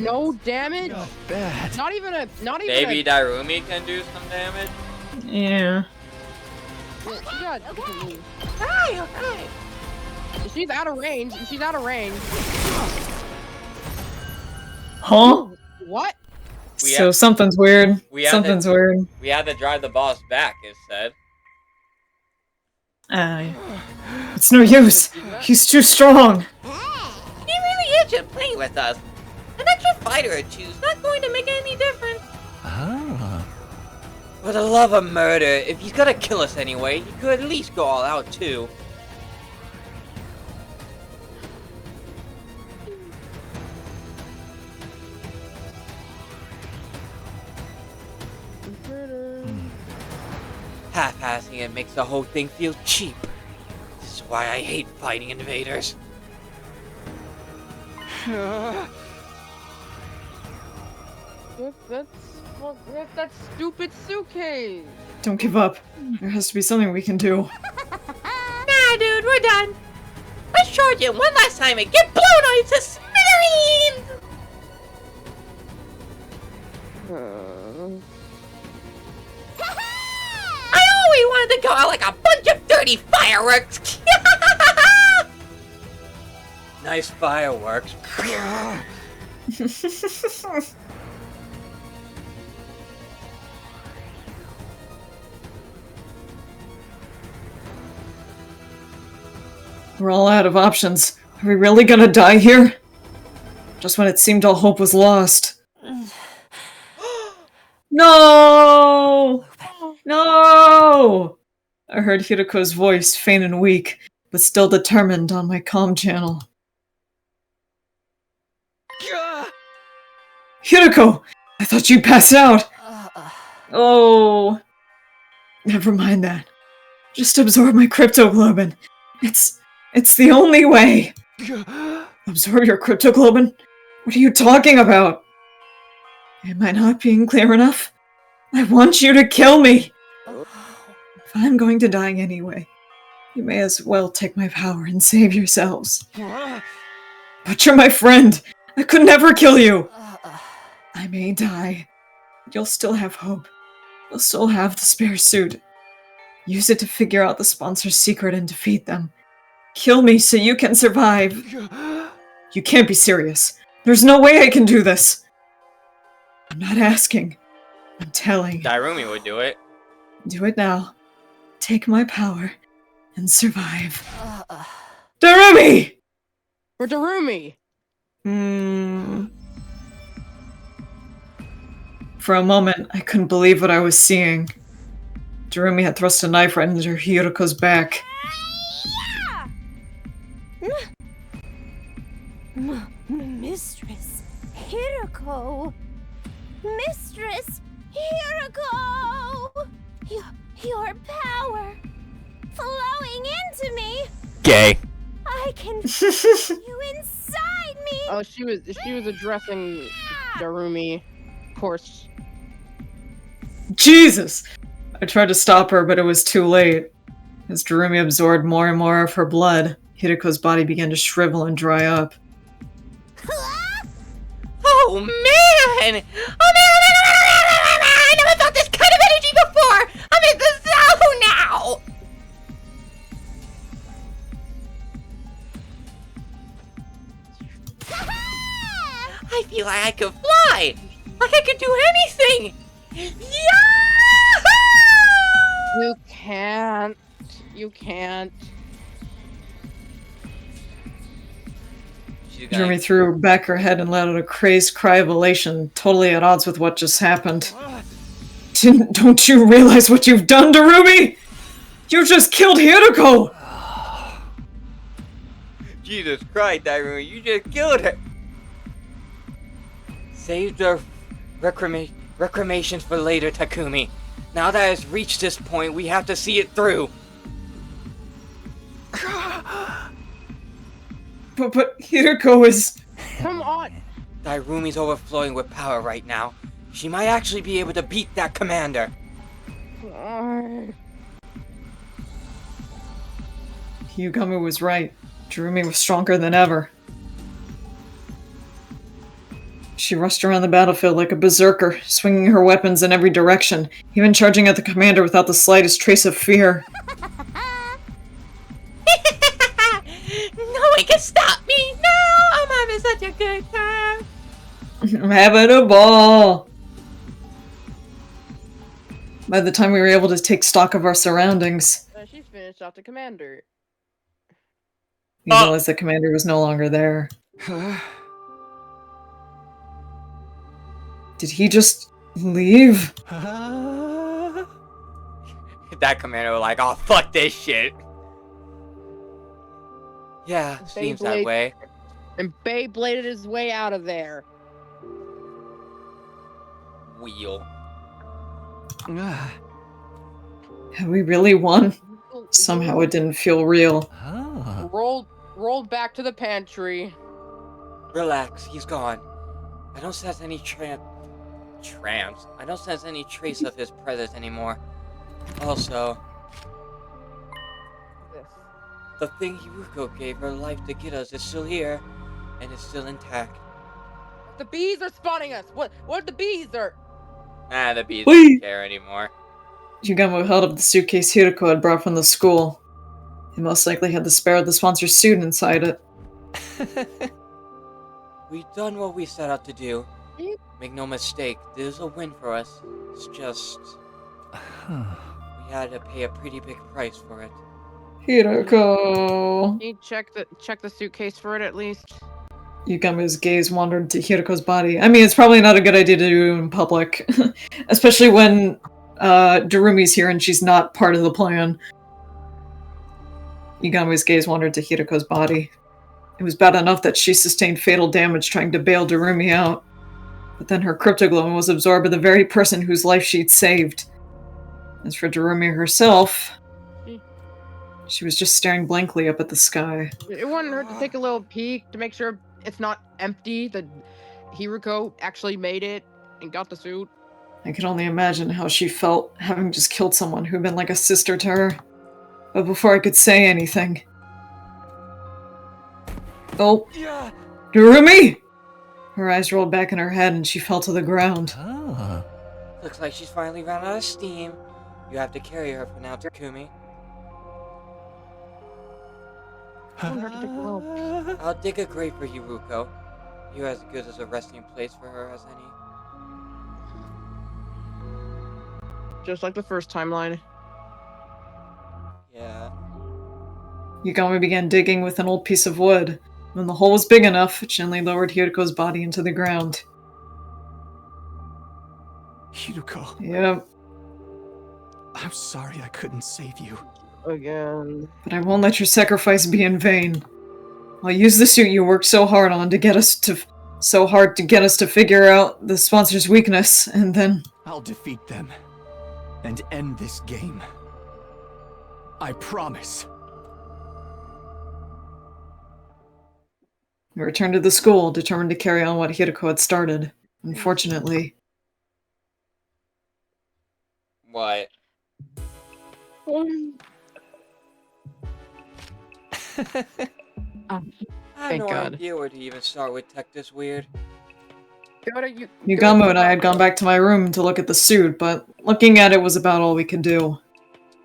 No damage. Not bad. Not even a. Maybe Dairumi can do some damage? Yeah. Yeah, Hi, okay. she's out of range. She's out of range. Huh? What? So something's weird. Something's weird. We had to drive the boss back, it said. It's no use. He's too strong. He really is just playing with us. An extra fighter or two's not going to make any difference. Ah. For the love of murder, if he's gonna kill us anyway, he could at least go all out too. Half-assing it makes the whole thing feel cheap. This is why I hate fighting invaders. That's stupid suitcase. Don't give up. There has to be something we can do. Nah, dude, we're done. Let's charge it one last time and get blown on to smithereens! I always wanted to go out like a bunch of dirty fireworks! Nice fireworks. We're all out of options. Are we really gonna die here? Just when it seemed all hope was lost. No! No! I heard Hiruko's voice, faint and weak, but still determined on my comm channel. Hiruko! I thought you'd pass out! Oh. Never mind that. Just absorb my cryptoglobin. It's the only way! Absorb your cryptoglobin? What are you talking about? Am I not being clear enough? I want you to kill me! If I'm going to die anyway, you may as well take my power and save yourselves. But you're my friend! I could never kill you! I may die, but you'll still have hope. You'll still have the spare suit. Use it to figure out the sponsor's secret and defeat them. Kill me so you can survive. You can't be serious. There's no way I can do this. I'm not asking. I'm telling. Dairumi would do it. Do it now. Take my power and survive. Darumi! For Darumi! For a moment, I couldn't believe what I was seeing. Darumi had thrust a knife right into Hiruko's back. Mistress Hiruko! Mistress Hiruko! Your power flowing into me! Gay. I can feel you inside me! Oh, she was addressing Darumi. Of course. Jesus! I tried to stop her, but it was too late. As Darumi absorbed more and more of her blood, Hiruko's body began to shrivel and dry up. Oh man! I never felt this kind of energy before! I'm in the zone now! I feel like I could fly! Like I could do anything! Yahoo! You can't. You can't. Darumi threw back her head and let out a crazed cry of elation, totally at odds with what just happened. Don't you realize what you've done, Darumi? You just killed Hiruko! Jesus Christ, Dairumi, you just killed her! Save the reclamations for later, Takumi. Now that it's reached this point, we have to see it through. But Hiruko is... Come on! Dairumi's overflowing with power right now. She might actually be able to beat that commander. Yugami was right. Darumi was stronger than ever. She rushed around the battlefield like a berserker, swinging her weapons in every direction, even charging at the commander without the slightest trace of fear. No one can stop me! No! I'm having such a good time! I'm having a ball! By the time we were able to take stock of our surroundings, She's finished off the commander. we realized the commander was no longer there. Did he just leave? That commander was like, oh, fuck this shit. Yeah, seems that way. And Beybladed his way out of there. Wheel. Have we really won? Somehow it didn't feel real. Rolled back to the pantry. Relax, he's gone. I don't sense any tramps. I don't sense any trace of his presence anymore. Also, the thing Hiruko gave her life to get us is still here, and it's still intact. The bees are spawning us. What the bees are? The bees don't care anymore. Yugamo held up the suitcase Hiruko had brought from the school. It most likely had the spare of the sponsor's suit inside it. We've done what we set out to do. Make no mistake, this is a win for us. It's just... we had to pay a pretty big price for it. Hiruko! Can you check the suitcase for it at least? Yugamo's gaze wandered to Hiruko's body. I mean, it's probably not a good idea to do in public. Especially when Darumi's here and she's not part of the plan. Yugamo's gaze wandered to Hiruko's body. It was bad enough that she sustained fatal damage trying to bail Darumi out. But then her cryptoglowing was absorbed by the very person whose life she'd saved. As for Darumi herself, she was just staring blankly up at the sky. It wouldn't hurt to take a little peek to make sure it's not empty, that Hiruko actually made it and got the suit. I could only imagine how she felt, having just killed someone who'd been like a sister to her. But before I could say anything... Oh! Darumi! Her eyes rolled back in her head and she fell to the ground. Looks like she's finally run out of steam. You have to carry her for now, Takumi. I'll dig a grave for Hiruko. You're as good as a resting place for her as any. Just like the first timeline. Yeah. Yugami began digging with an old piece of wood. When the hole was big enough, it gently lowered Hiruko's body into the ground. Hiruko. Yep. I'm sorry I couldn't save you. Again. But I won't let your sacrifice be in vain. I'll use the suit you worked so hard on to get us to figure out the sponsor's weakness, and then... I'll defeat them. And end this game. I promise. We returned to the school, determined to carry on what Hiruko had started. Unfortunately... What? I have no idea where to even start with tech this weird. Yugamo and I had gone back to my room to look at the suit, but looking at it was about all we could do.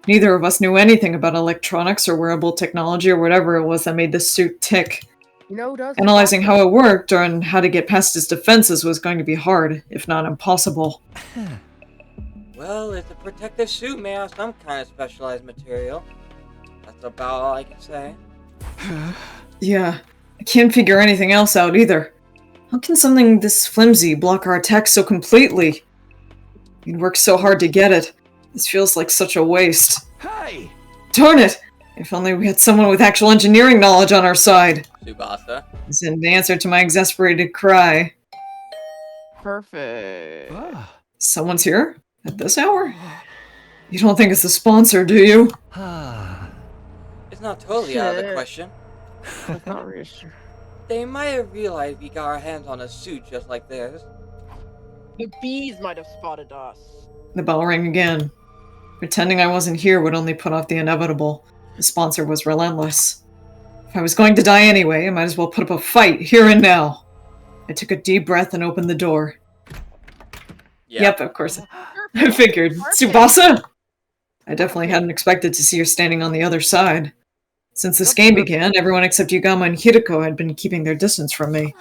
Neither of us knew anything about electronics or wearable technology or whatever it was that made this suit tick. Analyzing how it worked and how to get past its defenses was going to be hard, if not impossible. Well, it's a protective suit made out of some kind of specialized material. That's about all I can say. Yeah, I can't figure anything else out either. How can something this flimsy block our attacks so completely? We worked so hard to get it. This feels like such a waste. Hey! Darn it! If only we had someone with actual engineering knowledge on our side. Tsubasa. This is an answer to my exasperated cry. Perfect. Someone's here? At this hour? You don't think it's the sponsor, do you? It's not totally out of the question. That's not real. They might have realized we got our hands on a suit just like theirs. The bees might have spotted us. The bell rang again. Pretending I wasn't here would only put off the inevitable. The sponsor was relentless. If I was going to die anyway, I might as well put up a fight, here and now. I took a deep breath and opened the door. Yep, of course. I figured. Tsubasa! I definitely hadn't expected to see her standing on the other side. Since this game began, everyone except Yugama and Hiriko had been keeping their distance from me.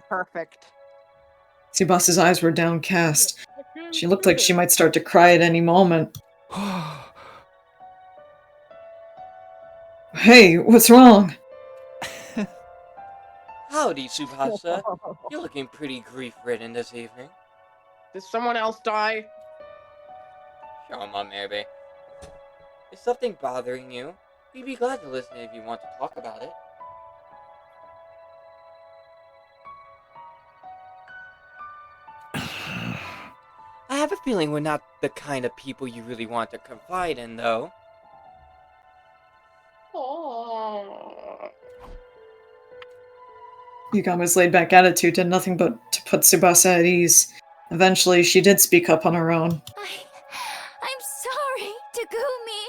Perfect. Tsubasa's eyes were downcast. She looked like she might start to cry at any moment. Hey, what's wrong? Howdy, Tsubasa. You're looking pretty grief-ridden this evening. Did someone else die? Show 'em up, maybe. Is something bothering you? We'd be glad to listen if you want to talk about it. I have a feeling we're not the kind of people you really want to confide in, though. Yugama's laid-back attitude did nothing but to put Tsubasa at ease. Eventually, she did speak up on her own. I'm sorry, Takumi.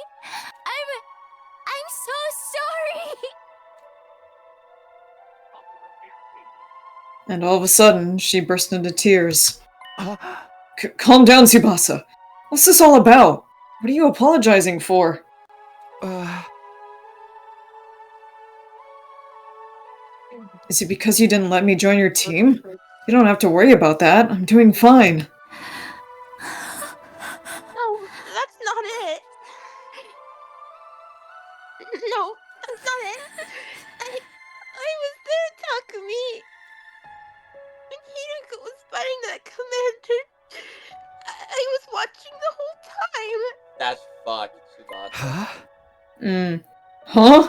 I'm so sorry. And all of a sudden, she burst into tears. Calm down, Tsubasa. What's this all about? What are you apologizing for? Is it because you didn't let me join your team? You don't have to worry about that. I'm doing fine. No, that's not it. No, that's not it. I was there, Takumi. When Hiriko was fighting that commander, I was watching the whole time. That's fucked, Tsubasa. Huh?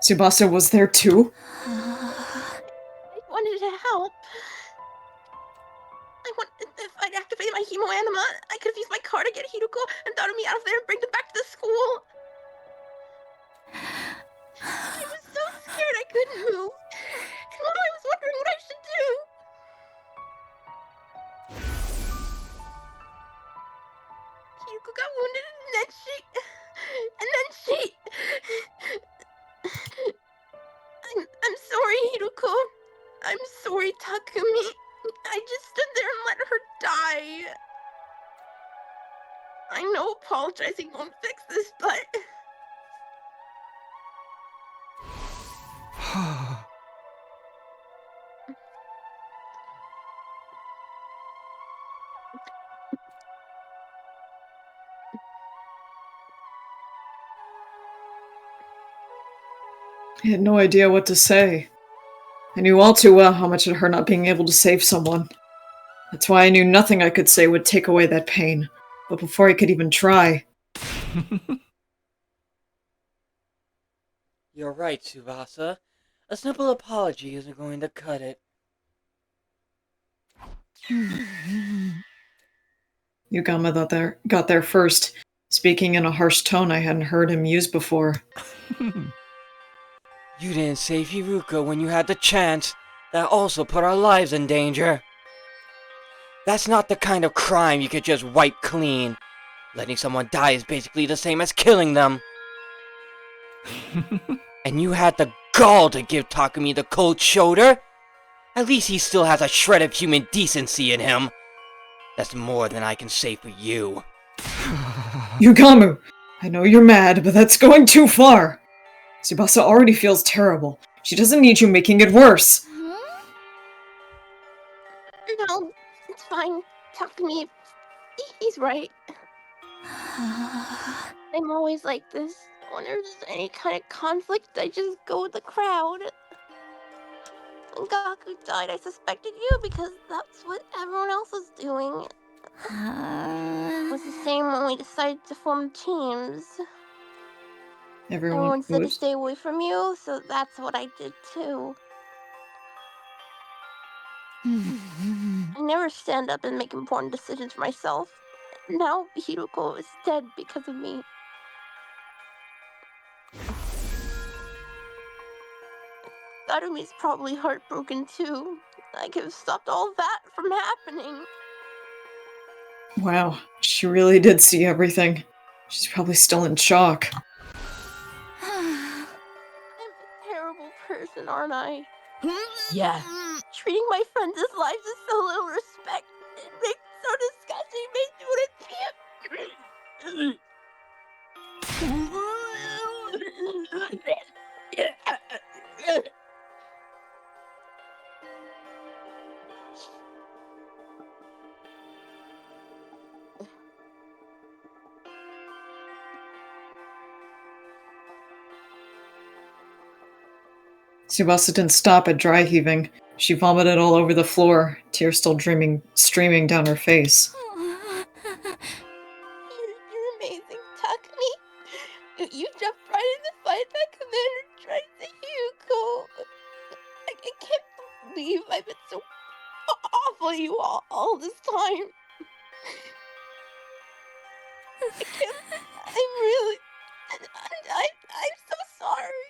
Tsubasa was there too? I wanted to help. If I'd activated my Hemo Anima, I could have used my car to get Hiroko and Darumi out of there and bring them back to the school. I was so scared I couldn't move. And now I was wondering what I should do. Hiroko got wounded and then she... I'm sorry, Hiroko. I'm sorry, Takumi. I just stood there and let her die. I know apologizing won't fix this, but... I had no idea what to say. I knew all too well how much it hurt not being able to save someone. That's why I knew nothing I could say would take away that pain. But before I could even try... You're right, Tsubasa. A simple apology isn't going to cut it. Yugama got there first, speaking in a harsh tone I hadn't heard him use before. You didn't save Hiruko when you had the chance. That also put our lives in danger. That's not the kind of crime you could just wipe clean. Letting someone die is basically the same as killing them. And you had the gall to give Takumi the cold shoulder? At least he still has a shred of human decency in him. That's more than I can say for you. Yugamu! I know you're mad, but that's going too far! Tsubasa already feels terrible. She doesn't need you making it worse. No, it's fine. Takumi, he's right. I'm always like this. When there's any kind of conflict, I just go with the crowd. When Gaku died, I suspected you because that's what everyone else was doing. It was the same when we decided to form teams. Everyone said to stay away from you, so that's what I did too. I never stand up and make important decisions for myself. Now Hiroko is dead because of me. Tarumi's probably heartbroken too. I could have stopped all that from happening. Wow, she really did see everything. She's probably still in shock. I'm a terrible person, aren't I? Yeah. Treating my friends' lives with so little respect. It makes me so disgusting. It makes me want to puke. Tsubasa didn't stop at dry heaving. She vomited all over the floor, tears still streaming down her face. You're amazing, Takumi. You jumped right in the fight that Commander tried to Hyuko. I can't believe I've been so awful to you all this time. I'm so sorry.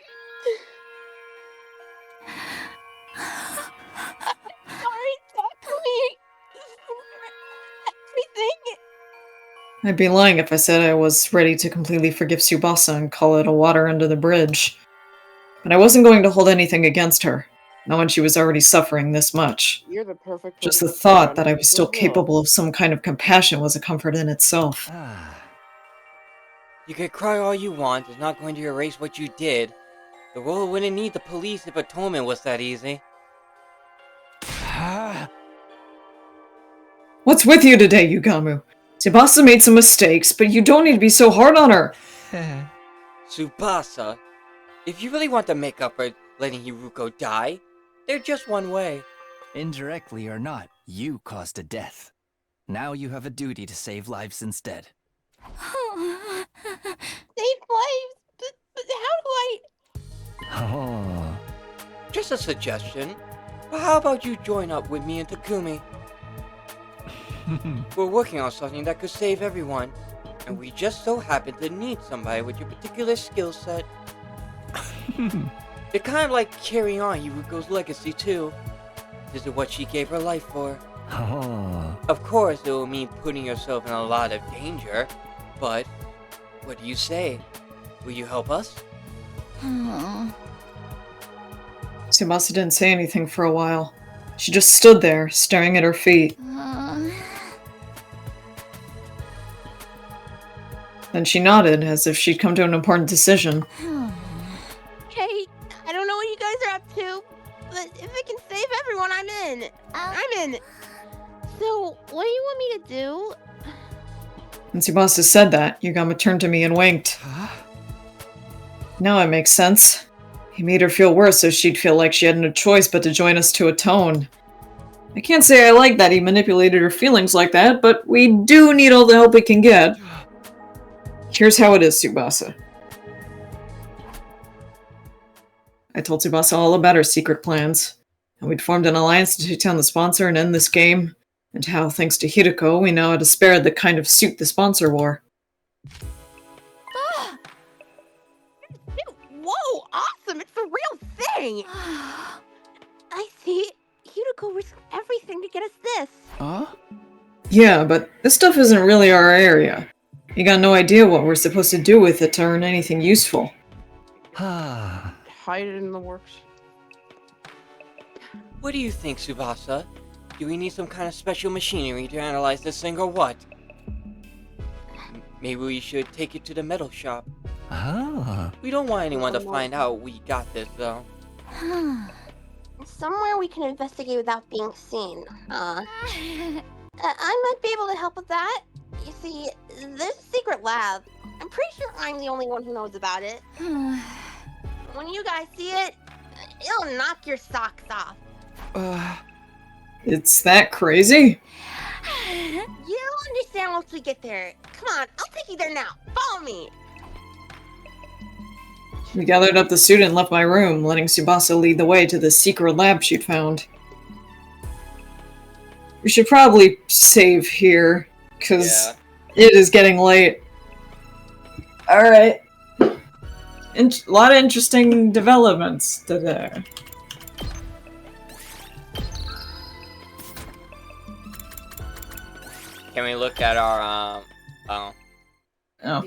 I'm sorry, Takumi. Everything. I'd be lying if I said I was ready to completely forgive Tsubasa and call it a water under the bridge. But I wasn't going to hold anything against her, not when she was already suffering this much. You're the perfect Just the person thought for that I was still as well. capable of some kind of compassion was a comfort in itself. You can cry all you want, it's not going to erase what you did. The world wouldn't need the police if atonement was that easy. What's with you today, Yugamu? Tsubasa made some mistakes, but you don't need to be so hard on her. Tsubasa, if you really want to make up for letting Hiruko die, there's just one way. Indirectly or not, you caused a death. Now you have a duty to save lives instead. Save lives? But how do I... Oh. Just a suggestion. But how about you join up with me and Takumi? We're working on something that could save everyone, and we just so happen to need somebody with your particular skill set. It's kind of like carrying on Hiruko's legacy too. This is what she gave her life for. Oh. Of course, it will mean putting yourself in a lot of danger, but what do you say? Will you help us? Tsubasa didn't say anything for a while. She just stood there, staring at her feet. Then she nodded, as if she'd come to an important decision. Okay, I don't know what you guys are up to, but if it can save everyone, I'm in. I'm in. So, what do you want me to do? When Tsubasa said that, Yugama turned to me and winked. Now it makes sense. He made her feel worse so she'd feel like she had no choice but to join us to atone. I can't say I like that he manipulated her feelings like that, but we do need all the help we can get. Here's how it is, Tsubasa. I told Tsubasa all about our secret plans, and we'd formed an alliance to take down the sponsor and end this game, and how, thanks to Hiruko, we know how to spare the kind of suit the sponsor wore. Whoa, awesome! It's the real thing! I see. Hiruko risked everything to get us this. Huh? Yeah, but this stuff isn't really our area. You got no idea what we're supposed to do with it to earn anything useful. Hide it in the works. What do you think, Tsubasa? Do we need some kind of special machinery to analyze this thing or what? Maybe we should take it to the metal shop. Ah. We don't want anyone to find out we got this, though. Somewhere we can investigate without being seen. I might be able to help with that. You see, there's a secret lab. I'm pretty sure I'm the only one who knows about it. When you guys see it, it'll knock your socks off. It's that crazy? You'll understand once we get there. Come on, I'll take you there now. Follow me. We gathered up the suit and left my room, letting Tsubasa lead the way to the secret lab she'd found. We should probably save here, because it is getting late. Alright. A lot of interesting developments today. Can we look at our oh Oh.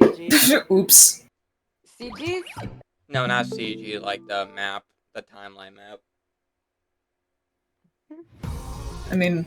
Oops. CG? no, not CG, like the map, the timeline map. I mean,